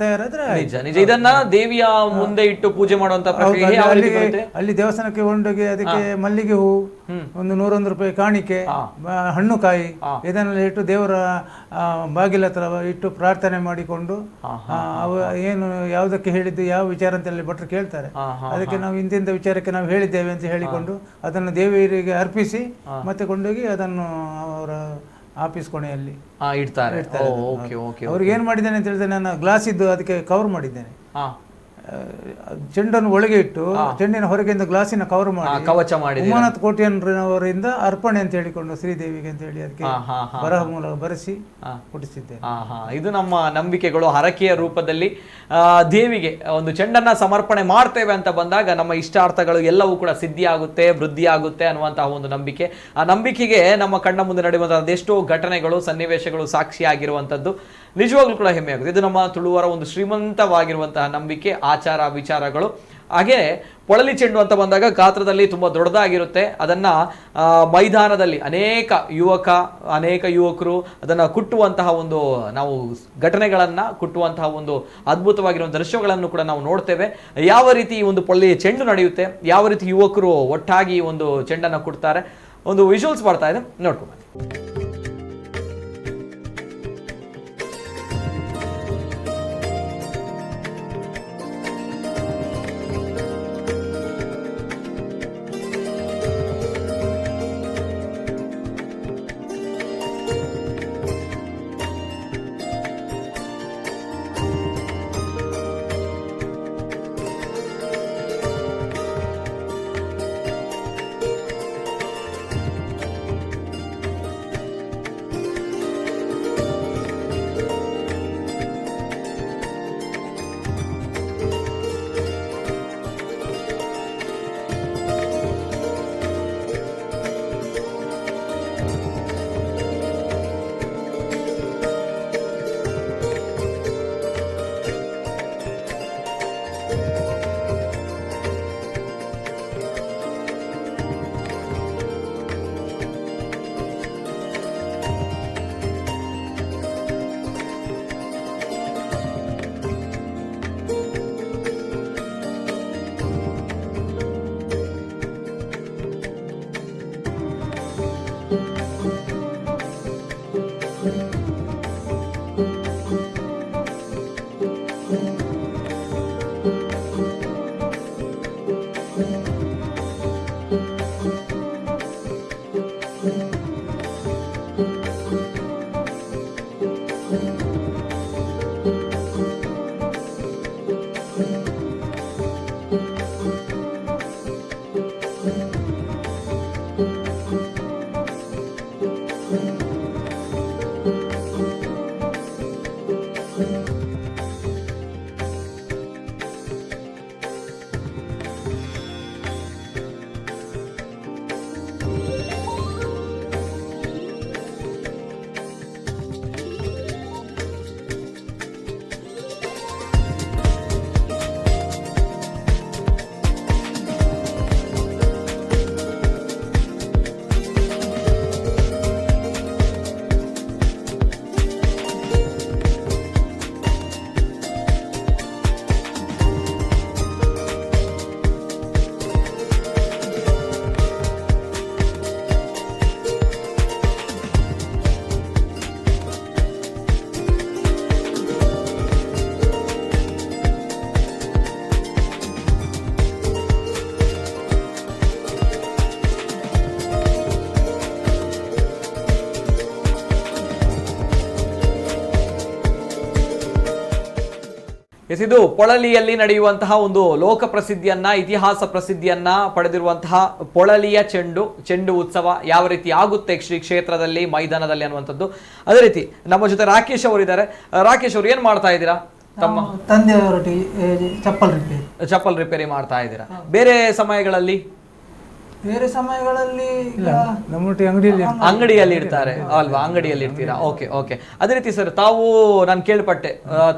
ತಯಾರಾದ್ರೆ ನಿಜ. ಇದನ್ನ ದೇವಿಯ ಮುಂದೆ ಇಟ್ಟು ಪೂಜೆ ಮಾಡುವಂತ ಅಲ್ಲಿ ದೇವಸ್ಥಾನಕ್ಕೆ ಕೊಂಡೋಗಿ ಅದಕ್ಕೆ ಮಲ್ಲಿಗೆ ಹೂ, ಒಂದು 101 ರೂಪಾಯಿ ಕಾಣಿಕೆ, ಹಣ್ಣು ಕಾಯಿ ಇದನ್ನೆಲ್ಲ ಇಟ್ಟು ದೇವರ ಬಾಗಿಲ ಹತ್ರ ಇಟ್ಟು ಪ್ರಾರ್ಥನೆ ಮಾಡಿಕೊಂಡು ಏನು ಯಾವುದಕ್ಕೆ ಹೇಳಿದ್ದು ಯಾವ ವಿಚಾರ ಅಂತ ಹೇಳಿ ಭಟ್ರು ಕೇಳ್ತಾರೆ. ಅದಕ್ಕೆ ನಾವು ಇಂತಿಂತ ವಿಚಾರಕ್ಕೆ ನಾವು ಹೇಳಿದ್ದೇವೆ ಅಂತ ಹೇಳಿಕೊಂಡು ಅದನ್ನು ದೇವಿಯರಿಗೆ ಅರ್ಪಿಸಿ ಮತ್ತೆ ಕೊಂಡೋಗಿ ಅದನ್ನು ಅವರ ಆಫೀಸ್ ಕೊನೆಯಲ್ಲಿ ಇಡ್ತಾರೆ. ಅವ್ರಿಗೆ ಏನ್ ಮಾಡಿದ್ದೇನೆ ಅಂತ ಹೇಳಿದ್ರೆ ನಾನು ಗ್ಲಾಸ್ ಇದ್ದು ಅದಕ್ಕೆ ಕವರ್ ಮಾಡಿದ್ದೇನೆ. ಚೆಂಡನ್ನು ಒಳಗೆ ಇಟ್ಟು ಚೆಂಡಿನ ಹೊರಗಿಂದ ಗ್ಲಾಸಿನ ಕವರ್ ಮಾಡಿ ಕವಚ ಮಾಡಿ ಉಮ್ಮನಾಥ್ ಕೋಟ್ಯಾನವರಿಂದ ಅರ್ಪಣೆ ಅಂತ ಹೇಳಿಕೊಂಡು ಶ್ರೀದೇವಿಗೆ ಅಂತ ಹೇಳಿ ಅದಕ್ಕೆ ಬರಹ ಮೂಲಕ ಬರೆಸಿ ಕೊಡಿಸಿದ್ದೇನೆ. ಇದು ನಮ್ಮ ನಂಬಿಕೆಗಳು. ಹರಕೆಯ ರೂಪದಲ್ಲಿ ದೇವಿಗೆ ಒಂದು ಚೆಂಡನ್ನ ಸಮರ್ಪಣೆ ಮಾಡ್ತೇವೆ ಅಂತ ಬಂದಾಗ ನಮ್ಮ ಇಷ್ಟಾರ್ಥಗಳು ಎಲ್ಲವೂ ಕೂಡ ಸಿದ್ಧಿ ಆಗುತ್ತೆ, ವೃದ್ಧಿ ಆಗುತ್ತೆ ಅನ್ನುವಂತಹ ಒಂದು ನಂಬಿಕೆ. ಆ ನಂಬಿಕೆಗೆ ನಮ್ಮ ಕಣ್ಣ ಮುಂದೆ ನಡೆಯುವಂತಹ ಅದೆಷ್ಟೋ ಘಟನೆಗಳು, ಸನ್ನಿವೇಶಗಳು ಸಾಕ್ಷಿಯಾಗಿರುವಂತದ್ದು ನಿಜವಾಗ್ಲೂ ಕೂಡ ಹೆಮ್ಮೆ ಆಗುತ್ತೆ. ಇದು ನಮ್ಮ ತುಳುವರ ಒಂದು ಶ್ರೀಮಂತವಾಗಿರುವಂತಹ ನಂಬಿಕೆ, ಆಚಾರ ವಿಚಾರಗಳು. ಹಾಗೆ ಪೊಳಲಿ ಚೆಂಡು ಅಂತ ಬಂದಾಗ ಗಾತ್ರದಲ್ಲಿ ತುಂಬಾ ದೊಡ್ಡದಾಗಿರುತ್ತೆ. ಅದನ್ನ ಮೈದಾನದಲ್ಲಿ ಅನೇಕ ಯುವಕರು ಅದನ್ನ ಕುಟ್ಟುವಂತಹ ಒಂದು ನಾವು ಘಟನೆಗಳನ್ನ ಕುಟ್ಟುವಂತಹ ಒಂದು ಅದ್ಭುತವಾಗಿರುವ ದೃಶ್ಯಗಳನ್ನು ಕೂಡ ನಾವು ನೋಡ್ತೇವೆ. ಯಾವ ರೀತಿ ಈ ಒಂದು ಪೊಳಲಿ ಚೆಂಡು ನಡೆಯುತ್ತೆ, ಯಾವ ರೀತಿ ಯುವಕರು ಒಟ್ಟಾಗಿ ಒಂದು ಚೆಂಡನ್ನ ಕುಟ್ತಾರೆ, ಒಂದು ವಿಜುವಲ್ಸ್ ಬರ್ತಾ ಇದೆ, ನೋಡ್ಕೊಂಡು ಎಸ್, ಇದು ಪೊಳಲಿಯಲ್ಲಿ ನಡೆಯುವಂತಹ ಒಂದು ಲೋಕ ಪ್ರಸಿದ್ಧಿಯನ್ನ, ಇತಿಹಾಸ ಪ್ರಸಿದ್ಧಿಯನ್ನ ಪಡೆದಿರುವಂತಹ ಪೊಳಲಿಯ ಚೆಂಡು ಉತ್ಸವ ಯಾವ ರೀತಿ ಆಗುತ್ತೆ ಶ್ರೀ ಕ್ಷೇತ್ರದಲ್ಲಿ, ಮೈದಾನದಲ್ಲಿ ಅನ್ನುವಂಥದ್ದು. ಅದೇ ರೀತಿ ನಮ್ಮ ಜೊತೆ ರಾಕೇಶ್ ಅವರಿದ್ದಾರೆ. ರಾಕೇಶ್ ಅವರು ಏನ್ ಮಾಡ್ತಾ ಇದ್ದೀರಾ? ತಮ್ಮ ತಂದೆಯವರೊಟ್ಟಿಗೆ ಚಪ್ಪಲ್ ರಿಪೇರಿ ಮಾಡ್ತಾ ಇದ್ದೀರಾ. ಬೇರೆ ಸಮಯಗಳಲ್ಲಿ ಅಂಗಡಿಯಲ್ಲಿ ಇಡ್ತಾರೆ ಅಲ್ವಾ? ಅಂಗಡಿಯಲ್ಲಿ ಇಡ್ತೀರಾ? Okay okay. ಅದೇ ರೀತಿ ಸರ್, ತಾವು ನಾನು ಕೇಳ್ಪಟ್ಟೆ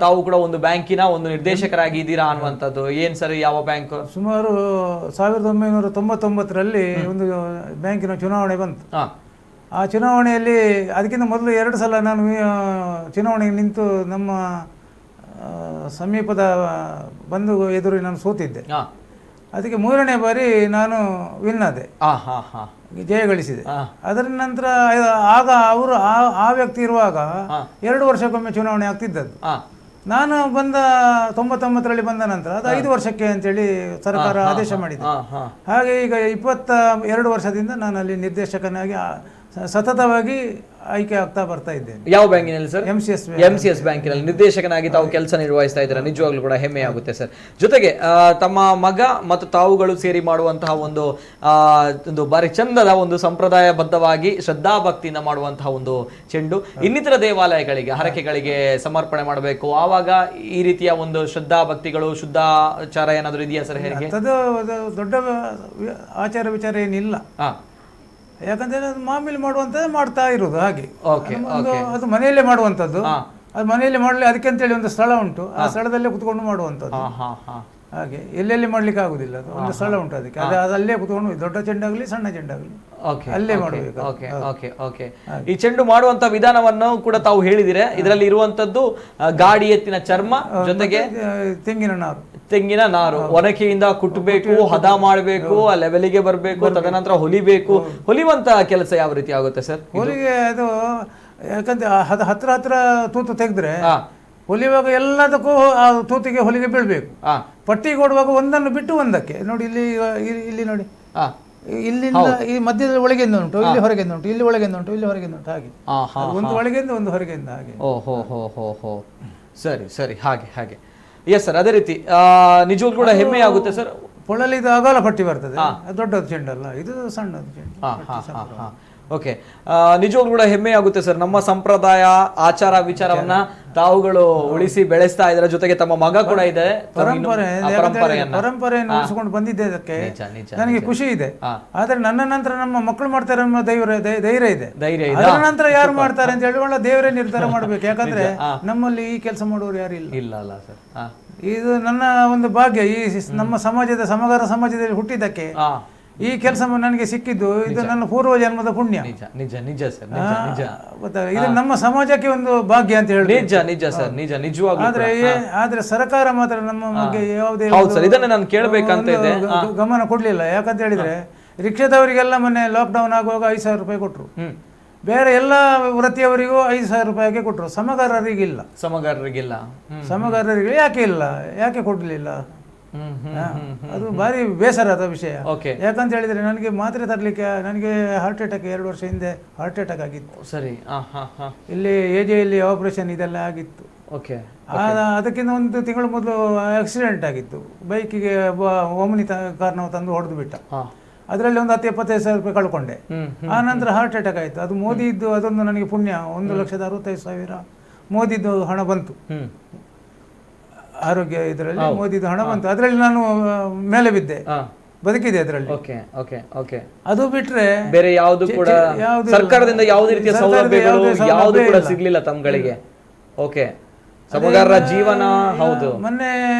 ತಾವು ಕೂಡ ಒಂದು ಬ್ಯಾಂಕಿನ ಒಂದು ನಿರ್ದೇಶಕರಾಗಿ ಇದ್ದೀರಾ ಅನ್ನುವಂಥದ್ದು. ಏನ್ ಸರ್, ಯಾವ ಬ್ಯಾಂಕ್? ಸುಮಾರು 1999ರಲ್ಲಿ ಒಂದು ಬ್ಯಾಂಕಿನ ಚುನಾವಣೆ ಬಂತು. ಆ ಚುನಾವಣೆಯಲ್ಲಿ ಅದಕ್ಕಿಂತ ಮೊದಲು 2 ಸಲ ನಾನು ಚುನಾವಣೆಗೆ ನಿಂತು ನಮ್ಮ ಸಮೀಪದ ಬಂಧು ಎದುರು ನಾನು ಸೋತಿದ್ದೆ. ಅದಕ್ಕೆ 3ನೇ ಬಾರಿ ನಾನು ವಿನ್ ಆದೆ, ಜಯ ಗಳಿಸಿದೆ. ಅದರ ನಂತರ ಆಗ ಅವರು ಆ ವ್ಯಕ್ತಿ ಇರುವಾಗ 2 ವರ್ಷಕ್ಕೊಮ್ಮೆ ಚುನಾವಣೆ ಆಗ್ತಿದ್ದದ್ದು. ನಾನು ಬಂದ 99ರಲ್ಲಿ ಬಂದ ನಂತರ ಅದು 5 ವರ್ಷಕ್ಕೆ ಅಂತೇಳಿ ಸರ್ಕಾರ ಆದೇಶ ಮಾಡಿದೆ. ಹಾಗೆ ಈಗ 22 ವರ್ಷದಿಂದ ನಾನು ಅಲ್ಲಿ ನಿರ್ದೇಶಕನಾಗಿ ಸತತವಾಗಿ ಆಯ್ಕೆ ಆಗ್ತಾ ಬರ್ತಾ ಇದ್ದೇನೆ. ಯಾವ ಬ್ಯಾಂಕಿನಲ್ಲಿ ಸರ್? MCS ಬ್ಯಾಂಕಿನಲ್ಲಿ ನಿರ್ದೇಶಕನಾಗಿ ತಾವು ಕೆಲಸ ನಿರ್ವಹಿಸ್ತಾ ಇದ್ದೀರಾ. ನಿಜವಾಗ್ಲೂ ಕೂಡ ಹೆಮ್ಮೆ ಆಗುತ್ತೆ ಸರ್. ಜೊತೆಗೆ ತಮ್ಮ ಮಗ ಮತ್ತು ತಾವುಗಳು ಸೇರಿ ಮಾಡುವಂತಹ ಒಂದು ಬಾರಿ ಚಂದದ ಒಂದು ಸಂಪ್ರದಾಯಬದ್ಧವಾಗಿ ಶ್ರದ್ಧಾಭಕ್ತಿಯಿಂದ ಮಾಡುವಂತಹ ಒಂದು ಚೆಂಡು ಇನ್ನಿತರ ದೇವಾಲಯಗಳಿಗೆ, ಹರಕೆಗಳಿಗೆ ಸಮರ್ಪಣೆ ಮಾಡಬೇಕು. ಆವಾಗ ಈ ರೀತಿಯ ಒಂದು ಶ್ರದ್ಧಾಭಕ್ತಿಗಳು, ಶುದ್ಧಾಚಾರ ಏನಾದರೂ ಇದೆಯಾ ಸರ್? ಹೇಗೆ? ದೊಡ್ಡ ಆಚಾರ ವಿಚಾರ ಏನಿಲ್ಲ, ಯಾಕಂದ್ರೆ ಅದು ಮಾಮೂಲಿ ಮಾಡುವಂಥದ್ದು ಮಾಡ್ತಾ ಇರೋದು. ಹಾಗೆ ಅದು ಮನೆಯಲ್ಲೇ ಮಾಡುವಂಥದ್ದು. ಅದು ಮನೆಯಲ್ಲಿ ಮಾಡಲಿ, ಅದಕ್ಕೆ ಅಂತೇಳಿ ಒಂದು ಸ್ಥಳ ಉಂಟು, ಆ ಸ್ಥಳದಲ್ಲೇ ಕುತ್ಕೊಂಡು ಮಾಡುವಂಥದ್ದು. ಹಾಗೆ ಎಲ್ಲೆಲ್ಲಿ ಮಾಡ್ಲಿಕ್ಕೆ ಆಗುದಿಲ್ಲ, ಅದು ಒಂದು ಸ್ಥಳ ಉಂಟು ಅದಕ್ಕೆ. ಅದಲ್ಲೇ ಕುತ್ಕೊಂಡು ದೊಡ್ಡ ಚೆಂಡಾಗಲಿ ಸಣ್ಣ ಚೆಂಡಾಗಲಿ ಅಲ್ಲೇ ಮಾಡಬೇಕು. ಈ ಚೆಂಡು ಮಾಡುವಂತ ವಿಧಾನವನ್ನು ಕೂಡ ತಾವು ಹೇಳಿದಿರೆ. ಇದರಲ್ಲಿ ಇರುವಂತದ್ದು ಗಾಡಿ ಎತ್ತಿನ ಚರ್ಮ ಜೊತೆಗೆ ತೆಂಗಿನ ನಾರು ಒನಕೆಯಿಂದ ಕುಟ್ಟಬೇಕು, ಹದ ಮಾಡಬೇಕು, ಆ ಲೆವೆಲಿಗೆ ಬರಬೇಕು, ತದನಂತರ ಹೊಲಿಬೇಕು. ಹೊಲಿಯುವಂತ ಕೆಲಸ ಯಾವ ರೀತಿ ಆಗುತ್ತೆ ಸರ್? ಹೊಲಿಗೆ ಅದು ಯಾಕಂದ್ರೆ ಹತ್ರ ತೂತು ತೆಗೆದ್ರೆ ಹೊಲಿಯುವಾಗ ಎಲ್ಲದಕ್ಕೂ ಆ ತೂತಿಗೆ ಹೊಲಿಗೆ ಬೀಳ್ಬೇಕು. ಪಟ್ಟಿ ಕೊಡುವಾಗ ಒಂದನ್ನು ಬಿಟ್ಟು ಒಂದಕ್ಕೆ ನೋಡಿ, ಇಲ್ಲಿ ನೋಡಿ, ಇಲ್ಲಿಂದ ಈ ಮಧ್ಯದಲ್ಲಿ ಒಳಗಿಂದ ಉಂಟು, ಇಲ್ಲಿ ಹೊರಗಿಂದ ಉಂಟು, ಇಲ್ಲಿ ಒಳಗಿಂದ ಉಂಟು, ಇಲ್ಲಿ ಹೊರಗಿಂದ ಉಂಟು. ಹಾಗೆ ಒಂದು ಒಳಗಿಂದ ಒಂದು ಹೊರಗಿಂದ ಹಾಗೆ. ಓಹೋ ಸರಿ ಹಾಗೆ. ಎಸ್ ಸರ್, ಅದೇ ರೀತಿ ನಿಜವಾಗ್ಲೂ ಕೂಡ ಹೆಮ್ಮೆ ಆಗುತ್ತೆ ಸರ್. ಪೊಳಲಿದು ಅಗಲ ಪಟ್ಟಿ ಬರ್ತದೆ, ದೊಡ್ಡದು ಚೆಂಡಲ್ಲ, ಇದು ಸಣ್ಣದು ಚೆಂಡು. ಓಕೆ, ನಿಜವಾಗ್ಲೂ ಕೂಡ ಹೆಮ್ಮೆ ಆಗುತ್ತೆ ಸರ್. ನಮ್ಮ ಸಂಪ್ರದಾಯ ಆಚಾರ ವಿಚಾರವನ್ನ ತಾವುಗಳು ಉಳಿಸಿ ಬೆಳೆಸ್ತಾ ಇದ್ರ ಜೊತೆಗೆ ತಮ್ಮ ಮಗ ಕೂಡ ಇದೆ. ಪರಂಪರೆಯನ್ನು ಉಳಿಸಿಕೊಂಡು ಬಂದಿದ್ದೆ, ಅದಕ್ಕೆ ನನಗೆ ಖುಷಿ ಇದೆ. ಆದ್ರೆ ನನ್ನ ನಂತರ ನಮ್ಮ ಮಕ್ಕಳು ಮಾಡ್ತಾರೆ ಅನ್ನೋ ಧೈರ್ಯ ಇದೆ. ಅದರ ನಂತರ ಯಾರು ಮಾಡ್ತಾರೆ ಅಂತ ಹೇಳಿ ಒಳ್ಳೆ ದೇವರೇ ನಿರ್ಧಾರ ಮಾಡ್ಬೇಕು. ಯಾಕಂದ್ರೆ ನಮ್ಮಲ್ಲಿ ಈ ಕೆಲಸ ಮಾಡುವವರು ಯಾರು ಇಲ್ಲ ಅಲ್ಲ ಸರ್. ಇದು ನನ್ನ ಒಂದು ಭಾಗ್ಯ. ಈ ನಮ್ಮ ಸಮಾಜದ ಸಮಗಾರ ಸಮಾಜದಲ್ಲಿ ಹುಟ್ಟಿದ್ದಕ್ಕೆ ಈ ಕೆಲಸ ನನಗೆ ಸಿಕ್ಕಿದ್ದು, ಇದು ನನ್ನ ಪೂರ್ವ ಜನ್ಮದ ಪುಣ್ಯ. ನಿಜ ಸರ್, ಇದು ನಮ್ಮ ಸಮಾಜಕ್ಕೆ ಒಂದು ಭಾಗ್ಯ ಅಂತ ಹೇಳಿ. ನಿಜ ಸರ್, ನಿಜವಾಗ್ಲೂ. ಆದ್ರೆ ಸರ್ಕಾರ ಮಾತ್ರ ನಮ್ಮ ಬಗ್ಗೆ ಯಾವುದೇ ಗಮನ ಕೊಡ್ಲಿಲ್ಲ. ಯಾಕಂತ ಹೇಳಿದ್ರೆ ರಿಕ್ಷಾದವರಿಗೆಲ್ಲ ಮೊನ್ನೆ ಲಾಕ್ಡೌನ್ ಆಗುವಾಗ 5,000 ರೂಪಾಯಿ ಕೊಟ್ರು. ಬೇರೆ ಎಲ್ಲ ವೃತ್ತಿಯವರಿಗೂ 5,000 ರೂಪಾಯಿಗೆ ಕೊಟ್ರು. ಸಮಗಾರರಿಗಿಲ್ಲ. ಸಮಗಾರರಿಗೆ ಯಾಕೆ ಕೊಡ್ಲಿಲ್ಲ? ಅದು ಭಾರಿ ಬೇಸರದ ವಿಷಯ. ಯಾಕಂತ ಹೇಳಿದ್ರೆ ನನಗೆ ಮಾತ್ರೆ ತರಲಿಕ್ಕೆ ನನಗೆ ಹಾರ್ಟ್ ಅಟ್ಯಾಕ್ 2 ವರ್ಷ ಹಿಂದೆ ಹಾರ್ಟ್ ಅಟ್ಯಾಕ್ ಆಗಿತ್ತು. ಸರಿ. ಇಲ್ಲಿ ಎಜೆಯಲ್ಲಿ ಆಪರೇಷನ್ ಇದೆಲ್ಲ ಆಗಿತ್ತು. ಅದಕ್ಕಿಂತ 1 ತಿಂಗಳು ಮೊದಲು ಆಕ್ಸಿಡೆಂಟ್ ಆಗಿತ್ತು. ಬೈಕಿಗೆ ಓಮ್ನಿ ಕಾರ್ನವ ತಂದು ಹೊಡೆದು ಬಿಟ್ಟ. ಅದರಲ್ಲಿ ಒಂದು 10-25 ರೂಪಾಯಿ ಕಳ್ಕೊಂಡೆ. ಆ ನಂತರ ಹಾರ್ಟ್ ಅಟ್ಯಾಕ್ ಆಯ್ತು. ಅದು ಮೋದಿ ಇದ್ದು, ಅದೊಂದು ನನಗೆ ಪುಣ್ಯ. 1,65,000 ಮೋದಿದ್ದು ಹಣ ಬಂತು. ಆರೋಗ್ಯ ಇದರಲ್ಲಿ ಮೋದಿದು ಹಣ ಬಂತು. ಅದರಲ್ಲಿ ನಾನು ಮೇಲೆ ಬಿದ್ದೆ, ಬದುಕಿದೆ ಅದರಲ್ಲಿ. ಅದು ಬಿಟ್ರೆ ಬೇರೆ ಯಾವುದು ಕೂಡ ಸರ್ಕಾರದಿಂದ ಯಾವುದೇ ರೀತಿಯ ಸೌಲಭ್ಯಗಳು ಯಾವುದು ಕೂಡ ಸಿಗ್ಲಿಲ್ಲ ತಮ್ಗಳಿಗೆ. ಸಮಗಾರರ ಜೀವನ. ಹೌದು, ಮೊನ್ನೆ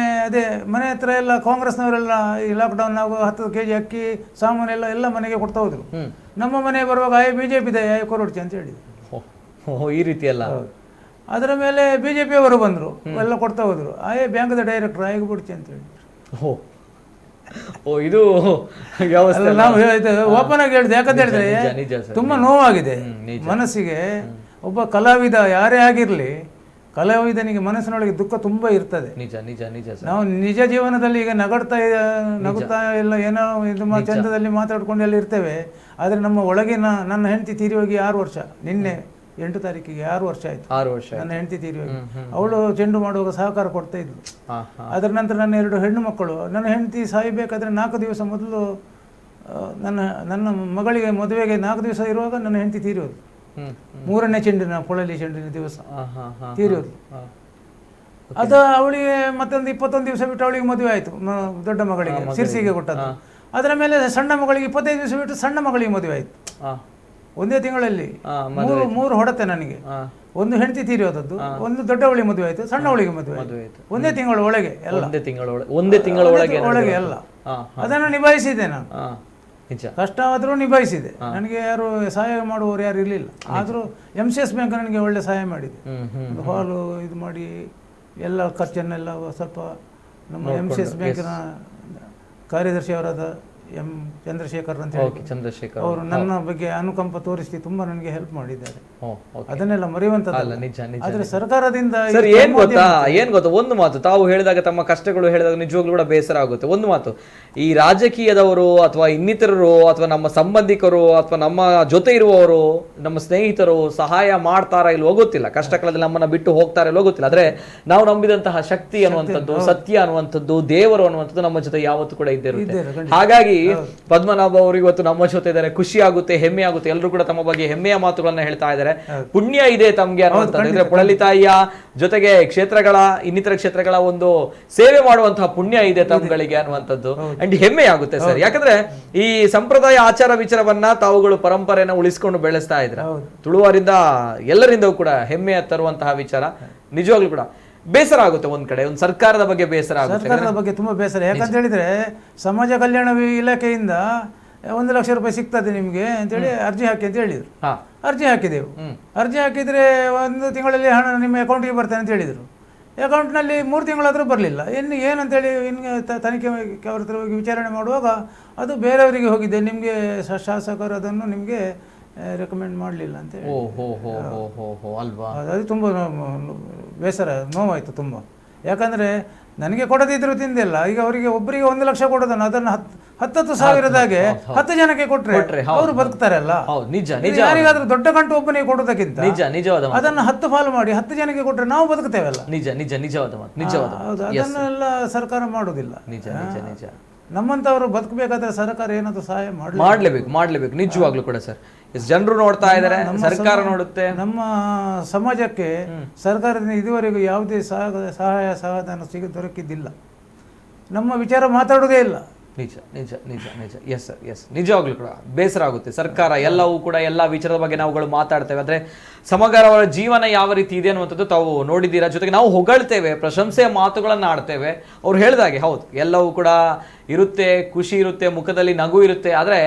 ಅದೇ ಮನೆ ಹತ್ರ ಎಲ್ಲ ಕಾಂಗ್ರೆಸ್ನವರೆಲ್ಲ ಈ ಲಾಕ್ಡೌನ್ ಆಗುವ 10 kg ಅಕ್ಕಿ ಸಾಮಾನು ಎಲ್ಲ ಮನೆಗೆ ಕೊಡ್ತಾ ಹೋದ್ರು. ನಮ್ಮ ಮನೆಗೆ ಬರುವಾಗ ಬಿಜೆಪಿ ಕೊರಡ್ಚಿ ಅಂತ ಹೇಳಿದ್ರು. ಈ ರೀತಿ ಎಲ್ಲ ಅದರ ಮೇಲೆ ಬಿಜೆಪಿ ಅವರು ಬಂದ್ರು, ಎಲ್ಲ ಕೊಡ್ತಾ ಹೋದ್ರು. ಬ್ಯಾಂಕ್ದ ಡೈರೆಕ್ಟರ್ ಬಿಡ್ತಿ ಅಂತ ಹೇಳಿದ್ರು. ಇದು ನಾವು ಓಪನ್ ಆಗಿ ಹೇಳಿದೆ. ಯಾಕಂತ ಹೇಳಿದ್ರೆ ತುಂಬಾ ನೋವಾಗಿದೆ ಮನಸ್ಸಿಗೆ. ಒಬ್ಬ ಕಲಾವಿದ ಯಾರೇ ಆಗಿರ್ಲಿ, ಕಲಾವಿದನಿಗೆ ಮನಸ್ಸಿನೊಳಗೆ ದುಃಖ ತುಂಬಾ ಇರ್ತದೆ. ನಾವು ನಿಜ ಜೀವನದಲ್ಲಿ ಈಗ ನಗುತ್ತಾ ಎಲ್ಲ ಏನೋ ಇದು ಚಂದದಲ್ಲಿ ಮಾತಾಡ್ಕೊಂಡು ಎಲ್ಲ ಇರ್ತೇವೆ. ಆದ್ರೆ ನಮ್ಮ ಒಳಗಿನ ನನ್ನ ಹೆಂಡತಿ ತೀರಿ ಹೋಗಿ 6 ವರ್ಷ ನಿನ್ನೆ 8 ತಾರೀಕಿಗೆ 6 ವರ್ಷ ಆಯ್ತು. 6 ವರ್ಷ ನನ್ನ ಹೆಂಡತಿ ತೀರಿ ಹೋಗಿ. ಅವಳು ಚೆಂಡು ಮಾಡುವಾಗ ಸಹಕಾರ ಕೊಡ್ತಾ ಇದ್ಲು. ಅದರ ನಂತರ ನನ್ನ 2 ಹೆಣ್ಣು ಮಕ್ಕಳು. ನನ್ನ ಹೆಂಡತಿ ಸಾಯಬೇಕಾದ್ರೆ 4 ದಿವಸ ಮೊದಲು ನನ್ನ ಮಗಳಿಗೆ ಮದುವೆಗೆ 4 ದಿವಸ ಇರುವಾಗ ನನ್ನ ಹೆಂಡತಿ ತೀರಿ ಹೋದ್ಲು. 3ನೇ ಚೆಂಡಿನ ಪೊಳಲಿ ಚೆಂಡಿನ ದಿವಸ ತೀರಿ ಹೋದ್ಲು. ಅದು ಅವಳಿಗೆ ಮತ್ತೊಂದು 21 ದಿವಸ ಬಿಟ್ಟು ಅವಳಿಗೆ ಮದುವೆ ಆಯಿತು, ದೊಡ್ಡ ಮಗಳಿಗೆ ಸಿರ್ಸಿಗೆ ಕೊಟ್ಟದ್ದು. ಅದರ ಮೇಲೆ ಸಣ್ಣ ಮಗಳಿಗೆ 25 ದಿವಸ ಬಿಟ್ಟು ಸಣ್ಣ ಮಗಳಿಗೆ ಮದುವೆ ಆಯಿತು. ಒಂದೇ ತಿಂಗಳಲ್ಲಿ ಮೂರು ಹೊಡೆತೆ ನನಗೆ. ಒಂದು ಹೆಂಡತಿ ತೀರಿ ಹೋದದ್ದು, ಒಂದು ದೊಡ್ಡವಳಿಗೆ ಮದುವೆ ಆಯಿತು, ಸಣ್ಣವಳಿಗೆ ಮದುವೆ ಆಯಿತು. ಒಂದೇ ತಿಂಗಳ ಒಳಗೆ ಎಲ್ಲ, ಒಂದೇ ತಿಂಗಳ ಒಳಗೆ ಎಲ್ಲ. ಅದನ್ನು ನಿಭಾಯಿಸಿದೆ ನಾನು. ಕಷ್ಟ ಆದರೂ ನಿಭಾಯಿಸಿದೆ. ನನಗೆ ಯಾರು ಸಹಾಯ ಮಾಡುವವರು ಯಾರು ಇರಲಿಲ್ಲ. ಆದರೂ MCS ಬ್ಯಾಂಕ್ ನನಗೆ ಒಳ್ಳೆ ಸಹಾಯ ಮಾಡಿದೆ. ಒಂದು ಹಾಲು ಇದು ಮಾಡಿ ಎಲ್ಲ ಖರ್ಚನ್ನೆಲ್ಲ ಸ್ವಲ್ಪ ನಮ್ಮ MCS ಬ್ಯಾಂಕಿನ ಕಾರ್ಯದರ್ಶಿ ಅವರಾದ ಎಂ ಚಂದ್ರಶೇಖರ್ ಅಂತ ಹೇಳಿ ಅವರು ನನ್ನ ಬಗ್ಗೆ ಅನುಕಂಪ ತೋರಿಸಿ ತುಂಬಾ ನನಗೆ ಹೆಲ್ಪ್ ಮಾಡಿದ್ದಾರೆ. ಅದನ್ನೆಲ್ಲ ಮರೆಯುವಂತದ್ದಲ್ಲ. ಆದ್ರೆ ಸರ್ಕಾರದಿಂದ ಏನ್ ಗೊತ್ತಾ ಒಂದು ಮಾತು ತಾವು ಹೇಳಿದಾಗ, ತಮ್ಮ ಕಷ್ಟಗಳು ಹೇಳಿದಾಗ ನಿಜವಾಗ್ಲೂ ಕೂಡ ಬೇಸರ ಆಗುತ್ತೆ. ಒಂದು ಮಾತು, ಈ ರಾಜಕೀಯದವರು ಅಥವಾ ಇನ್ನಿತರರು ಅಥವಾ ನಮ್ಮ ಸಂಬಂಧಿಕರು ಅಥವಾ ನಮ್ಮ ಜೊತೆ ಇರುವವರು, ನಮ್ಮ ಸ್ನೇಹಿತರು ಸಹಾಯ ಮಾಡ್ತಾರಾ ಇಲ್ವೋ ಗೊತ್ತಿಲ್ಲ, ಕಷ್ಟಕಾಲದಲ್ಲಿ ನಮ್ಮನ್ನ ಬಿಟ್ಟು ಹೋಗ್ತಾರ ಇಲ್ವೋ ಗೊತ್ತಿಲ್ಲ. ಆದ್ರೆ ನಾವು ನಂಬಿದಂತಹ ಶಕ್ತಿ ಅನ್ನುವಂಥದ್ದು, ಸತ್ಯ ಅನ್ನುವಂಥದ್ದು, ದೇವರು ಅನ್ನುವಂಥದ್ದು ನಮ್ಮ ಜೊತೆ ಯಾವತ್ತೂ ಕೂಡ ಇದ್ದೇ ಇರುತ್ತೆ. ಹಾಗಾಗಿ ಪದ್ಮನಾಭ ಅವರು ಇವತ್ತು ನಮ್ಮ ಜೊತೆ ಇದ್ದಾರೆ. ಖುಷಿ ಆಗುತ್ತೆ, ಹೆಮ್ಮೆ ಆಗುತ್ತೆ. ಎಲ್ಲರೂ ಕೂಡ ತಮ್ಮ ಬಗ್ಗೆ ಹೆಮ್ಮೆಯ ಮಾತುಗಳನ್ನ ಹೇಳ್ತಾ ಇದ್ದಾರೆ. ಪುಣ್ಯ ಇದೆ ತಮ್ಗೆ ಅನ್ನುವಂಥದ್ದು. ಪೊಳಲಿ ತಾಯಿಯ ಜೊತೆಗೆ ಇನ್ನಿತರ ಕ್ಷೇತ್ರಗಳ ಒಂದು ಸೇವೆ ಮಾಡುವಂತಹ ಪುಣ್ಯ ಇದೆ ತಮ್ಗಳಿಗೆ ಅನ್ನುವಂಥದ್ದು ಅಂಡ್ ಹೆಮ್ಮೆ ಆಗುತ್ತೆ ಸರ್. ಯಾಕಂದ್ರೆ ಈ ಸಂಪ್ರದಾಯ ಆಚಾರ ವಿಚಾರವನ್ನ ತಾವುಗಳು ಪರಂಪರೆಯನ್ನ ಉಳಿಸ್ಕೊಂಡು ಬೆಳೆಸ್ತಾ ಇದ್ರ, ತುಳುವರಿಂದ ಎಲ್ಲರಿಂದಲೂ ಕೂಡ ಹೆಮ್ಮೆ ತರುವಂತಹ ವಿಚಾರ. ನಿಜವಾಗ್ಲೂ ಕೂಡ ಬೇಸರ ಆಗುತ್ತೆ. ಒಂದ್ ಕಡೆ ಒಂದು ಸರ್ಕಾರದ ಬಗ್ಗೆ ಬೇಸರ ಆಗುತ್ತೆ. ಸರ್ಕಾರದ ಬಗ್ಗೆ ತುಂಬಾ ಬೇಸರ. ಯಾಕಂತ ಹೇಳಿದ್ರೆ ಸಮಾಜ ಕಲ್ಯಾಣ ಇಲಾಖೆಯಿಂದ 1 ಲಕ್ಷ ರೂಪಾಯಿ ಸಿಗ್ತದೆ ನಿಮ್ಗೆ ಅಂತೇಳಿ ಅರ್ಜಿ ಹಾಕಿ ಅಂತ ಹೇಳಿದ್ರು. ಅರ್ಜಿ ಹಾಕಿದೆವು. ಅರ್ಜಿ ಹಾಕಿದ್ರೆ 1 ತಿಂಗಳಲ್ಲಿ ಹಣ ನಿಮ್ಮ ಅಕೌಂಟ್ಗೆ ಬರ್ತದೆ ಅಂತ ಹೇಳಿದ್ರು. ಅಕೌಂಟ್ನಲ್ಲಿ 3 ತಿಂಗಳಾದ್ರೂ ಬರಲಿಲ್ಲ. ಏನಂತೇಳಿ ಇನ್ನು ತನಿಖೆ ಅವ್ರ ಹತ್ರ ಹೋಗಿ ವಿಚಾರಣೆ ಮಾಡುವಾಗ ಅದು ಬೇರೆಯವರಿಗೆ ಹೋಗಿದೆ, ನಿಮಗೆ ಶಾಸಕರು ಅದನ್ನು ನಿಮಗೆ ರೆಕಮೆಂಡ್ ಮಾಡಲಿಲ್ಲ ಅಂತ ಹೇಳಿ. ಅದು ತುಂಬ ಬೇಸರ, ನೋವಾಯಿತು ತುಂಬ. ಯಾಕಂದರೆ ನನಗೆ ಕೊಡದಿದ್ರು ತಿಂದಿಲ್ಲ. ಈಗ ಅವರಿಗೆ ಒಬ್ಬರಿಗೆ 1 ಲಕ್ಷ ಕೊಡೋದನ್ನು ಅದನ್ನು 10 ಸಾವಿರದಾಗೆ 10 ಜನಕ್ಕೆ ಕೊಟ್ರೆ ಅವರು ಬದುಕ್ತಾರಲ್ಲ. ಯಾರಿಗಾದ್ರೂ ದೊಡ್ಡ ಗಂಟು ಒಬ್ಬನಿಗೆ ಕೊಡೋದಕ್ಕಿಂತ ಅದನ್ನು 10 ಪಾಲು ಮಾಡಿ 10 ಜನಕ್ಕೆ ಕೊಟ್ರೆ ನಾವು ಬದುಕ್ತೇವಲ್ಲ. ಹೌದು, ಅದನ್ನೆಲ್ಲ ಸರ್ಕಾರ ಮಾಡುವುದಿಲ್ಲ. ನಮ್ಮಂತವರು ಬದುಕಬೇಕಾದ್ರೆ ಸರ್ಕಾರ ಏನಾದ್ರು ಸಹಾಯ ಮಾಡ್ಲೇಬೇಕು ನಿಜವಾಗ್ಲೂ ಕೂಡ ಸರ್. ಜನರು ನೋಡ್ತಾ ಇದ್ದಾರೆ, ಸರ್ಕಾರ ನೋಡುತ್ತೆ. ನಮ್ಮ ಸಮಾಜಕ್ಕೆ ಸರ್ಕಾರದಿಂದ ಇದುವರೆಗೂ ಯಾವುದೇ ಸಹಾಯ ಸಹಾಯಧನ ದೊರಕಿದ್ದಿಲ್ಲ. ನಮ್ಮ ವಿಚಾರ ಮಾತಾಡೋದೇ ಇಲ್ಲ. ನಿಜ ಎಸ್ ಸರ್, ಎಸ್. ನಿಜವಾಗ್ಲೂ ಕೂಡ ಬೇಸರ ಆಗುತ್ತೆ. ಸರ್ಕಾರ ಎಲ್ಲವೂ ಕೂಡ ಎಲ್ಲ ವಿಚಾರದ ಬಗ್ಗೆ ನಾವುಗಳು ಮಾತಾಡ್ತೇವೆ. ಆದರೆ ಸಮಗ್ರ ಅವರ ಜೀವನ ಯಾವ ರೀತಿ ಇದೆ ಅನ್ನುವಂಥದ್ದು ತಾವು ನೋಡಿದ್ದೀರಾ. ಜೊತೆಗೆ ನಾವು ಹೊಗಳ್ತೇವೆ, ಪ್ರಶಂಸೆಯ ಮಾತುಗಳನ್ನು ಆಡ್ತೇವೆ. ಅವ್ರು ಹೇಳಿದಾಗೆ ಹೌದು, ಎಲ್ಲವೂ ಕೂಡ ಇರುತ್ತೆ, ಖುಷಿ ಇರುತ್ತೆ, ಮುಖದಲ್ಲಿ ನಗು ಇರುತ್ತೆ. ಆದರೆ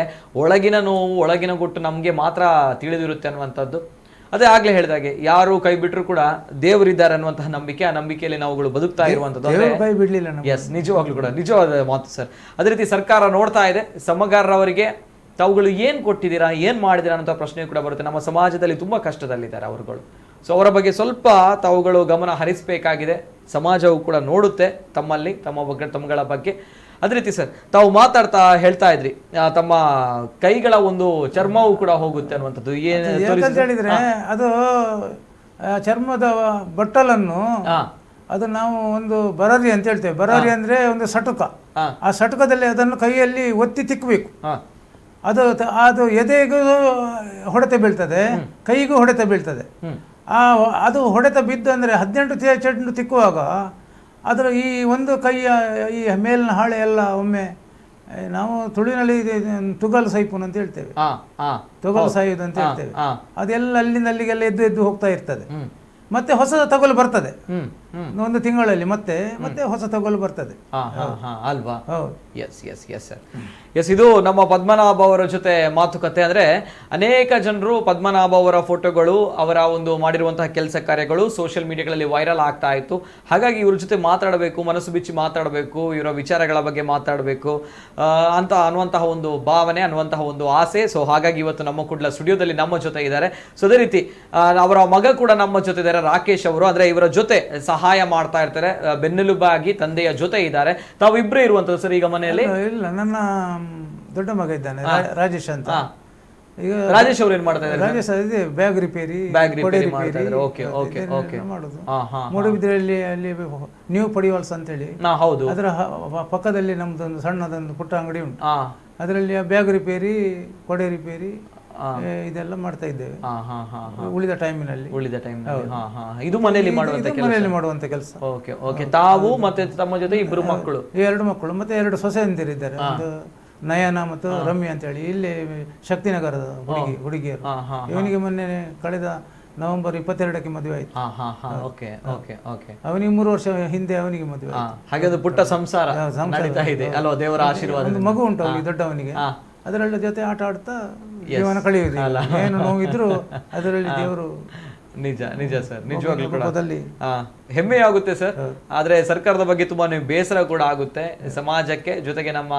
ಒಳಗಿನ ನೋವು, ಒಳಗಿನ ಗುಟ್ಟು ನಮಗೆ ಮಾತ್ರ ತಿಳಿದಿರುತ್ತೆ ಅನ್ನುವಂಥದ್ದು. ಅದೇ ಆಗ್ಲೇ ಹೇಳಿದಾಗೆ, ಯಾರು ಕೈ ಬಿಟ್ಟರು ಕೂಡ ದೇವರಿದ್ದಾರೆ ಅನ್ನುವಂತಹ ನಂಬಿಕೆ, ಆ ನಂಬಿಕೆಯಲ್ಲಿ ನಾವುಗಳು ಬದುಕ್ತಾ ಇರುವಂಥದ್ದು. ಎಸ್, ನಿಜವಾಗ್ಲೂ ಕೂಡ ನಿಜವಾದ ಮಾತು ಸರ್. ಅದೇ ರೀತಿ ಸರ್ಕಾರ ನೋಡ್ತಾ ಇದೆ. ಸಮಗಾರರವರಿಗೆ ತಾವುಗಳು ಏನು ಕೊಟ್ಟಿದ್ದೀರಾ, ಏನು ಮಾಡಿದ್ದೀರಾ ಅನ್ನೋ ಪ್ರಶ್ನೆ ಕೂಡ ಬರುತ್ತೆ. ನಮ್ಮ ಸಮಾಜದಲ್ಲಿ ತುಂಬ ಕಷ್ಟದಲ್ಲಿದ್ದಾರೆ ಅವರುಗಳು. ಸೊ ಅವರ ಬಗ್ಗೆ ಸ್ವಲ್ಪ ತಾವುಗಳು ಗಮನ ಹರಿಸಬೇಕಾಗಿದೆ. ಸಮಾಜವು ಕೂಡ ನೋಡುತ್ತೆ ತಮ್ಮಲ್ಲಿ, ತಮ್ಮಗಳ ಬಗ್ಗೆ. ಅದೇ ರೀತಿ ಸರ್, ತಾವು ಮಾತಾಡ್ತಾ ಹೇಳ್ತಾ ಇದ್ರಿ ತಮ್ಮ ಕೈಗಳ ಒಂದು ಚರ್ಮವು ಕೂಡ ಹೋಗುತ್ತೆ ಅನ್ನುವಂಥದ್ದು. ಏನಂತ ಹೇಳಿದ್ರೆ, ಅದು ಚರ್ಮದ ಬಟ್ಟಲನ್ನು ಅದು ನಾವು ಒಂದು ಬರಾರಿ ಅಂತ ಹೇಳ್ತೇವೆ. ಬರಾರಿ ಅಂದ್ರೆ ಒಂದು ಸಟುಕ. ಆ ಸಟುಕದಲ್ಲಿ ಅದನ್ನು ಕೈಯಲ್ಲಿ ಒತ್ತಿ ತಿಕ್ಕಬೇಕು. ಅದು ಎದೆಗೂ ಹೊಡೆತ ಬೀಳ್ತದೆ, ಕೈಗೂ ಹೊಡೆತ ಬೀಳ್ತದೆ. ಅದು ಹೊಡೆತ ಬಿದ್ದು ಅಂದರೆ 18 ಚೆಂಡು ತಿಕ್ಕುವಾಗ ಅದರ ಈ ಒಂದು ಕೈಯ ಈ ಮೇಲಿನ ಹಾಳೆ ಎಲ್ಲ ಒಮ್ಮೆ ನಾವು ತುಳುವಿನಲ್ಲಿ ತುಗಲು ಸೈಪುನ್ ಅಂತ ಹೇಳ್ತೇವೆ. ತೊಗಲು ಸಾಯುವುದು ಅಂತ ಹೇಳ್ತೇವೆ. ಅದೆಲ್ಲ ಅಲ್ಲಿಂದ ಅಲ್ಲಿಗೆಲ್ಲ ಎದ್ದು ಹೋಗ್ತಾ ಇರ್ತದೆ. ಮತ್ತೆ ಹೊಸ ತಗೊಲು ಬರ್ತದೆ 1 ತಿಂಗಳಲ್ಲಿ, ಮತ್ತೆ ಹೊಸ ತಗೊಲು ಬರ್ತದೆ ಅಲ್ವಾ? ಎಸ್, ಇದು ನಮ್ಮ ಪದ್ಮನಾಭ ಅವರ ಜೊತೆ ಮಾತುಕತೆ. ಅಂದ್ರೆ ಅನೇಕ ಜನರು ಪದ್ಮನಾಭ ಅವರ ಫೋಟೋಗಳು, ಅವರ ಒಂದು ಮಾಡಿರುವಂತಹ ಕೆಲಸ ಕಾರ್ಯಗಳು ಸೋಷಿಯಲ್ ಮೀಡಿಯಾಗಳಲ್ಲಿ ವೈರಲ್ ಆಗ್ತಾ ಇತ್ತು. ಹಾಗಾಗಿ ಇವ್ರ ಜೊತೆ ಮಾತಾಡಬೇಕು, ಮನಸ್ಸು ಬಿಚ್ಚಿ ಮಾತಾಡಬೇಕು, ಇವರ ವಿಚಾರಗಳ ಬಗ್ಗೆ ಮಾತಾಡಬೇಕು ಅಂತ ಅನ್ನುವಂತಹ ಒಂದು ಭಾವನೆ, ಅನ್ನುವಂತಹ ಒಂದು ಆಸೆ. ಸೊ ಹಾಗಾಗಿ ಇವತ್ತು ನಮ್ಮ ಕುಡ್ಲ ಸ್ಟುಡಿಯೋದಲ್ಲಿ ನಮ್ಮ ಜೊತೆ ಇದ್ದಾರೆ. ಸೊ ಅದೇ ರೀತಿ ಅವರ ಮಗ ಕೂಡ ನಮ್ಮ ಜೊತೆ ಇದ್ದಾರೆ, ರಾಕೇಶ್ ಅವರು. ಅಂದ್ರೆ ಇವರ ಜೊತೆ ಸಹಾಯ ಮಾಡ್ತಾ ಇರ್ತಾರೆ, ಬೆನ್ನೆಲುಬಾಗಿ ತಂದೆಯ ಜೊತೆ ಇದ್ದಾರೆ. ತಾವಿಬ್ಬರೇ ಇರುವಂತದ್ದು ಸರ್ ಈಗ ಮನೆಯಲ್ಲಿ? ಇಲ್ಲ, ನನ್ನ ದೊಡ್ಡ ಮಗ ಇದ್ದಾನೆ ರಾಜೇಶ್ ಅಂತ. ಈಗ ರಾಜೇಶ್ ಅವ್ರು ಏನ್ ಮಾಡ್ತಾ ಇದ್ದಾರೆ? ರಾಜೇಶ್ ಇದೆ ಬ್ಯಾಗ್ ರಿಪೇರಿ, ಬ್ಯಾಗ್ ಕೊಡೆ ರಿಪೇರಿ ಮಾಡ್ತಾ ಇದ್ದಾರೆ. ಓಕೆ ಓಕೆ ಓಕೆ ಮಾಡೋದು. ಹಾ ಹಾ ಮೂಡುಬಿದ್ರೆಯಲ್ಲಿ ಅಲ್ಲಿ ನ್ಯೂ ಪಡಿವಾಲ್ಸ್ ಅಂತೇಳಿ ಹೌದು. ಅದರ ಪಕ್ಕದಲ್ಲಿ ನಮ್ದೊಂದು ಸಣ್ಣದೊಂದು ಪುಟ್ಟ ಅಂಗಡಿ ಉಂಟು. ಹಾ ಅದರಲ್ಲಿ ಬ್ಯಾಗ್ ರಿಪೇರಿ, ಕೊಡೆ ರಿಪೇರಿ ಇದೆಲ್ಲ ಮಾಡ್ತಾ ಇದ್ದೇವೆ ಉಳಿದ ಟೈಮಿನಲ್ಲಿ. ಇದು ಮನೆಯಲ್ಲಿ ಮಾಡುವಂತ ಕೆಲಸ. Okay okay. ತಾವು ಮತ್ತೆ ತಮ್ಮ ಜೊತೆ ಇಬ್ಬರು ಮಕ್ಕಳು, 2 ಮಕ್ಕಳು ಮತ್ತೆ 2 ಸೊಸೆಯಂದಿರಿದ್ದಾರೆ. ಒಂದು ನಯನ ಮತ್ತು ರಮ್ಯ ಅಂತ ಹೇಳಿ, ಇಲ್ಲಿ ಶಕ್ತಿನಗರದ ಹುಡುಗಿಯರು. ಇವನಿಗೆ ಮೊನ್ನೆ ಕಳೆದ ನವೆಂಬರ್ 22ಕ್ಕೆ ಮದುವೆ ಆಯ್ತು. ಅವನಿಗೆ 3 ವರ್ಷ ಹಿಂದೆ ಅವನಿಗೆ ಮದುವೆ ಆಯ್ತು. ಹಾಗೆ ಒಂದು ಪುಟ್ಟ ಸಂಸಾರ ನಡೀತಾ ಇದೆ ಅಲ್ವಾ, ದೇವರ ಆಶೀರ್ವಾದ. ಒಂದು ಮಗು ಉಂಟು ಅವನಿಗೆ, ದೊಡ್ಡವನಿಗೆ. ಅದರಲ್ಲ ಜೊತೆ ಆಟ ಆಡ್ತಾ ಜೀವನ ಕಳೆಯುವುದು. ಏನು ನೋವಿದ್ರು ಅದರಲ್ಲಿ ದೇವರು. ನಿಜ ನಿಜ ಸರ್, ನಿಜವಾಗ್ಲೂ ಕೂಡ ಹೆಮ್ಮೆ ಆಗುತ್ತೆ ಸರ್. ಆದ್ರೆ ಸರ್ಕಾರದ ಬಗ್ಗೆ ತುಂಬಾ ಬೇಸರ ಕೂಡ ಆಗುತ್ತೆ ಸಮಾಜಕ್ಕೆ. ಜೊತೆಗೆ ನಮ್ಮ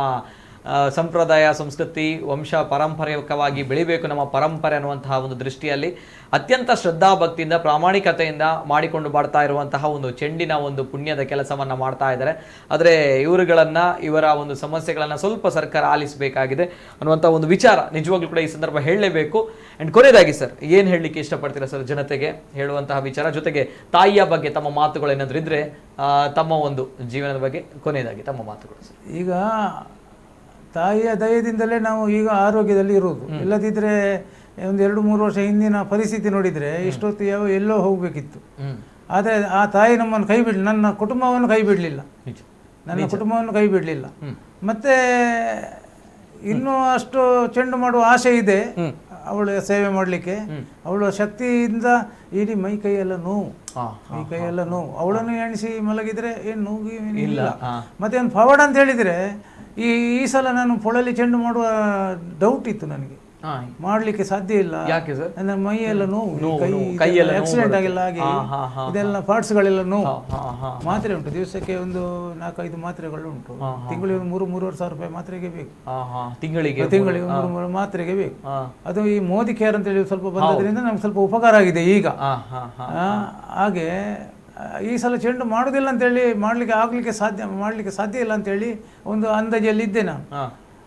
ಸಂಪ್ರದಾಯ, ಸಂಸ್ಕೃತಿ, ವಂಶ ಪಾರಂಪರಿಕವಾಗಿ ಬೆಳಿಬೇಕು ನಮ್ಮ ಪರಂಪರೆ ಅನ್ನುವಂತಹ ಒಂದು ದೃಷ್ಟಿಯಲ್ಲಿ ಅತ್ಯಂತ ಶ್ರದ್ಧಾ ಭಕ್ತಿಯಿಂದ ಪ್ರಾಮಾಣಿಕತೆಯಿಂದ ಮಾಡಿಕೊಂಡು ಬರ್ತಾ ಇರುವಂತಹ ಒಂದು ಚೆಂಡಿನ ಒಂದು ಪುಣ್ಯದ ಕೆಲಸವನ್ನ ಮಾಡ್ತಾ ಇದ್ದಾರೆ. ಆದರೆ ಇವರ ಒಂದು ಸಮಸ್ಯೆಗಳನ್ನ ಸ್ವಲ್ಪ ಸರ್ಕಾರ ಆಲಿಸಬೇಕಾಗಿದೆ ಅನ್ನುವಂಥ ಒಂದು ವಿಚಾರ ನಿಜವಾಗ್ಲೂ ಕೂಡ ಈ ಸಂದರ್ಭ ಹೇಳಲೇಬೇಕು. ಅಂಡ್ ಕೊನೆಯದಾಗಿ ಸರ್, ಏನ್ ಹೇಳಲಿಕ್ಕೆ ಇಷ್ಟಪಡ್ತೀರಾ ಸರ್ ಜನತೆಗೆ ಹೇಳುವಂತಹ ವಿಚಾರ, ಜೊತೆಗೆ ತಾಯಿಯ ಬಗ್ಗೆ ತಮ್ಮ ಮಾತುಗಳು ಏನಾದ್ರು ಇದ್ರೆ, ತಮ್ಮ ಒಂದು ಜೀವನದ ಬಗ್ಗೆ ಕೊನೆಯದಾಗಿ ತಮ್ಮ ಮಾತುಗಳು ಸರ್. ಈಗ ತಾಯಿಯ ದಯದಿಂದಲೇ ನಾವು ಈಗ ಆರೋಗ್ಯದಲ್ಲಿ ಇರುವುದು. ಇಲ್ಲದಿದ್ರೆ ಒಂದು 2-3 ವರ್ಷ ಹಿಂದಿನ ಪರಿಸ್ಥಿತಿ ನೋಡಿದ್ರೆ ಇಷ್ಟೊತ್ತು ಎಲ್ಲೋ ಹೋಗ್ಬೇಕಿತ್ತು. ಆದರೆ ಆ ತಾಯಿ ನಮ್ಮನ್ನು ಕೈ ಬಿಡಲಿ, ನನ್ನ ಕುಟುಂಬವನ್ನು ಕೈ ಬಿಡಲಿಲ್ಲ, ನನ್ನ ಕುಟುಂಬವನ್ನು ಕೈ ಬಿಡಲಿಲ್ಲ. ಮತ್ತೆ ಇನ್ನೂ ಅಷ್ಟು ಚೆಂಡು ಮಾಡುವ ಆಸೆ ಇದೆ ಅವಳ ಸೇವೆ ಮಾಡಲಿಕ್ಕೆ. ಅವಳ ಶಕ್ತಿಯಿಂದ ಇಡೀ ಮೈ ಕೈಯೆಲ್ಲ ನೋವು, ಅವಳನ್ನು ಎಣಿಸಿ ಮಲಗಿದ್ರೆ ಏನು ನೋವು ಇಲ್ಲ. ಮತ್ತೆ ಒಂದು ಪವಾಡ ಅಂತ ಹೇಳಿದ್ರೆ, ಈ ಸಲ ನಾನು ಪೊಳಲಿ ಚೆಂಡು ಮಾಡುವ ಡೌಟ್ ಇತ್ತು ನನಗೆ, ಮಾಡ್ಲಿಕ್ಕೆ ಸಾಧ್ಯ ಇಲ್ಲ. ಯಾಕೆ ಸರ್? ನನ್ನ ಮೈಯೆಲ್ಲ ನೋವು, ಆಕ್ಸಿಡೆಂಟ್ ಆಗಿಲ್ಲ, ಹಾಗೆ ಇದೆಲ್ಲ ಪಾರ್ಟ್ಸ್ ಗಳೆಲ್ಲ ನೋವು. ಮಾತ್ರೆ ಉಂಟು, ದಿವಸಕ್ಕೆ ಒಂದು 4-5 ಮಾತ್ರೆಗಳು ಉಂಟು. ತಿಂಗಳಿಗೆ 3-3.5 ಸಾವಿರ ರೂಪಾಯಿ ಮಾತ್ರೆಗೆ ಬೇಕು. ತಿಂಗಳಿಗೆ 3 ಮಾತ್ರೆಗೆ ಬೇಕು. ಅದು ಈ ಮೋದಿ ಕೇರ್ ಅಂತ ಹೇಳಿ ಸ್ವಲ್ಪ ಬಂದದ್ರಿಂದ ನಮ್ಗೆ ಸ್ವಲ್ಪ ಉಪಕಾರ ಆಗಿದೆ ಈಗ. ಹಾಗೆ ಈ ಸಲ ಚೆಂಡು ಮಾಡುದಿಲ್ಲ ಅಂತೇಳಿ, ಮಾಡ್ಲಿಕ್ಕೆ ಸಾಧ್ಯ ಇಲ್ಲ ಅಂತೇಳಿ ಒಂದು ಅಂದಾಜಲ್ಲಿ ಇದ್ದೆ ನಾನು.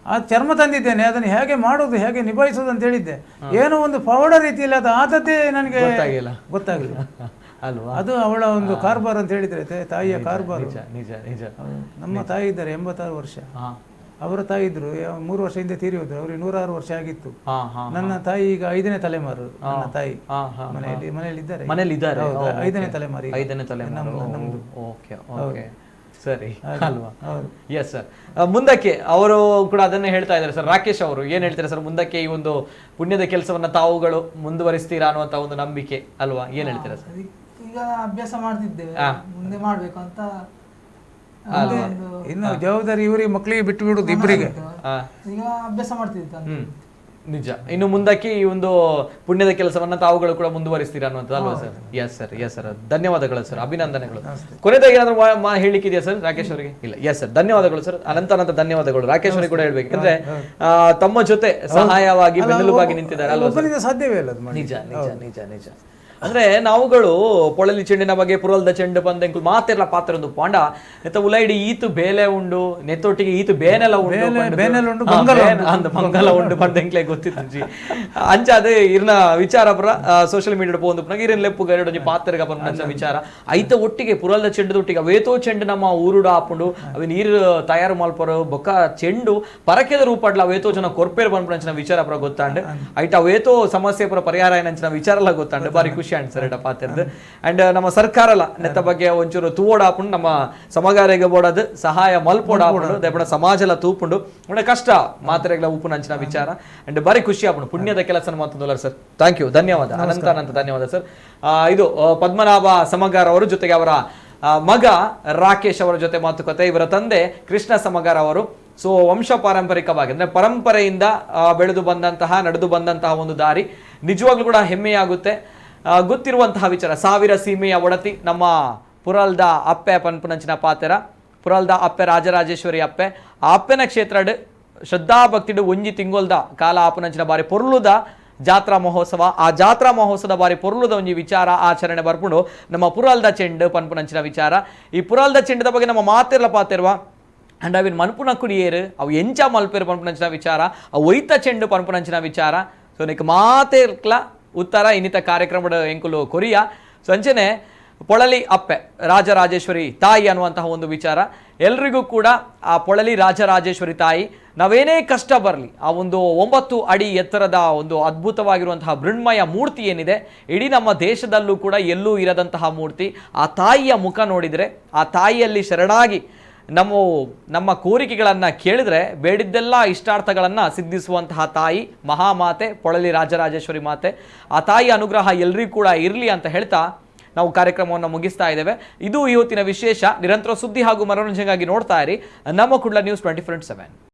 ಆ ಚರ್ಮ ತಂದಿದ್ದೇನೆ, ಅದನ್ನು ಹೇಗೆ ಮಾಡೋದು, ಹೇಗೆ ನಿಭಾಯಿಸೋದು ಅಂತ ಹೇಳಿದ್ದೆ. ಏನೋ ಒಂದು ಪವಾಡ ರೀತಿಯಲ್ಲಿ ಅದು ಆದದ್ದೇ ನನಗೆ ಗೊತ್ತಾಗಲಿಲ್ಲ ಅಲ್ವಾ. ಅದು ಅವಳ ಒಂದು ಕಾರ್ಬಾರ್ ಅಂತ ಹೇಳಿದ್ರೆ, ತಾಯಿಯ ಕಾರ್ಬಾರ್. ನಮ್ಮ ತಾಯಿ ಇದ್ದಾರೆ 86 ವರ್ಷ. ಅವರ ತಾಯಿ ಇದ್ರು 3 ವರ್ಷ ಹಿಂದೆ ತೀರಿ ಹೋದ್ರು. ಅವ್ರಿಗೆ 106 ವರ್ಷ ಆಗಿತ್ತು. ನನ್ನ ತಾಯಿ ಈಗ 5ನೇ ತಲೆಮಾರು. ನನ್ನ ತಾಯಿ ಮನೆಯಲ್ಲಿ ಇದ್ದಾರೆ. 5ನೇ ತಲೆಮಾರು ನಮ್ದು. ಸರಿ ಅಲ್ವಾ? Yes sir. ಮುಂದಕ್ಕೆ ಅವರು ಕೂಡ ಅದನ್ನೇ ಹೇಳ್ತಾ ಇದ್ದಾರೆ ಸರ್. ರಾಕೇಶ್ ಅವರು ಏನ್ ಹೇಳ್ತಾರೆ ಸರ್, ಮುಂದಕ್ಕೆ ಈ ಒಂದು ಪುಣ್ಯದ ಕೆಲಸವನ್ನ ತಾವುಗಳು ಮುಂದುವರಿಸ್ತೀರಾ ಅನ್ನುವಂತ ಒಂದು ನಂಬಿಕೆ ಅಲ್ವಾ, ಏನ್ ಹೇಳ್ತೀರಾ ಸರ್? ಈಗ ಅಭ್ಯಾಸ ಮಾಡ್ತಿದ್ದೇವೆ, ಮುಂದೆ ಮಾಡ್ಬೇಕು ಅಂತ. ಇನ್ನು ಜವಾಬ್ದಾರಿ ಇವರಿಗೆ, ಮಕ್ಕಳಿಗೆ ಬಿಟ್ಟು ಬಿಡುದು ಇಬ್ಬರಿಗೆ. ಈಗ ಅಭ್ಯಾಸ ಮಾಡ್ತಿದ್ದೆ. ನಿಜ. ಇನ್ನು ಮುಂದಕ್ಕೆ ಈ ಒಂದು ಪುಣ್ಯದ ಕೆಲಸವನ್ನ ತಾವುಗಳು ಕೂಡ ಮುಂದುವರಿಸ್ತೀರಾ ಅನ್ನುವಂಥದ್ದು ಅಲ್ವಾ ಸರ್? Yes sir. ಧನ್ಯವಾದಗಳು ಸರ್, ಅಭಿನಂದನೆಗಳು. ಕೊನೆಯದಾಗಿ ಏನಾದ್ರು ಹೇಳಿಕ್ಕಿದೆಯಾ ಸರ್ ರಾಕೇಶ್ ಅವರಿಗೆ? ಇಲ್ಲ. ಎಸ್ ಸರ್, ಧನ್ಯವಾದಗಳು ಸರ್, ಅನಂತ ಧನ್ಯವಾದಗಳು. ರಾಕೇಶ್ ಅವರಿಗೆ ಕೂಡ ಹೇಳ್ಬೇಕು, ಯಾಕಂದ್ರೆ ತಮ್ಮ ಜೊತೆ ಸಹಾಯವಾಗಿ ಬೆನ್ನೆಲುಬಾಗಿ ನಿಂತಿದ್ದಾರೆ ಅಲ್ವಾ ಸರ್? ಸಾಧ್ಯವೇ ಇಲ್ಲ. ನಿಜ. ಅಂದ್ರೆ ನಾವುಗಳು ಪೊಳಲಿ ಚೆಂಡಿನ ಬಗ್ಗೆ ಪುರಲ್ದ ಚೆಂಡು ಬಂದೆಂಕು ಮಾತೆಲ್ಲ ಪಾತ್ರ ಒಂದು ಪಾಂಡ ನೆತ್ತ ಉಲೈಡಿ ಈತು ಬೇಲೆ ಉಂಡು ನೆತ್ತೊಟ್ಟಿಗೆ ಈತು ಬೇನೆಲ್ಲ ಉಂಡು ಮಂಗಲ ಉಂಡು ಬಂದೆಂಕ್ಲೆ ಗೊತ್ತಿತ್ತು ಜಿ ಅಂಚ ಅದೇ ಇರ್ನ ವಿಚಾರ ಪುರ ಸೋಷಿಯಲ್ ಮೀಡಿಯಾ ಪೋಂದು ಪುನಗ ಇರಿನ ಲೆಪ್ಪು ಗರಡು ಪಾತ್ರಗ ಬಂದ ವಿಚಾರ ಐತ ಒಟ್ಟಿಗೆ ಪುರಲ್ದ ಚೆಂಡು ಒಟ್ಟಿಗೆ ಅವೇತೋ ಚೆಂಡು ನಮ್ಮ ಊರುಡ ಹಾಪುಂಡು ಅವೆ ನೀರು ತಯಾರು ಮಲ್ಪರು ಬೊಕ್ಕ ಚೆಂಡು ಪರಕೆದ ರೂಪಡ್ಲ ಅವೇತೋ ಜನ ಕೊರ್ಪೇರ್ ಬಂದ್ಪಂಚಿನ ವಿಚಾರ ಪುರ ಗೊತ್ತಾಂಡು ಐಟ ಅವೇತೋ ಸಮಸ್ಯೆ ಪುರ ಪರಿಹಾರ ಏನಂಚಿನ ವಿಚಾರ ಎಲ್ಲ ಗೊತ್ತಾಂಡು ಬಾರಿ ಖುಷಿ ಅನ್ಸರ್ ಪಾತಿರ್ದು. ಅಂಡ್ ನಮ್ಮ ಸರ್ಕಾರ ನೆತ್ತ ಬಗ್ಗೆ ಒಂಚೂರು ತೂವೋಡ ಹಾಪುಂಡು ನಮ್ಮ ಸಮಗಾರಿಗೆ ಬೋಡದು ಸಹಾಯ ಮಲ್ಪೋಡ ಹಾಪುಂಡು ದಯಪಡ ಸಮಾಜ ಎಲ್ಲ ತೂಪುಂಡು ಒಳ್ಳೆ ಕಷ್ಟ ಮಾತ್ರೆಗಳ ಉಪ್ಪು ನಂಚಿನ ವಿಚಾರ ಅಂಡ್ ಬಾರಿ ಖುಷಿ ಹಾಪುಂಡು ಪುಣ್ಯದ ಕೆಲಸ ಮಾತಂದಲ್ಲ ಸರ್. ಥ್ಯಾಂಕ್ ಯು, ಧನ್ಯವಾದ, ಅನಂತ ಧನ್ಯವಾದ ಸರ್. ಇದು ಪದ್ಮನಾಭ ಸಮಗಾರ್ ಅವರು, ಜೊತೆಗೆ ಅವರ ಮಗ ರಾಕೇಶ್ ಅವರ ಜೊತೆ ಮಾತುಕತೆ. ಇವರ ತಂದೆ ಕೃಷ್ಣ ಸಮಗಾರ್ ಅವರು. ಸೊ ವಂಶ ಪಾರಂಪರಿಕವಾಗಿ ಅಂದ್ರೆ ಪರಂಪರೆಯಿಂದ ಬೆಳೆದು ಬಂದಂತಹ ನಡೆದು ಬಂದಂತಹ ಒಂದು ದಾರಿ ನಿಜವಾಗ್ಲೂ ಕೂಡ ಹೆಮ್ಮೆಯಾಗುತ್ತೆ. ಗೊತ್ತಿರುವಂತಹ ವಿಚಾರ, ಸಾವಿರ ಸೀಮೆಯ ಒಡತಿ ನಮ್ಮ ಪುರಲ್ದ ಅಪ್ಪೆ ಪನ್ಪುನಂಚಿನ ಪಾತೆರ ಪುರಲ್ದ ಅಪ್ಪೆ ರಾಜರಾಜೇಶ್ವರಿ ಅಪ್ಪೆ ಆ ಅಪ್ಪೆನ ಕ್ಷೇತ್ರಡ್ ಶ್ರದ್ಧಾ ಭಕ್ತಿಡು ಒಂಜಿ ತಿಂಗೊಲ್ದ ಕಾಲ ಆಪುನಂಚಿನ ಬಾರಿ ಪೊರ್ಲುದ ಜಾತ್ರಾ ಮಹೋತ್ಸವ. ಆ ಜಾತ್ರಾ ಮಹೋತ್ಸವದ ಬಾರಿ ಪೊರ್ಲುದ ಒಂಜಿ ವಿಚಾರ ಆಚರಣೆ ಬರ್ಪುಂಡು ನಮ್ಮ ಪುರಲ್ದ ಚೆಂಡು ಪನ್ಪುನಂಚಿನ ವಿಚಾರ. ಈ ಪುರಲ್ದ ಚೆಂಡದ ಬಗ್ಗೆ ನಮ್ಮ ಮಾತಿರ್ಲ ಪಾತಿರುವ ಅಂಡ್ ಅವಿನ ಮನ್ಪುನ ಕುಡಿಯೇರು ಅವು ಎಂಚ ಮಲ್ಪೇರು ಪನ್ಪುನಂಚಿನ ವಿಚಾರ, ಅವು ಒಯ್ತ ಚೆಂಡು ಪನ್ಪುನಂಚಿನ ವಿಚಾರ. ಸೊ ನಿಕ್ ಮಾತೆ ಉತ್ತರ ಇನ್ನಿತ ಕಾರ್ಯಕ್ರಮದ ಎಂಕುಲು ಕೊರಿಯಾ ಸೊ ಅಂಚನೆ ಪೊಳಲಿ ಅಪ್ಪೆ ರಾಜರಾಜೇಶ್ವರಿ ತಾಯಿ ಅನ್ನುವಂತಹ ಒಂದು ವಿಚಾರ ಎಲ್ರಿಗೂ ಕೂಡ ಆ ಪೊಳಲಿ ರಾಜರಾಜೇಶ್ವರಿ ತಾಯಿ ನಾವೇನೇ ಕಷ್ಟ ಬರಲಿ ಆ ಒಂದು 9 ಅಡಿ ಎತ್ತರದ ಒಂದು ಅದ್ಭುತವಾಗಿರುವಂತಹ ಮೃಣ್ಮಯ ಮೂರ್ತಿ ಏನಿದೆ ಇಡೀ ನಮ್ಮ ದೇಶದಲ್ಲೂ ಕೂಡ ಎಲ್ಲೂ ಇರದಂತಹ ಮೂರ್ತಿ ಆ ತಾಯಿಯ ಮುಖ ನೋಡಿದರೆ ಆ ತಾಯಿಯಲ್ಲಿ ಶರಣಾಗಿ ನಮ್ಮ ಕೋರಿಕೆಗಳನ್ನು ಕೇಳಿದ್ರೆ ಬೇಡಿದ್ದೆಲ್ಲ ಇಷ್ಟಾರ್ಥಗಳನ್ನು ಸಿದ್ಧಿಸುವಂತಹ ತಾಯಿ ಮಹಾಮಾತೆ ಪೊಳಲಿ ರಾಜರಾಜೇಶ್ವರಿ ಮಾತೆ ಆ ತಾಯಿಯ ಅನುಗ್ರಹ ಎಲ್ರಿಗೂ ಕೂಡ ಇರಲಿ ಅಂತ ಹೇಳ್ತಾ ನಾವು ಕಾರ್ಯಕ್ರಮವನ್ನು ಮುಗಿಸ್ತಾ ಇದ್ದೇವೆ. ಇದು ಇವತ್ತಿನ ವಿಶೇಷ. ನಿರಂತರ ಸುದ್ದಿ ಹಾಗೂ ಮನೋರಂಜನೆಗಾಗಿ ನೋಡ್ತಾ ಇರಿ ನಮ್ಮ ಕುಡ್ಲ ನ್ಯೂಸ್ 24/7.